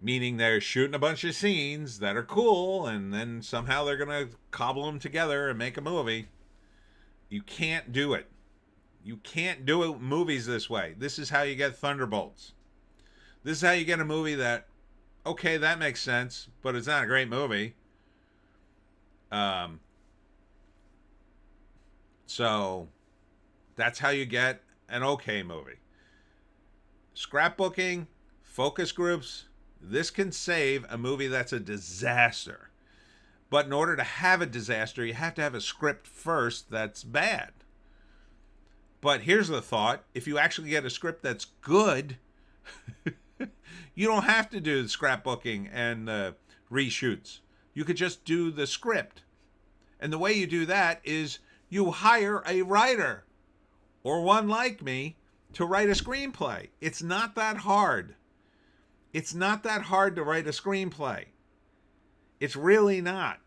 meaning they're shooting a bunch of scenes that are cool, and then somehow they're going to cobble them together and make a movie. You can't do it. You can't do it, movies this way. This is how you get Thunderbolts. This is how you get a movie that, okay, that makes sense, but it's not a great movie. So that's how you get an okay movie. Scrapbooking, focus groups, this can save a movie that's a disaster. But in order to have a disaster, you have to have a script first that's bad. But here's the thought. If you actually get a script that's good, you don't have to do the scrapbooking and reshoots. You could just do the script. And the way you do that is you hire a writer, or one like me, to write a screenplay. It's not that hard. It's not that hard to write a screenplay. It's really not.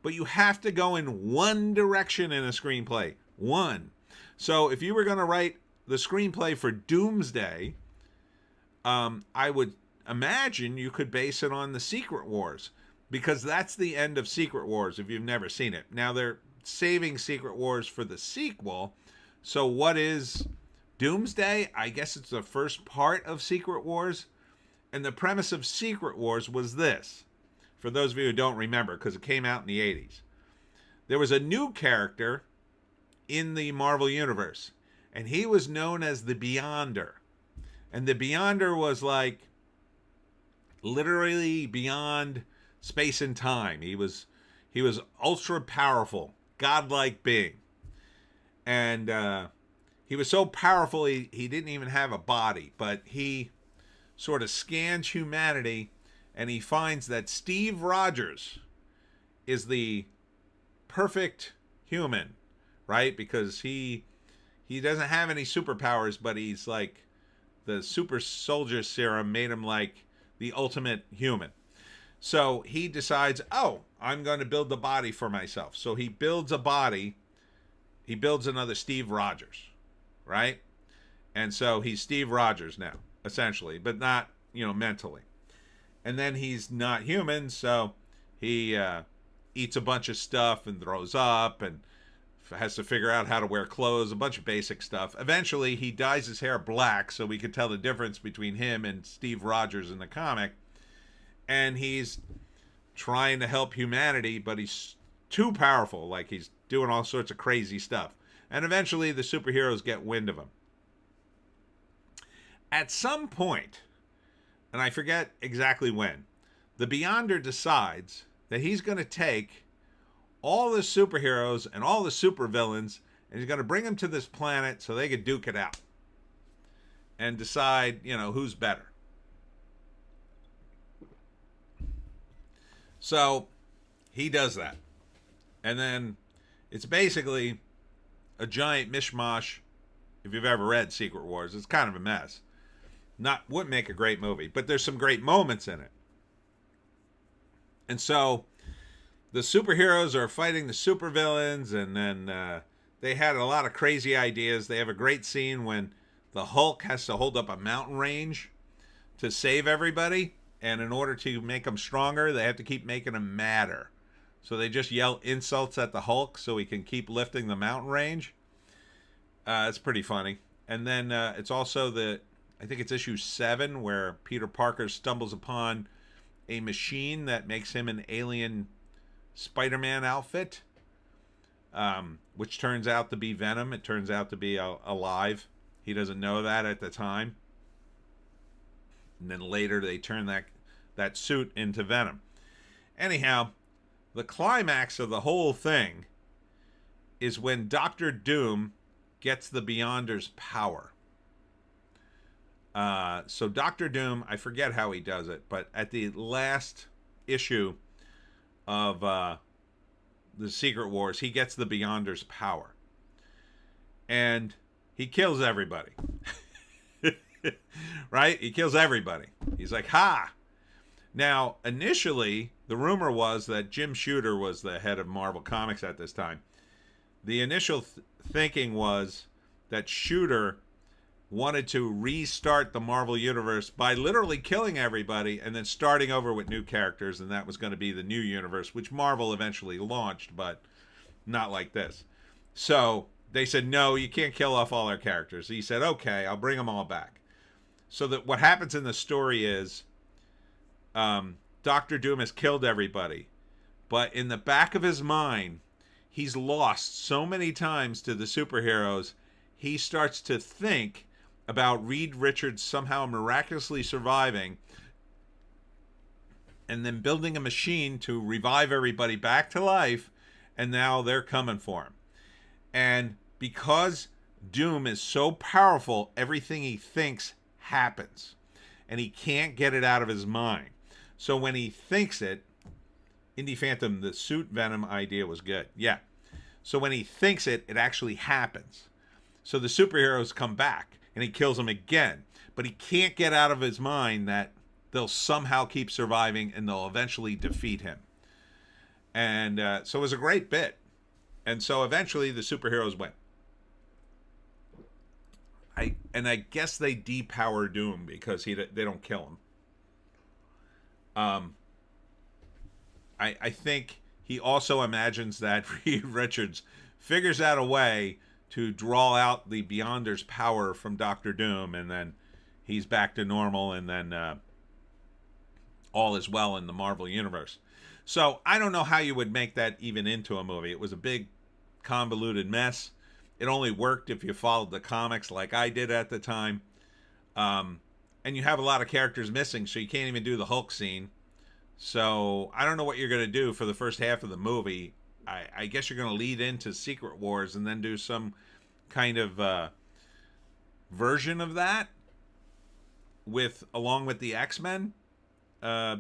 But you have to go in one direction in a screenplay. One. So if you were going to write the screenplay for Doomsday, I would imagine you could base it on the Secret Wars, because that's the end of Secret Wars if you've never seen it. Now they're saving Secret Wars for the sequel. So what is Doomsday? I guess it's the first part of Secret Wars. And the premise of Secret Wars was this, for those of you who don't remember, because it came out in the 80s. There was a new character in the Marvel Universe, and he was known as the Beyonder. And the Beyonder was like literally beyond space and time. He was ultra powerful, godlike being. And he was so powerful he didn't even have a body, but he sort of scans humanity, and he finds that Steve Rogers is the perfect human, right? Because he doesn't have any superpowers, but he's like, the super soldier serum made him like the ultimate human. So he decides, oh, I'm going to build the body for myself. So he builds a body. He builds another Steve Rogers, right? And so he's Steve Rogers now, essentially, but not, mentally. And then he's not human, so he eats a bunch of stuff and throws up and has to figure out how to wear clothes, a bunch of basic stuff. Eventually, he dyes his hair black so we could tell the difference between him and Steve Rogers in the comic. And he's trying to help humanity, but he's too powerful. Like, he's doing all sorts of crazy stuff. And eventually, the superheroes get wind of him. At some point, and I forget exactly when, the Beyonder decides that he's going to take all the superheroes and all the supervillains, and he's going to bring them to this planet so they could duke it out and decide, who's better. So he does that. And then it's basically a giant mishmash. If you've ever read Secret Wars, it's kind of a mess. Wouldn't make a great movie, but there's some great moments in it. And so the superheroes are fighting the supervillains, and then they had a lot of crazy ideas. They have a great scene when the Hulk has to hold up a mountain range to save everybody, and in order to make them stronger, they have to keep making them madder. So they just yell insults at the Hulk so he can keep lifting the mountain range. It's pretty funny. And then it's also I think it's issue 7, where Peter Parker stumbles upon a machine that makes him an alien Spider-Man outfit, which turns out to be Venom. It turns out to be alive. He doesn't know that at the time. And then later they turn that suit into Venom. Anyhow, the climax of the whole thing is when Doctor Doom gets the Beyonder's power. So Doctor Doom, I forget how he does it, but at the last issue of the Secret Wars, he gets the Beyonder's power. And he kills everybody. Right? He kills everybody. He's like, ha! Now, initially, the rumor was that Jim Shooter was the head of Marvel Comics at this time. The initial thinking was that Shooter wanted to restart the Marvel Universe by literally killing everybody and then starting over with new characters, and that was going to be the new universe, which Marvel eventually launched, but not like this. So they said, no, you can't kill off all our characters. He said, okay, I'll bring them all back. So that what happens in the story is Doctor Doom has killed everybody, but in the back of his mind, he's lost so many times to the superheroes, he starts to think about Reed Richards somehow miraculously surviving and then building a machine to revive everybody back to life, and now they're coming for him. And because Doom is so powerful, everything he thinks happens, and he can't get it out of his mind. So when he thinks it, Indy Phantom, the suit Venom idea was good. Yeah. So when he thinks it, it actually happens. So the superheroes come back, and he kills them again. But he can't get out of his mind that they'll somehow keep surviving, and they'll eventually defeat him. And so it was a great bit. And so eventually the superheroes win. I guess they depower Doom because they don't kill him. I think he also imagines that Reed Richards figures out a way to draw out the Beyonder's power from Doctor Doom, and then he's back to normal, and then all is well in the Marvel Universe. So I don't know how you would make that even into a movie. It was a big, convoluted mess. It only worked if you followed the comics like I did at the time. And you have a lot of characters missing, so you can't even do the Hulk scene. So I don't know what you're going to do for the first half of the movie. I guess you're going to lead into Secret Wars and then do some kind of version of that along with the X-Men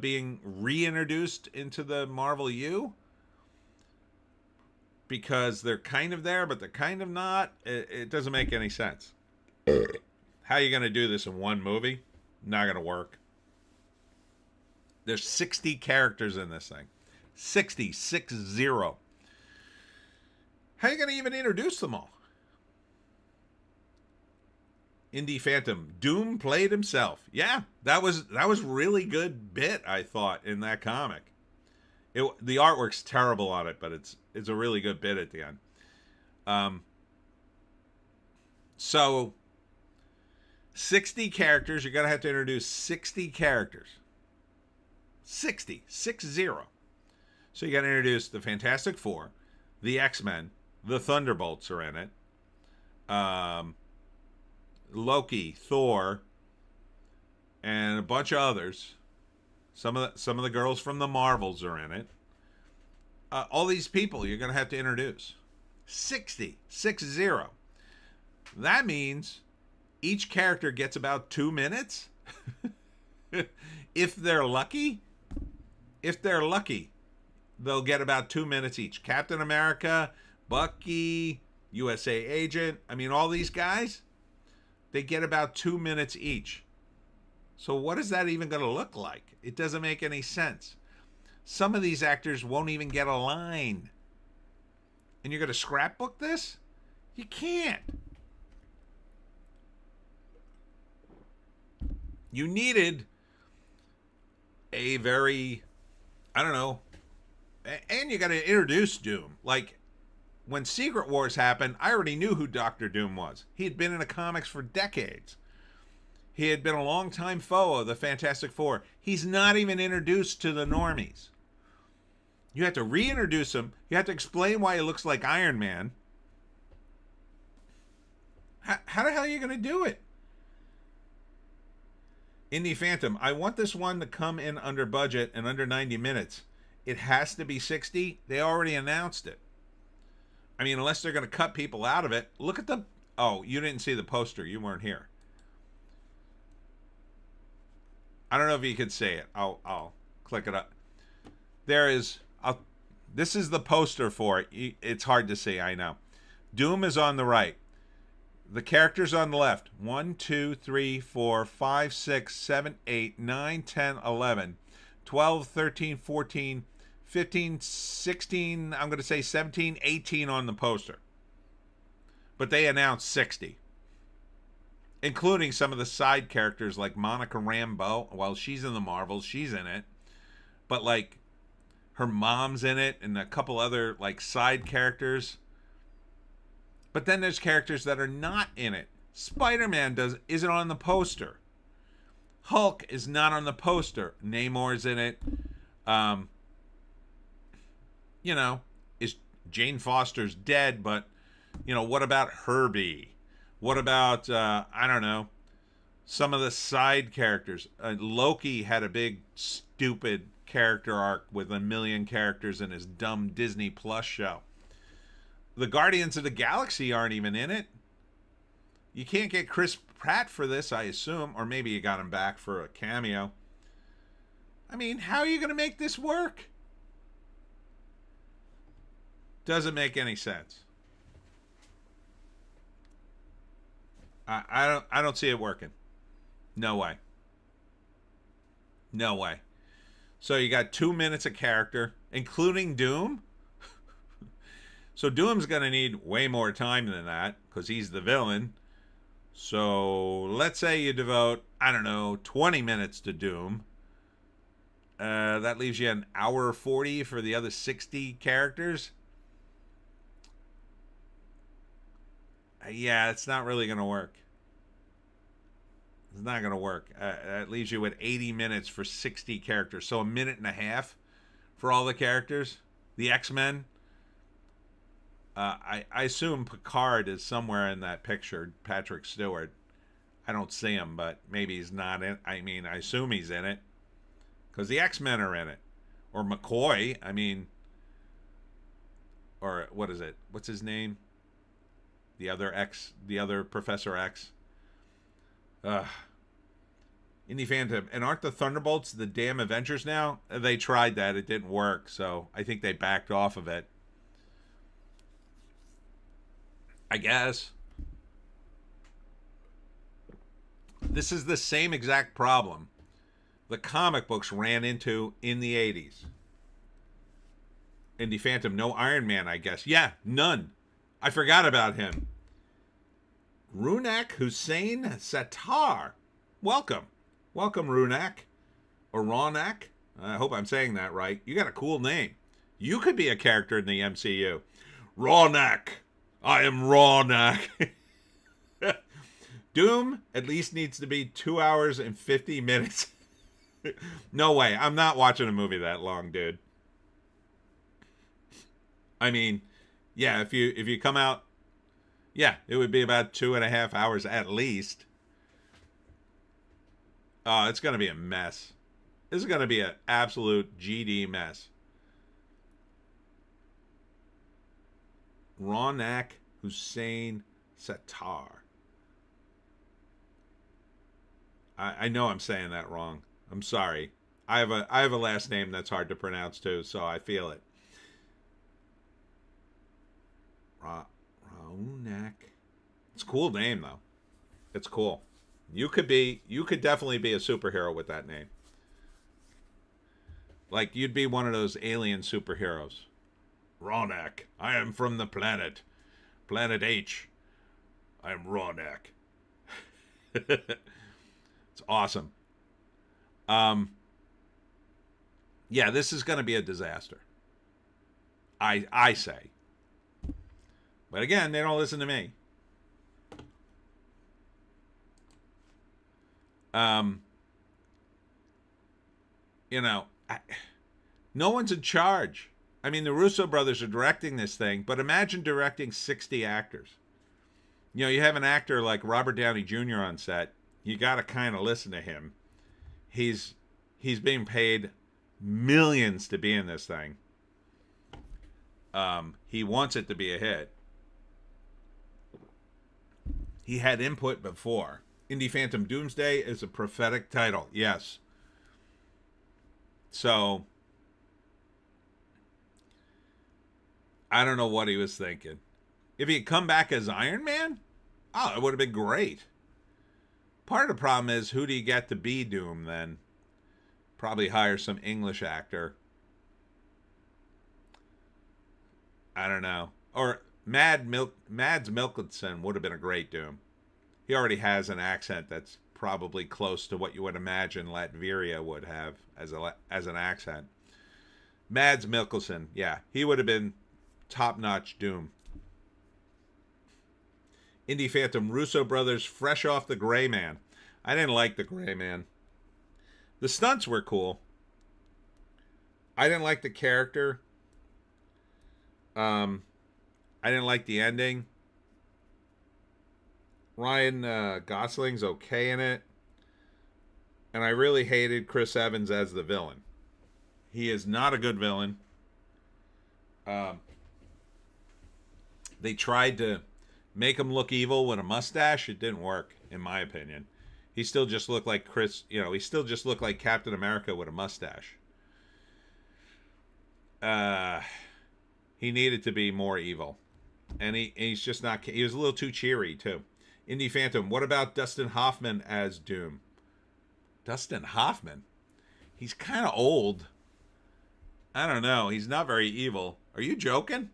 being reintroduced into the Marvel U, because they're kind of there, but they're kind of not. It doesn't make any sense. How are you going to do this in one movie? Not going to work. There's 60 characters in this thing. 60. How are you going to even introduce them all? Indy Phantom. Doom played himself. Yeah, that was really good bit, I thought, in that comic. The artwork's terrible on it, but it's a really good bit at the end. So 60 characters. You're going to have to introduce 60 characters. 60. So you got to introduce the Fantastic Four, the X-Men, the Thunderbolts are in it. Loki, Thor, and a bunch of others. Some of the girls from the Marvels are in it. All these people you're going to have to introduce. 60. That means each character gets about 2 minutes. If they're lucky, they'll get about 2 minutes each. Captain America, Bucky, USA Agent, I mean, all these guys, they get about 2 minutes each. So what is that even going to look like? It doesn't make any sense. Some of these actors won't even get a line. And you're going to scrapbook this? You can't. You needed a very, I don't know, and you got to introduce Doom. Like, when Secret Wars happened, I already knew who Doctor Doom was. He had been in the comics for decades. He had been a longtime foe of the Fantastic Four. He's not even introduced to the normies. You have to reintroduce him. You have to explain why he looks like Iron Man. How the hell are you going to do it? Indy Phantom, I want this one to come in under budget and under 90 minutes. It has to be 60. They already announced it. I mean, unless they're going to cut people out of it. Look at the... Oh, you didn't see the poster. You weren't here. I don't know if you could say it. I'll click it up. There is... This is the poster for it. It's hard to see, I know. Doom is on the right. The characters on the left. 1, 2, 3, 4, 5, 6, 7, 8, 9, 10, 11, 12, 13, 14, 15, 16, I'm going to say 17, 18 on the poster. But they announced 60. Including some of the side characters like Monica Rambeau. Well, she's in the Marvels. She's in it. But, like, her mom's in it and a couple other, like, side characters. But then there's characters that are not in it. Spider-Man isn't on the poster. Hulk is not on the poster. Namor's in it. You know, Jane Foster's dead, but, you know, what about Herbie? What about, I don't know, some of the side characters? Loki had a big, stupid character arc with 1 million characters in his dumb Disney Plus show. The Guardians of the Galaxy aren't even in it. You can't get Chris Pratt for this, I assume. Or maybe you got him back for a cameo. I mean, how are you going to make this work? Doesn't make any sense. I don't see it working. No way. No way. So you got 2 minutes of character, including Doom. So Doom's going to need way more time than that because he's the villain. So let's say you devote, I don't know, 20 minutes to Doom. That leaves you an hour 40 for the other 60 characters. Yeah, it's not really going to work. It's not going to work. That leaves you with 80 minutes for 60 characters. So 1.5 minutes for all the characters. The X-Men. I assume Picard is somewhere in that picture. Patrick Stewart. I don't see him, but maybe he's not in. I mean, I assume he's in it. Because the X-Men are in it. Or McCoy. I mean. Or what is it? What's his name? The other Professor X. Indie Phantom. And aren't the Thunderbolts the damn Avengers now? They tried that. It didn't work. So I think they backed off of it. I guess. This is the same exact problem the comic books ran into in the 80s. Indie Phantom. No Iron Man, I guess. Yeah, none. I forgot about him. Runak Hussein Sattar. Welcome. Welcome, Runak. Or Ronak. I hope I'm saying that right. You got a cool name. You could be a character in the MCU. Ronak. I am Ronak. Doom at least needs to be 2 hours and 50 minutes. No way. I'm not watching a movie that long, dude. I mean, yeah, if you come out, yeah, it would be about 2.5 hours at least. Oh, it's going to be a mess. This is going to be an absolute GD mess. Ronak Hussein Sattar. I know I'm saying that wrong. I'm sorry. I have a last name that's hard to pronounce too, so I feel it. Ronak. It's a cool name though. It's cool. You could definitely be a superhero with that name. Like you'd be one of those alien superheroes. Ronak. I am from the planet H. I am Ronak. It's awesome. Yeah, this is going to be a disaster. I say. But again, they don't listen to me. You know, no one's in charge. I mean, the Russo brothers are directing this thing, but imagine directing 60 actors. You know, you have an actor like Robert Downey Jr. on set. You got to kind of listen to him. He's being paid millions to be in this thing. He wants it to be a hit. He had input before. Indie Phantom Doomsday is a prophetic title. Yes. So, I don't know what he was thinking. If he had come back as Iron Man, oh, it would have been great. Part of the problem is, who do you get to be Doom then? Probably hire some English actor. I don't know. Or Mads Mikkelsen would have been a great Doom. He already has an accent that's probably close to what you would imagine Latveria would have as an accent. Mads Mikkelsen, yeah, he would have been top-notch Doom. Indie Phantom, Russo brothers, fresh off the Gray Man. I didn't like the Gray Man. The stunts were cool. I didn't like the character. I didn't like the ending. Ryan Gosling's okay in it. And I really hated Chris Evans as the villain. He is not a good villain. They tried to make him look evil with a mustache. It didn't work, in my opinion. He still just looked like he still just looked like Captain America with a mustache. He needed to be more evil. And he's just not, he was a little too cheery, too. Indie Phantom, what about Dustin Hoffman as Doom? Dustin Hoffman? He's kind of old. I don't know. He's not very evil. Are you joking?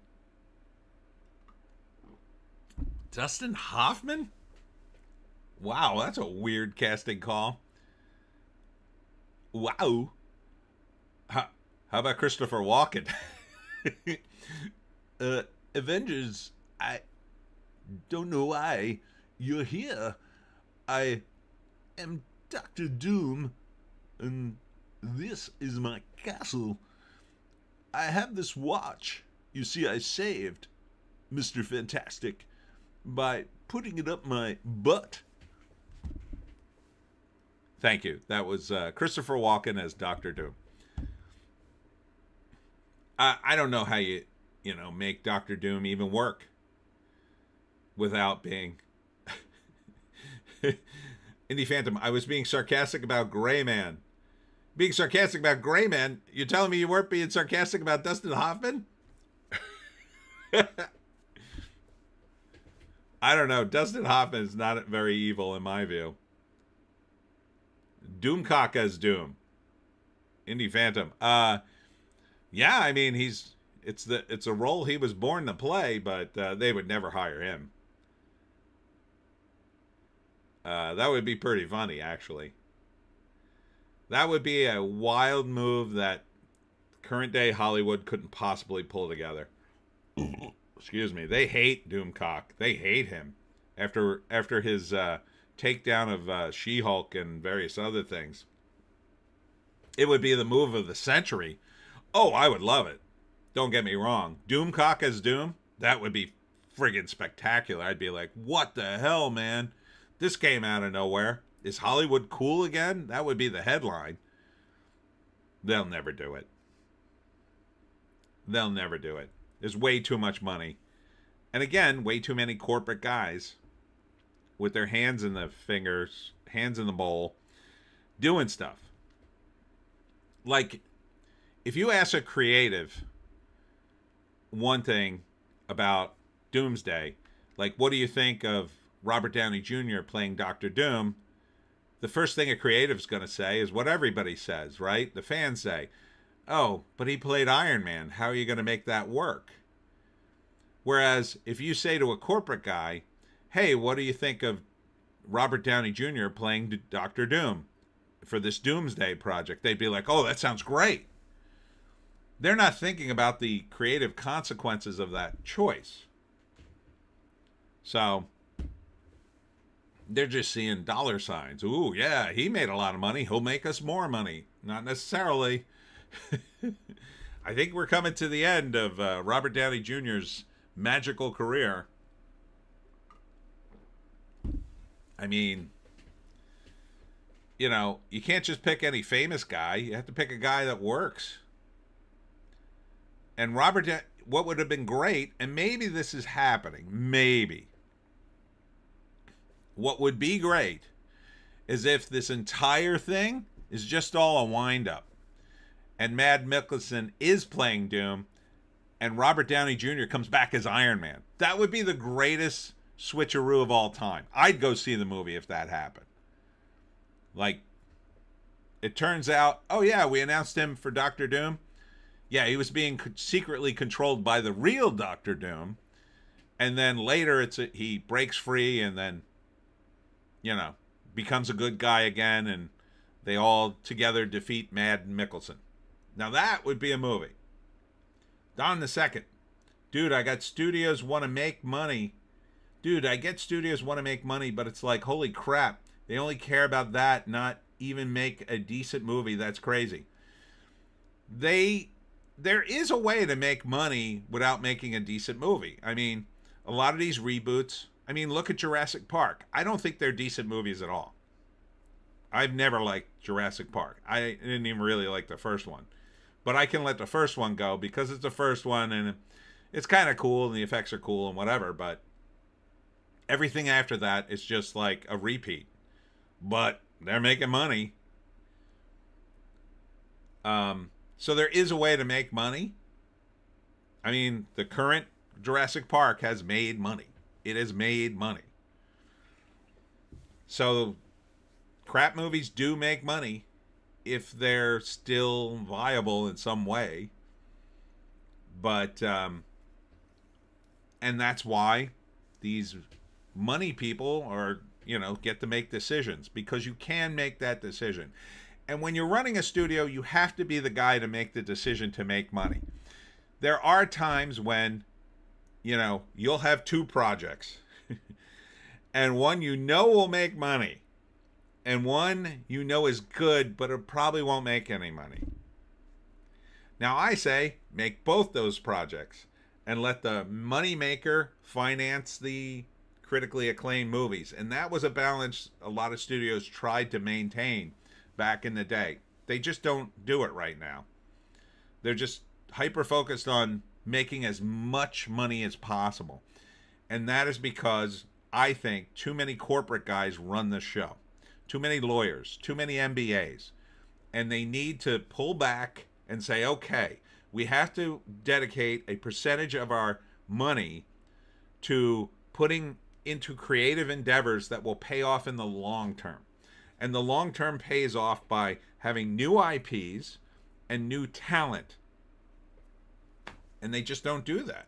Dustin Hoffman? Wow, that's a weird casting call. Wow. How about Christopher Walken? Avengers, I don't know why you're here. I am Dr. Doom, and this is my castle. I have this watch. You see, I saved Mr. Fantastic by putting it up my butt. Thank you. That was Christopher Walken as Dr. Doom. I don't know how you make Dr. Doom even work without being Indie Phantom. I was being sarcastic about Gray Man. Being sarcastic about Gray Man? You're telling me you weren't being sarcastic about Dustin Hoffman? I don't know. Dustin Hoffman is not very evil in my view. Doomcock as Doom. Indie Phantom. Yeah, I mean it's a role he was born to play, but they would never hire him. That would be pretty funny, actually. That would be a wild move that current day Hollywood couldn't possibly pull together. Excuse me. They hate Doomcock. They hate him after his takedown of She-Hulk and various other things. It would be the move of the century. Oh, I would love it. Don't get me wrong. Doomcock as Doom, that would be friggin' spectacular. I'd be like, what the hell, man? This came out of nowhere. Is Hollywood cool again? That would be the headline. They'll never do it. They'll never do it. There's way too much money. And again, way too many corporate guys with their hands in the fingers, hands in the bowl, doing stuff. Like, if you ask a creative one thing about Doomsday, like, what do you think of Robert Downey Jr. playing Dr. Doom? The first thing a creative's going to say is what everybody says, right? The fans say, oh, but he played Iron Man. How are you going to make that work? Whereas if you say to a corporate guy, hey, what do you think of Robert Downey Jr. playing Dr. Doom for this Doomsday project? They'd be like, oh, that sounds great. They're not thinking about the creative consequences of that choice. So they're just seeing dollar signs. Ooh, yeah, he made a lot of money. He'll make us more money. Not necessarily. I think we're coming to the end of Robert Downey Jr.'s magical career. I mean, you can't just pick any famous guy. You have to pick a guy that works. And what would have been great, and maybe this is happening, maybe. What would be great is if this entire thing is just all a wind-up. And Mads Mikkelsen is playing Doom, and Robert Downey Jr. comes back as Iron Man. That would be the greatest switcheroo of all time. I'd go see the movie if that happened. Like, it turns out, oh yeah, we announced him for Doctor Doom. Yeah, he was being secretly controlled by the real Doctor Doom. And then later he breaks free and then, becomes a good guy again, and they all together defeat Mad Mikkelsen. Now that would be a movie. Don the Second. Dude, I got studios want to make money. Dude, I get studios want to make money, but it's like, holy crap. They only care about that, not even make a decent movie. That's crazy. There is a way to make money without making a decent movie. I mean, a lot of these reboots, look at Jurassic Park. I don't think they're decent movies at all. I've never liked Jurassic Park. I didn't even really like the first one. But I can let the first one go because it's the first one and it's kind of cool and the effects are cool and whatever. But everything after that is just like a repeat. But they're making money. So there is a way to make money. The current Jurassic Park has made money. It has made money. So crap movies do make money if they're still viable in some way. But, and that's why these money people are, get to make decisions, because you can make that decision. And when you're running a studio, you have to be the guy to make the decision to make money. There are times when, you'll have two projects and one will make money and one is good, but it probably won't make any money. Now I say make both those projects and let the money maker finance the critically acclaimed movies. And that was a balance a lot of studios tried to maintain back in the day. They just don't do it right now. They're just hyper focused on making as much money as possible. And that is because I think too many corporate guys run the show. Too many lawyers, too many MBAs. And they need to pull back and say, okay, we have to dedicate a percentage of our money to putting into creative endeavors that will pay off in the long term. And the long term pays off by having new IPs and new talent. And they just don't do that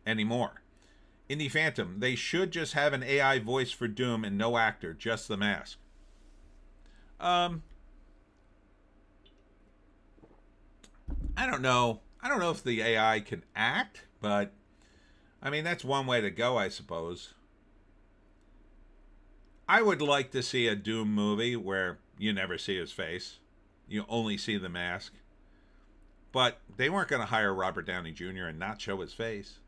anymore. In the Phantom, they should just have an AI voice for Doom and no actor, just the mask. I don't know. I don't know if the AI can act, but that's one way to go, I suppose. I would like to see a Doom movie where you never see his face. You only see the mask. But they weren't going to hire Robert Downey Jr. and not show his face.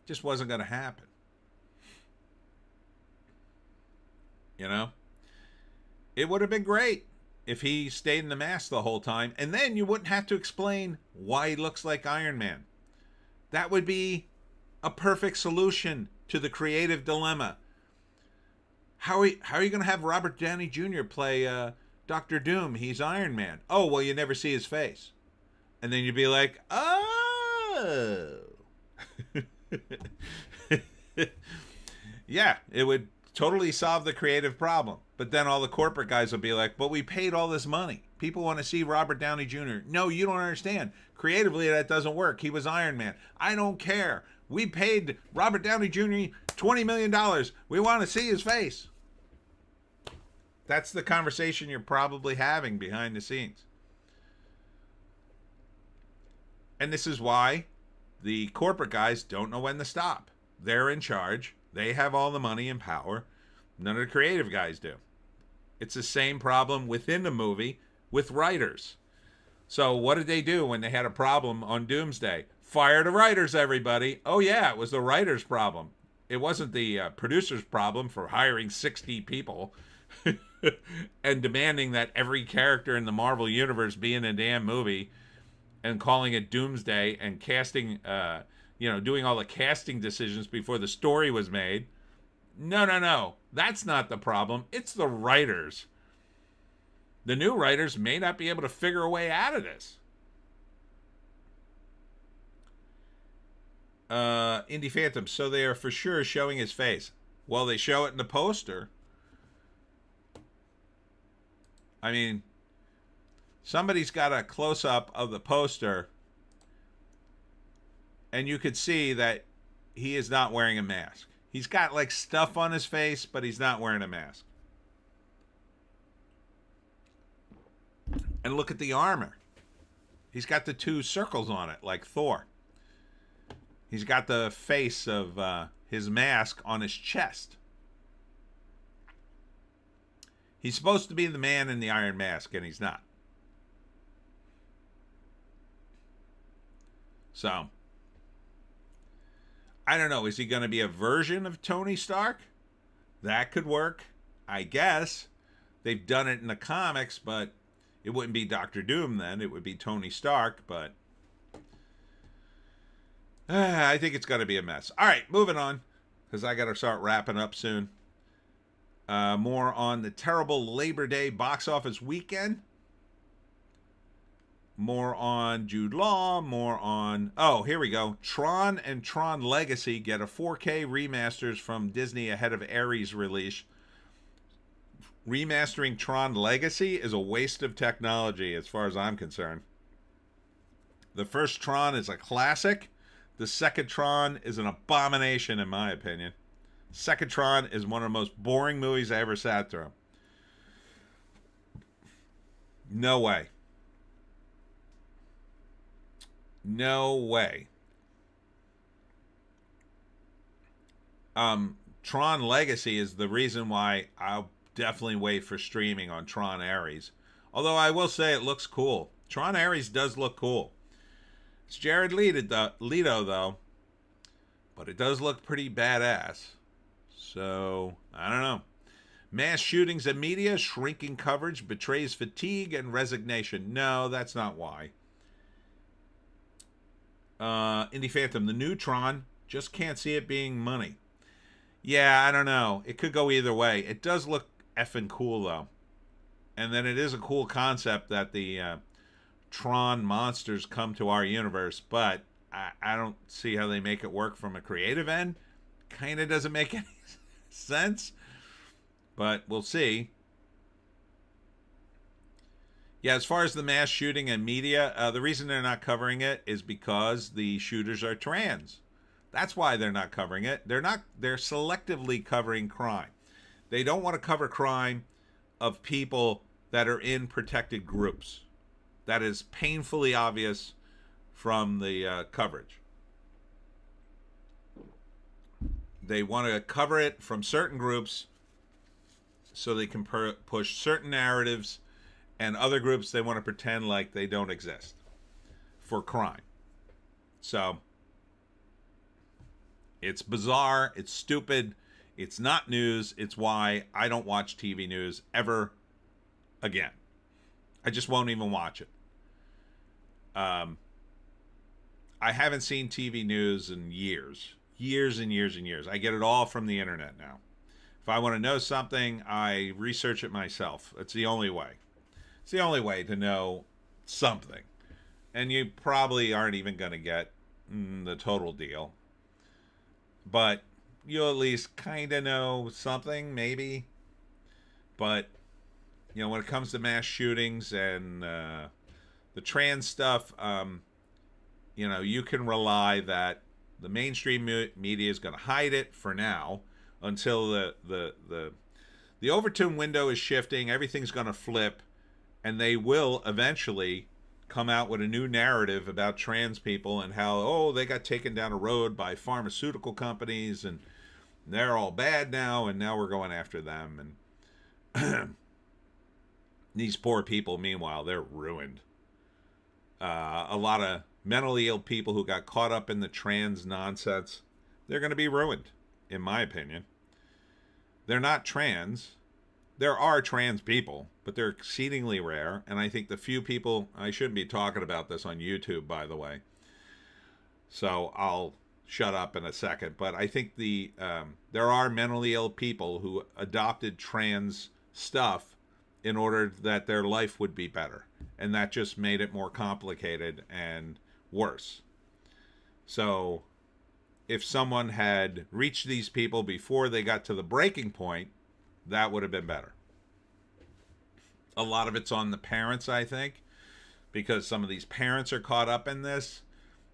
It just wasn't going to happen. It would have been great if he stayed in the mask the whole time, and then you wouldn't have to explain why he looks like Iron Man. That would be a perfect solution to the creative dilemma. How are you going to have Robert Downey Jr. play Dr. Doom? He's Iron Man. Oh, well, you never see his face. And then you'd be like, oh. Yeah, it would totally solve the creative problem. But then all the corporate guys would be like, but we paid all this money. People want to see Robert Downey Jr. No, you don't understand. Creatively, that doesn't work. He was Iron Man. I don't care. We paid Robert Downey Jr. $20 million. We want to see his face. That's the conversation you're probably having behind the scenes. And this is why the corporate guys don't know when to stop. They're in charge. They have all the money and power. None of the creative guys do. It's the same problem within the movie with writers. So what did they do when they had a problem on Doomsday? Fire the writers, everybody. Oh yeah, it was the writers' problem. It wasn't the producer's problem for hiring 60 people and demanding that every character in the Marvel Universe be in a damn movie and calling it Doomsday and casting, doing all the casting decisions before the story was made. No. That's not the problem. It's the writers. The new writers may not be able to figure a way out of this. Indie Phantom. So they are for sure showing his face. Well, they show it in the poster. I mean, somebody's got a close-up of the poster, and you could see that he is not wearing a mask. He's got like stuff on his face, but he's not wearing a mask. And look at the armor. He's got the 2 circles on it, like Thor. He's got the face of his mask on his chest. He's supposed to be the man in the Iron Mask, and he's not. So, I don't know. Is he going to be a version of Tony Stark? That could work, I guess. They've done it in the comics, but it wouldn't be Doctor Doom then. It would be Tony Stark, but I think it's going to be a mess. All right, moving on, because I got to start wrapping up soon. More on the terrible Labor Day box office weekend. More on Jude Law. More on... Oh, here we go. Tron and Tron Legacy get a 4K remasters from Disney ahead of Ares release. Remastering Tron Legacy is a waste of technology as far as I'm concerned. The first Tron is a classic. The second Tron is an abomination, in my opinion. Second Tron is one of the most boring movies I ever sat through. No way. No way. Tron Legacy is the reason why I'll definitely wait for streaming on Tron Ares. Although I will say it looks cool. Tron Ares does look cool. It's Jared Leto, though. But it does look pretty badass. So, I don't know. Mass shootings and media, shrinking coverage, betrays fatigue and resignation. No, that's not why. Indie Phantom, the new Tron, just can't see it being money. Yeah, I don't know. It could go either way. It does look effing cool, though. And then it is a cool concept that the Tron monsters come to our universe, but I don't see how they make it work from a creative end. Kind of doesn't make any sense, but we'll see. Yeah, as far as the mass shooting and media, the reason they're not covering it is because the shooters are trans. That's why they're not covering it. They're selectively covering crime. They don't want to cover crime of people that are in protected groups. That is painfully obvious from the coverage. They want to cover it from certain groups so they can push certain narratives, and other groups they want to pretend like they don't exist for crime. So it's bizarre, it's stupid, it's not news. It's why I don't watch TV news ever again. I just won't even watch it. I haven't seen TV news in years and years and years. I get it all from the internet now. If I want to know something, I research it myself. It's the only way. It's the only way to know something. And you probably aren't even going to get the total deal. But you'll at least kind of know something, maybe. But, you know, when it comes to mass shootings and the trans stuff, you know, you can rely that the mainstream media is going to hide it for now until the Overton window is shifting. Everything's going to flip, and they will eventually come out with a new narrative about trans people and how, they got taken down a road by pharmaceutical companies and they're all bad now, and now we're going after them. And these poor people, meanwhile, they're ruined. A lot of mentally ill people who got caught up in the trans nonsense, they're going to be ruined, in my opinion. They're not trans. There are trans people, but they're exceedingly rare. And I think the few people, I shouldn't be talking about this on YouTube, by the way, so I'll shut up in a second. But I think there are mentally ill people who adopted trans stuff in order that their life would be better. And that just made it more complicated and worse. So if someone had reached these people before they got to the breaking point, that would have been better. A lot of it's on the parents, I think, because some of these parents are caught up in this.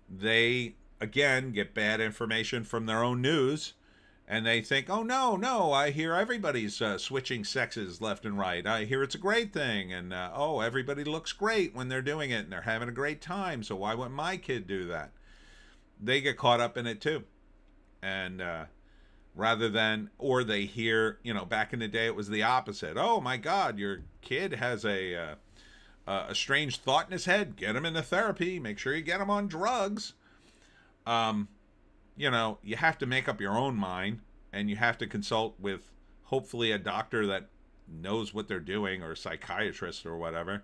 They, again, get bad information from their own news, and they think, oh, no, I hear everybody's switching sexes left and right. I hear it's a great thing, and, oh, everybody looks great when they're doing it, and they're having a great time, so why wouldn't my kid do that? They get caught up in it, too. And rather than, or they hear, back in the day it was the opposite. Oh, my God, your kid has a strange thought in his head. Get him into therapy. Make sure you get him on drugs. You have to make up your own mind, and you have to consult with hopefully a doctor that knows what they're doing, or a psychiatrist or whatever.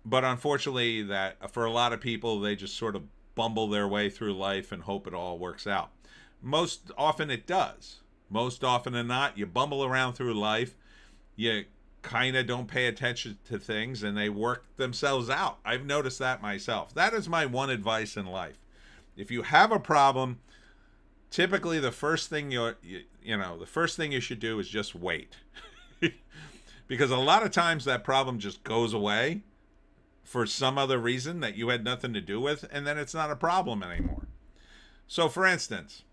But unfortunately, that for a lot of people, they just sort of bumble their way through life and hope it all works out. Most often it does. Most often than not, you bumble around through life. You kind of don't pay attention to things, and they work themselves out. I've noticed that myself. That is my one advice in life. If you have a problem, typically the first thing the first thing you should do is just wait. Because a lot of times that problem just goes away for some other reason that you had nothing to do with, and then it's not a problem anymore. So for instance,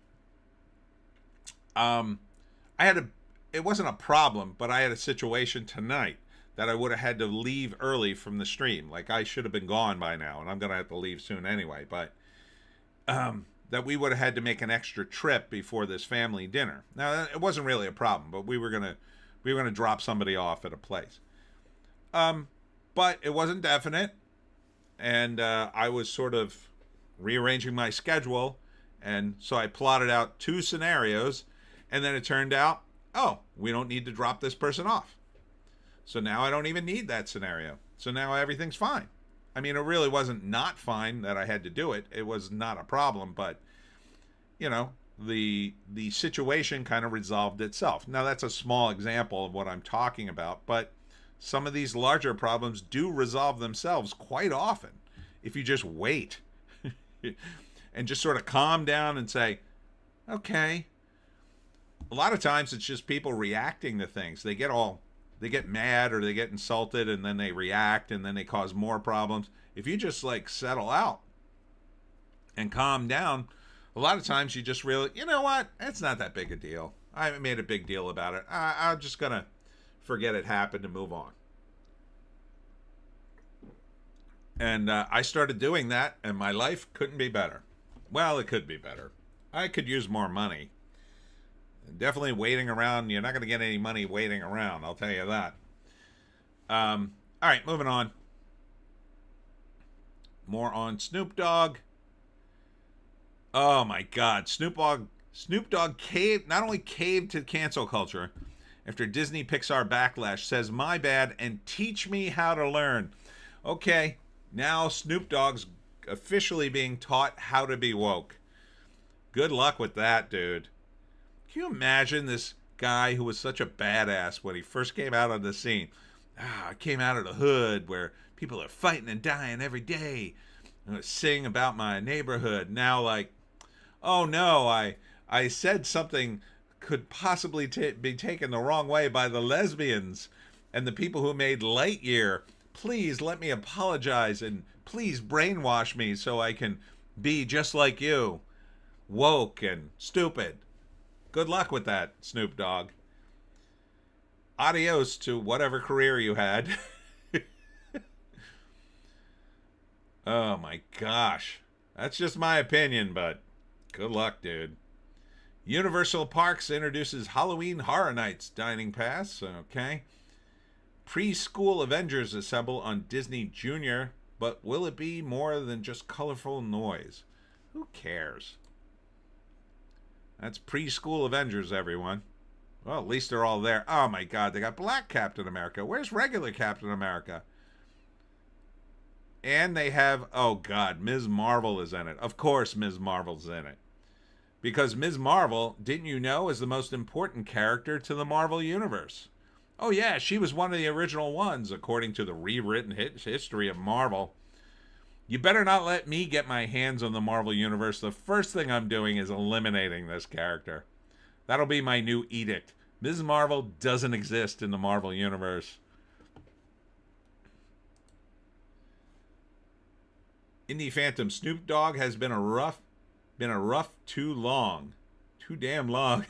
it wasn't a problem, but I had a situation tonight that I would have had to leave early from the stream. Like, I should have been gone by now, and I'm going to have to leave soon anyway, but that we would have had to make an extra trip before this family dinner. Now, it wasn't really a problem, but we were going to drop somebody off at a place. But it wasn't definite, and I was sort of rearranging my schedule, and so I plotted out 2 scenarios, and then it turned out, oh, we don't need to drop this person off. So now I don't even need that scenario. So now everything's fine. I mean, it really wasn't not fine that I had to do it. It was not a problem, but, the situation kind of resolved itself. Now, that's a small example of what I'm talking about, but some of these larger problems do resolve themselves quite often if you just wait and just sort of calm down and say, okay. A lot of times it's just people reacting to things. They get mad or they get insulted, and then they react, and then they cause more problems. If you just settle out and calm down, a lot of times you just really, you know what? It's not that big a deal. I haven't made a big deal about it. I'm just going to forget it happened and move on. And I started doing that, and my life couldn't be better. Well, it could be better. I could use more money. Definitely waiting around. You're not going to get any money waiting around, I'll tell you that. All right, moving on. More on Snoop Dogg. Oh my God, Snoop Dogg caved, not only caved to cancel culture after Disney Pixar backlash, says my bad and teach me how to learn. Okay, now Snoop Dogg's officially being taught how to be woke. Good luck with that, dude. Can you imagine this guy who was such a badass when he first came out on the scene? I came out of the hood where people are fighting and dying every day. I'm going to sing about my neighborhood. Now, oh no, I said something could possibly be taken the wrong way by the lesbians and the people who made Lightyear. Please let me apologize, and please brainwash me so I can be just like you, woke and stupid. Good luck with that, Snoop Dogg. Adios to whatever career you had. Oh my gosh. That's just my opinion, but good luck, dude. Universal Parks introduces Halloween Horror Nights Dining Pass. Okay. Preschool Avengers assemble on Disney Junior, but will it be more than just colorful noise? Who cares? That's preschool Avengers, everyone. Well, at least they're all there. Oh my God, they got Black Captain America. Where's regular Captain America? And they have, oh God, Ms. Marvel is in it. Of course Ms. Marvel's in it. Because Ms. Marvel, didn't you know, is the most important character to the Marvel Universe. Oh yeah, she was one of the original ones, according to the rewritten history of Marvel. You better not let me get my hands on the Marvel Universe. The first thing I'm doing is eliminating this character. That'll be my new edict. Ms. Marvel doesn't exist in the Marvel Universe. Indie Phantom, Snoop Dogg has been a rough too long. Too damn long.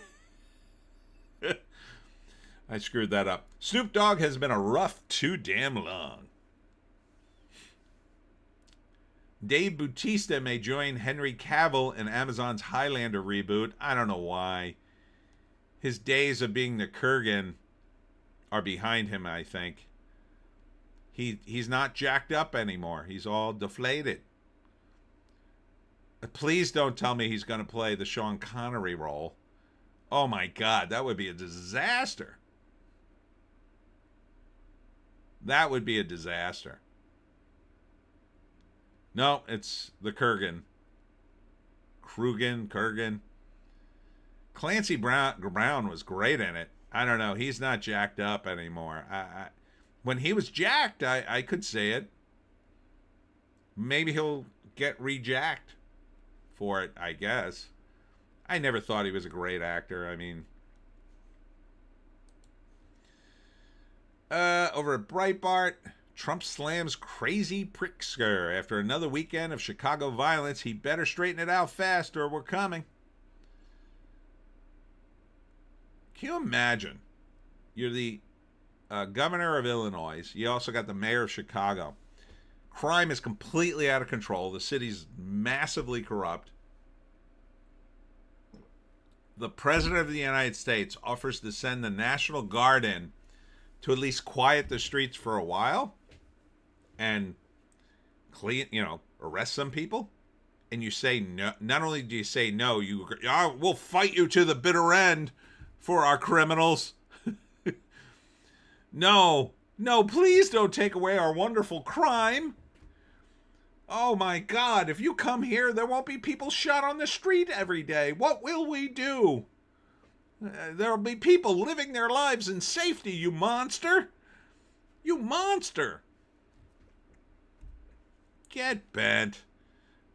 I screwed that up. Snoop Dogg has been a rough too damn long. Dave Bautista may join Henry Cavill in Amazon's Highlander reboot. I don't know why. His days of being the Kurgan are behind him, I think. He's not jacked up anymore. He's all deflated. Please don't tell me he's going to play the Sean Connery role. Oh my God, that would be a disaster. That would be a disaster. No, it's the Kurgan. Kurgan. Clancy Brown was great in it. I don't know. He's not jacked up anymore. When he was jacked, I could say it. Maybe he'll get rejacked for it, I guess. I never thought he was a great actor. I mean, over at Breitbart, Trump slams crazy Pritzker after another weekend of Chicago violence. He better straighten it out fast or we're coming. Can you imagine? You're the governor of Illinois. You also got the mayor of Chicago. Crime is completely out of control. The city's massively corrupt. The president of the United States offers to send the National Guard in to at least quiet the streets for a while and clean, arrest some people. And you say no. Not only do you say no, we'll fight you to the bitter end for our criminals. No, please don't take away our wonderful crime. Oh my God, if you come here, there won't be people shot on the street every day. What will we do? There'll be people living their lives in safety, you monster. You monster. Get bent.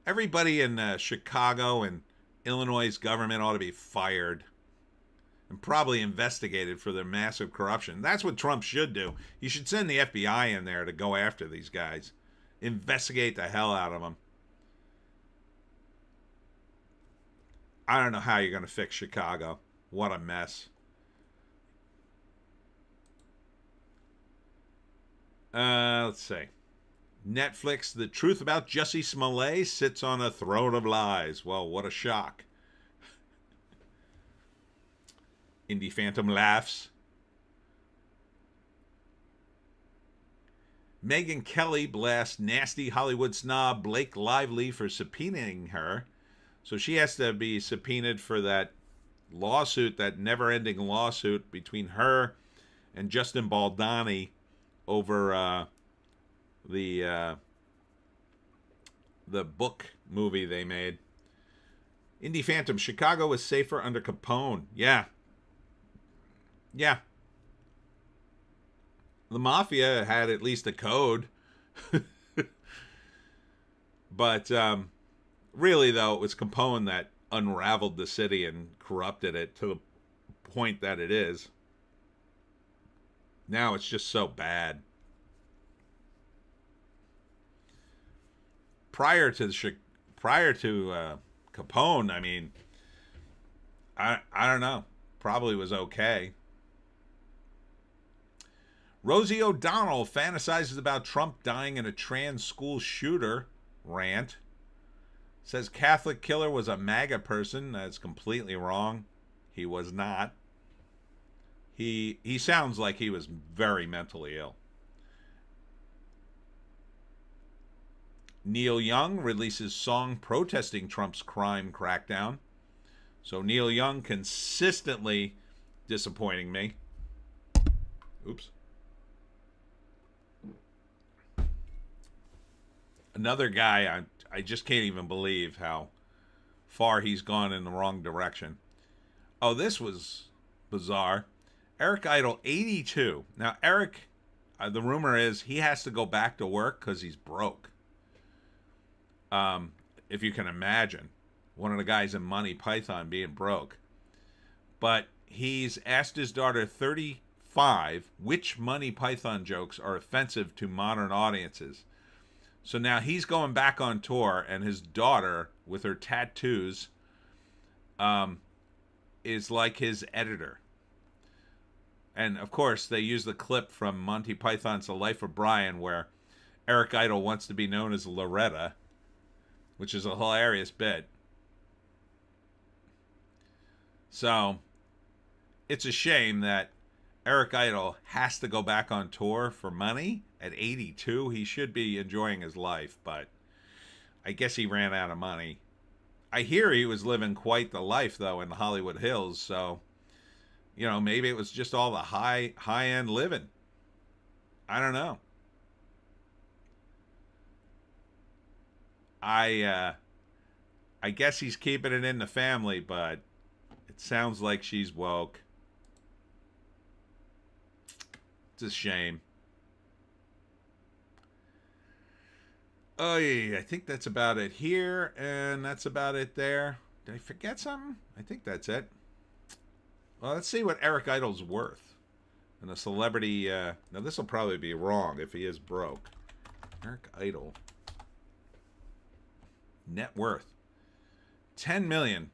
Everybody in Chicago and Illinois' government ought to be fired and probably investigated for their massive corruption. That's what Trump should do. He should send the FBI in there to go after these guys. Investigate the hell out of them. I don't know how you're going to fix Chicago. What a mess. Let's see. Netflix, The Truth About Jussie Smollett sits on a throne of lies. Well, what a shock. Indie Phantom laughs. Megyn Kelly blasts nasty Hollywood snob Blake Lively for subpoenaing her. So she has to be subpoenaed for that lawsuit, that never-ending lawsuit between her and Justin Baldoni over the book movie they made. Indie Phantom, Chicago is safer under Capone. Yeah. The mafia had at least a code. But really, though, it was Capone that unraveled the city and corrupted it to the point that it is. Now it's just so bad. Prior to Capone, I mean, I don't know. Probably was okay. Rosie O'Donnell fantasizes about Trump dying in a trans school shooter rant. Says Catholic killer was a MAGA person. That's completely wrong. He was not. He sounds like he was very mentally ill. Neil Young releases song protesting Trump's crime crackdown. So Neil Young consistently disappointing me. Oops. Another guy, I just can't even believe how far he's gone in the wrong direction. Oh, this was bizarre. Eric Idle, 82. Now, Eric, the rumor is he has to go back to work because he's broke. If you can imagine one of the guys in Monty Python being broke. But he's asked his daughter 35 which Monty Python jokes are offensive to modern audiences. So now he's going back on tour, and his daughter, with her tattoos, is like his editor. And of course, they use the clip from Monty Python's The Life of Brian, where Eric Idle wants to be known as Loretta, which is a hilarious bit. So it's a shame that Eric Idle has to go back on tour for money at 82. He should be enjoying his life, but I guess he ran out of money. I hear he was living quite the life, though, in the Hollywood Hills, so, you know, maybe it was just all the high-end living. I don't know. I guess he's keeping it in the family, but it sounds like she's woke. It's a shame. Oh, yeah, I think that's about it here, and that's about it there. Did I forget something? I think that's it. Well, let's see what Eric Idle's worth. And a celebrity... now, this will probably be wrong if he is broke. Eric Idle. Net worth. $10 million.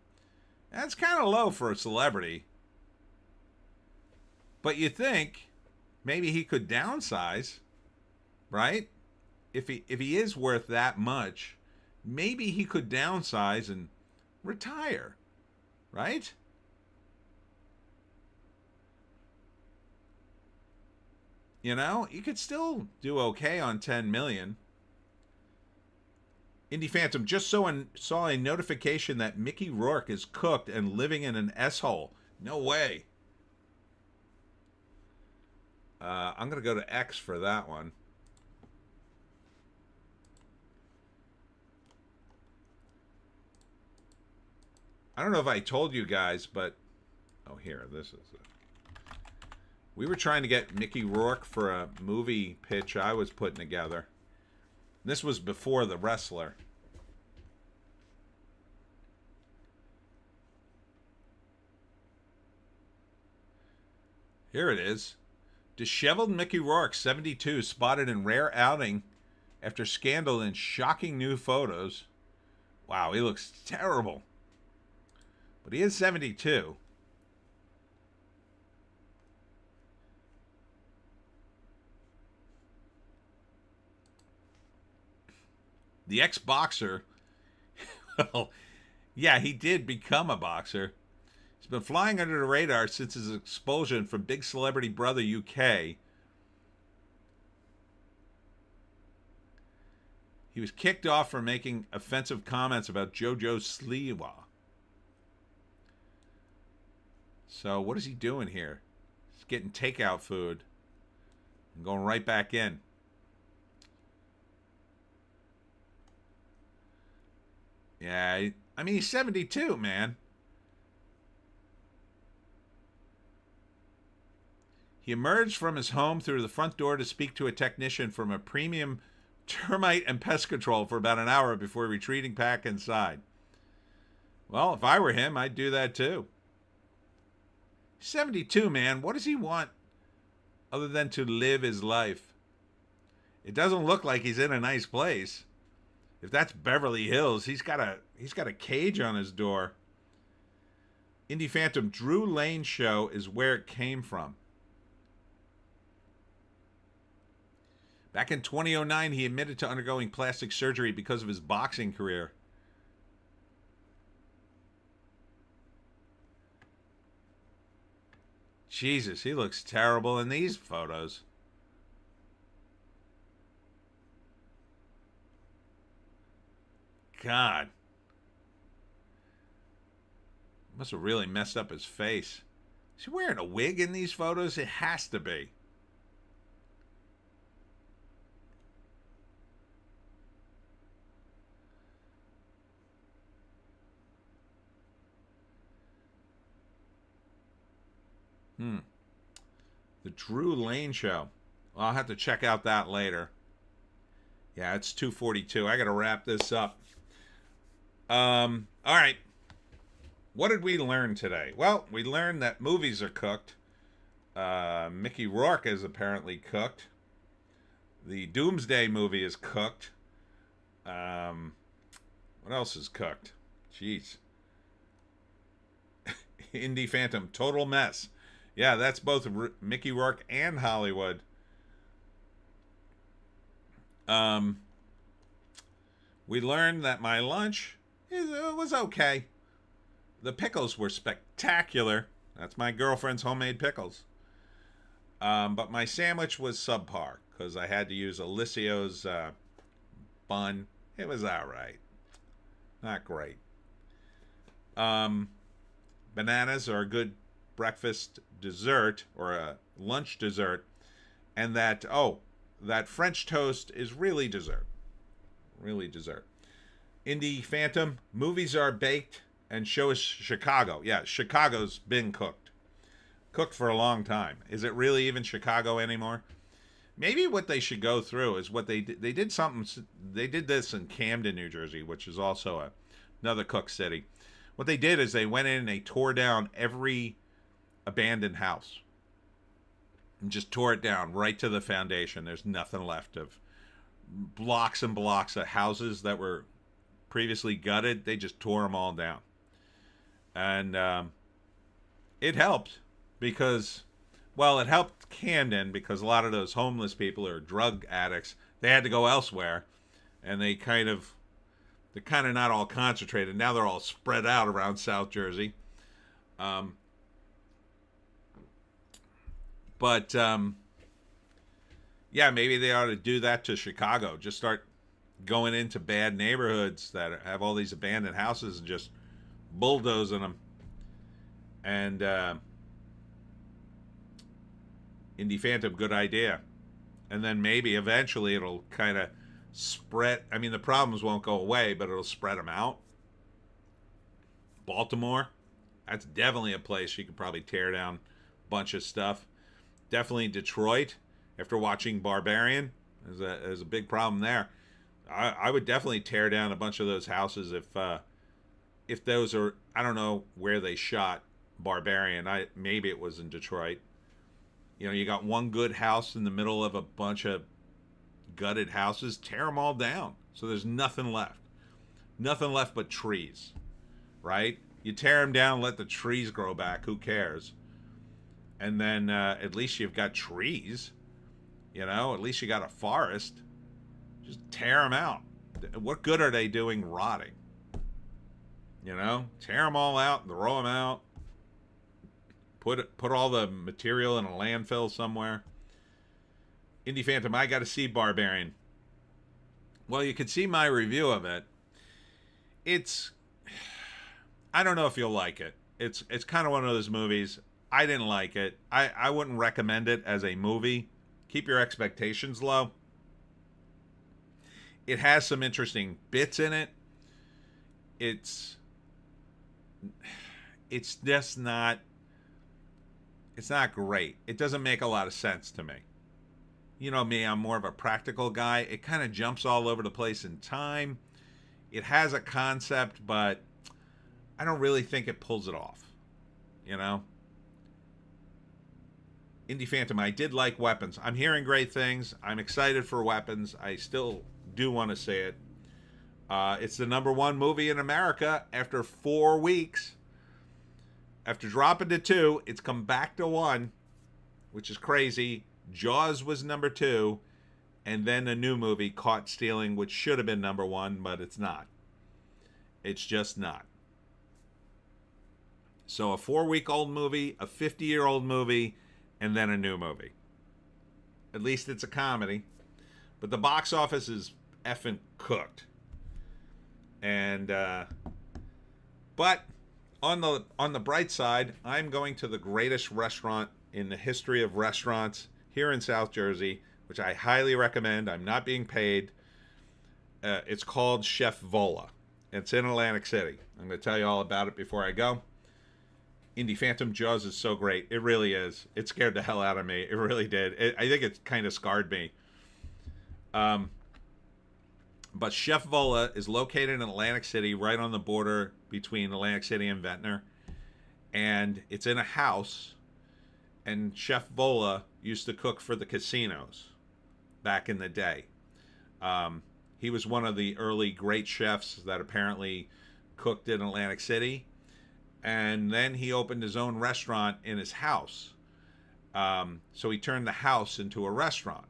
That's kind of low for a celebrity. But you think maybe he could downsize, right? If he is worth that much, maybe he could downsize and retire, right? You know, you could still do okay on 10 million. Indie Phantom just saw a notification that Mickey Rourke is cooked and living in an S-hole. No way. I'm going to go to X for that one. I don't know if I told you guys, but... Oh, here, this is it. We were trying to get Mickey Rourke for a movie pitch I was putting together. This was before The Wrestler. Here it is. Disheveled Mickey Rourke, 72, spotted in rare outing after scandal in shocking new photos. Wow, he looks terrible. But he is 72. The ex-boxer, well, yeah, he did become a boxer. He's been flying under the radar since his expulsion from Big Celebrity Brother UK. He was kicked off for making offensive comments about JoJo Sliwa. So what is he doing here? He's getting takeout food and going right back in. Yeah, I mean, he's 72, man. He emerged from his home through the front door to speak to a technician from a premium termite and pest control for about an hour before retreating back inside. Well, if I were him, I'd do that too. 72, man. What does he want other than to live his life? It doesn't look like he's in a nice place. If that's Beverly Hills, he's got a cage on his door. Indie Phantom, Drew Lane show is where it came from. Back in 2009, he admitted to undergoing plastic surgery because of his boxing career. Jesus, he looks terrible in these photos. God. Must have really messed up his face. Is he wearing a wig in these photos? It has to be. The Drew Lane show. Well, I'll have to check out that later. Yeah, it's 2:42. I got to wrap this up. All right. What did we learn today? Well, we learned that movies are cooked. Mickey Rourke is apparently cooked. The Doomsday movie is cooked. What else is cooked? Jeez. Indie Phantom, total mess. Yeah, that's both Mickey Rourke and Hollywood. We learned that my lunch was okay. The pickles were spectacular. That's my girlfriend's homemade pickles. But my sandwich was subpar because I had to use Alessio's bun. It was all right. Not great. Bananas are a good breakfast dessert or a lunch dessert. And that French toast is really dessert. Really dessert. Indie Phantom, movies are baked and show us Chicago. Yeah, Chicago's been cooked. Cooked for a long time. Is it really even Chicago anymore? Maybe what they should go through is what they did. They did this in Camden, New Jersey, which is also another cook city. What they did is they went in and they tore down every abandoned house. And just tore it down right to the foundation. There's nothing left of blocks and blocks of houses that were previously gutted. They just tore them all down. And it helped because, well, it helped Camden because a lot of those homeless people or drug addicts, they had to go elsewhere. And they're kind of not all concentrated. Now they're all spread out around South Jersey. But yeah, maybe they ought to do that to Chicago. Just start going into bad neighborhoods that have all these abandoned houses and just bulldozing them. And Indie Phantom, good idea. And then maybe eventually it'll kind of spread. I mean, the problems won't go away, but it'll spread them out. Baltimore, that's definitely a place you could probably tear down a bunch of stuff. Definitely Detroit, after watching Barbarian, there's a big problem there. I would definitely tear down a bunch of those houses if those are, I don't know where they shot Barbarian. Maybe it was in Detroit. You know, you got one good house in the middle of a bunch of gutted houses. Tear them all down, so there's nothing left. Nothing left but trees, right? You tear them down, let the trees grow back. Who cares? And then at least you've got trees. You know, at least you got a forest. Just tear them out. What good are they doing rotting? You know, tear them all out, throw them out. Put all the material in a landfill somewhere. Indie Phantom, I got to see Barbarian. Well, you could see my review of it. I don't know if you'll like it. It's kind of one of those movies. I didn't like it. I wouldn't recommend it as a movie. Keep your expectations low. It has some interesting bits in it. It's just not... It's not great. It doesn't make a lot of sense to me. You know me, I'm more of a practical guy. It kind of jumps all over the place in time. It has a concept, but I don't really think it pulls it off. You know? Indie Phantom, I did like Weapons. I'm hearing great things. I'm excited for Weapons. I still do want to say it. It's the #1 movie in America after 4 weeks. After dropping to 2, it's come back to 1, which is crazy. Jaws was #2, and then a new movie, Caught Stealing, which should have been #1, but it's not. It's just not. So a 4-week-old movie, a 50-year-old movie, and then a new movie. At least it's a comedy. But the box office is effing cooked. And, but on the bright side, I'm going to the greatest restaurant in the history of restaurants here in South Jersey, which I highly recommend. I'm not being paid. It's called Chef Vola. It's in Atlantic City. I'm going to tell you all about it before I go. Indie Phantom, Jaws is so great. It really is. It scared the hell out of me. It really did. I think it kind of scarred me. But Chef Vola is located in Atlantic City, right on the border between Atlantic City and Ventnor. And it's in a house. And Chef Vola used to cook for the casinos back in the day. He was one of the early great chefs that apparently cooked in Atlantic City. And then he opened his own restaurant in his house. So he turned the house into a restaurant.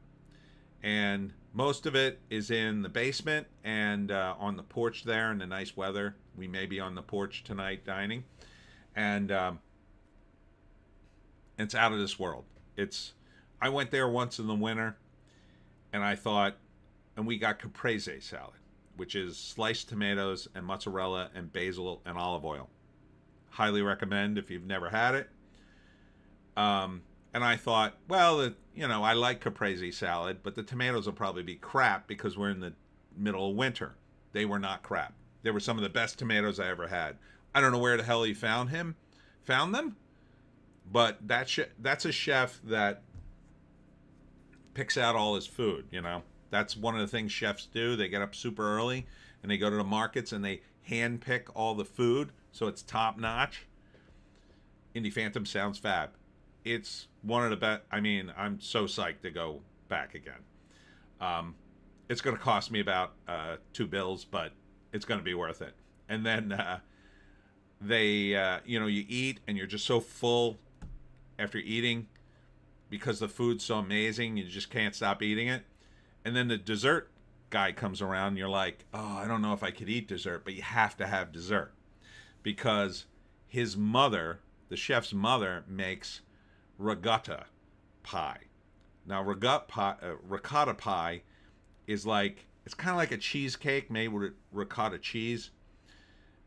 And most of it is in the basement and on the porch there in the nice weather. We may be on the porch tonight dining. And it's out of this world. I went there once in the winter, and I thought, and we got caprese salad, which is sliced tomatoes and mozzarella and basil and olive oil. Highly recommend if you've never had it. And I thought, well, I like caprese salad, but the tomatoes will probably be crap because we're in the middle of winter. They were not crap. They were some of the best tomatoes I ever had. I don't know where the hell he found them, but that's a chef that picks out all his food, That's one of the things chefs do. They get up super early and they go to the markets and they hand pick all the food so it's top notch. Indie Phantom sounds fab. It's one of the best. I mean, I'm so psyched to go back again. It's going to cost me about $2, but it's going to be worth it. And then you eat and you're just so full after eating because the food's so amazing. You just can't stop eating it. And then the dessert guy comes around and you're like, oh, I don't know if I could eat dessert, but you have to have dessert because his mother, the chef's mother, makes ricotta pie. Now ricotta pie is it's kind of like a cheesecake made with ricotta cheese,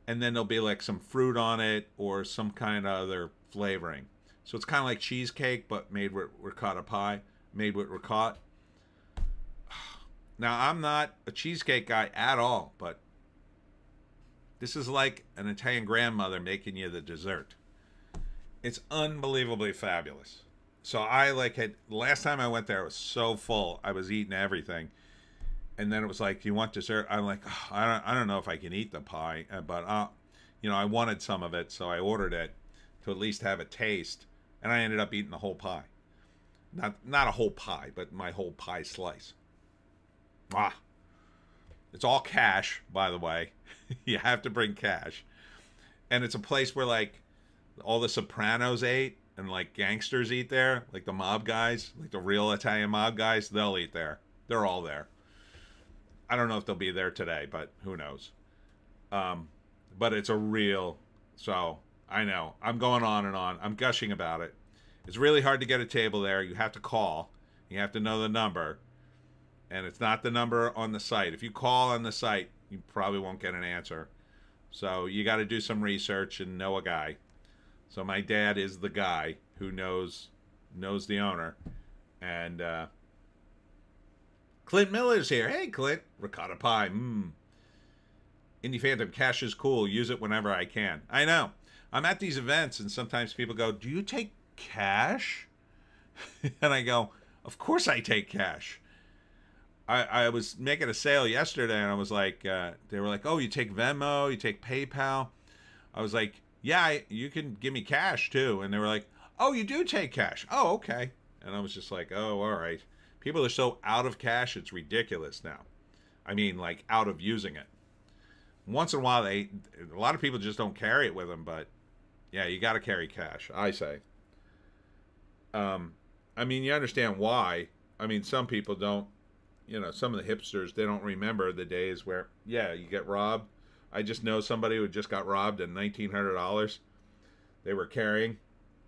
and then there'll be like some fruit on it or some kind of other flavoring. So it's kind of like cheesecake but made with ricotta pie, made with ricotta. Now I'm not a cheesecake guy at all, but this is like an Italian grandmother making you the dessert. It's unbelievably fabulous. So last time I went there, I was so full. I was eating everything. And then it was like, do you want dessert? I'm like, oh, I don't know if I can eat the pie. But, I wanted some of it. So I ordered it to at least have a taste. And I ended up eating the whole pie. Not a whole pie, but my whole pie slice. Ah. It's all cash, by the way. You have to bring cash. And it's a place where, all the Sopranos ate and gangsters eat there, like the mob guys, like the real Italian mob guys, they'll eat there. They're all there. I don't know if they'll be there today, but who knows. But it's so I know I'm going on and on. I'm gushing about it. It's really hard to get a table there. You have to call. You have to know the number. And it's not the number on the site. If you call on the site, you probably won't get an answer. So you got to do some research and know a guy. So my dad is the guy who knows the owner. And Clint Miller's here. Hey, Clint. Ricotta pie. Indie Phantom, cash is cool. Use it whenever I can. I know. I'm at these events, and sometimes people go, do you take cash? And I go, of course I take cash. I was making a sale yesterday, and I was like, they were like, oh, you take Venmo, you take PayPal. I was like, yeah, you can give me cash too. And they were like, oh, you do take cash. Oh, okay. And I was just like, oh, all right. People are so out of cash, it's ridiculous now. I mean, out of using it. Once in a while, a lot of people just don't carry it with them, but yeah, you got to carry cash, I say. I mean, you understand why. I mean, some people don't, some of the hipsters, they don't remember the days where, yeah, you get robbed. I just know somebody who just got robbed in $1,900. They were carrying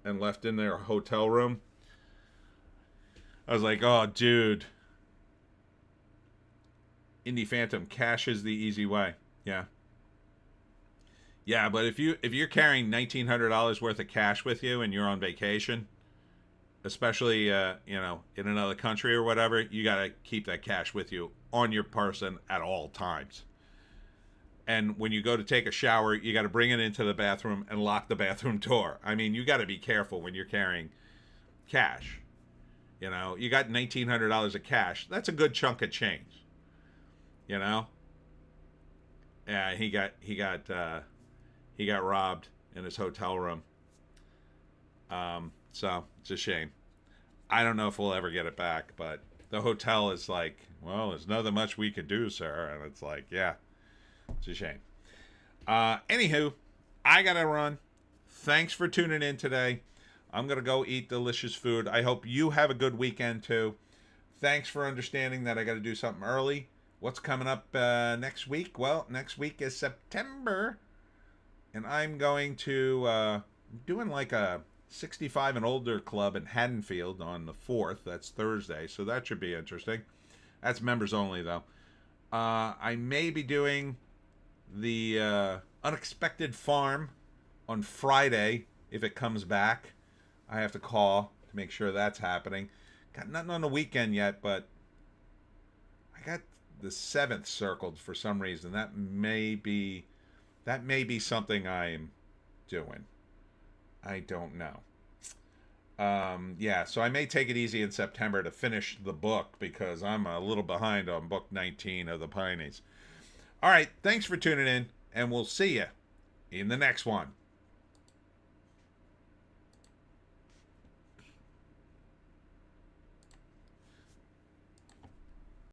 and left in their hotel room. I was like, oh, dude. Indie Phantom, cash is the easy way. Yeah. Yeah, but if you're carrying $1,900 worth of cash with you and you're on vacation, especially in another country or whatever, you got to keep that cash with you on your person at all times. And when you go to take a shower, you got to bring it into the bathroom and lock the bathroom door. I mean, you got to be careful when you're carrying cash. You got $1,900 of cash. That's a good chunk of change. Yeah, he got robbed in his hotel room. So it's a shame. I don't know if we'll ever get it back, but the hotel is like, well, there's nothing much we could do, sir. And it's like, yeah, it's a shame. Anywho, I gotta run. Thanks for tuning in today. I'm gonna go eat delicious food. I hope you have a good weekend too. Thanks for understanding that I got to do something early. What's coming up next week? Well, next week is September, and I'm going to doing like a 65 and older club in Haddonfield on the 4th. That's Thursday, so that should be interesting. That's members only, though. I may be doing the Unexpected Farm on Friday if it comes back. I have to call to make sure that's happening. Got nothing on the weekend yet, but I got the 7th circled for some reason. That may be something I'm doing. I don't know. Yeah, so I may take it easy in September to finish the book because I'm a little behind on book 19 of the Pineys. All right, thanks for tuning in, and we'll see you in the next one.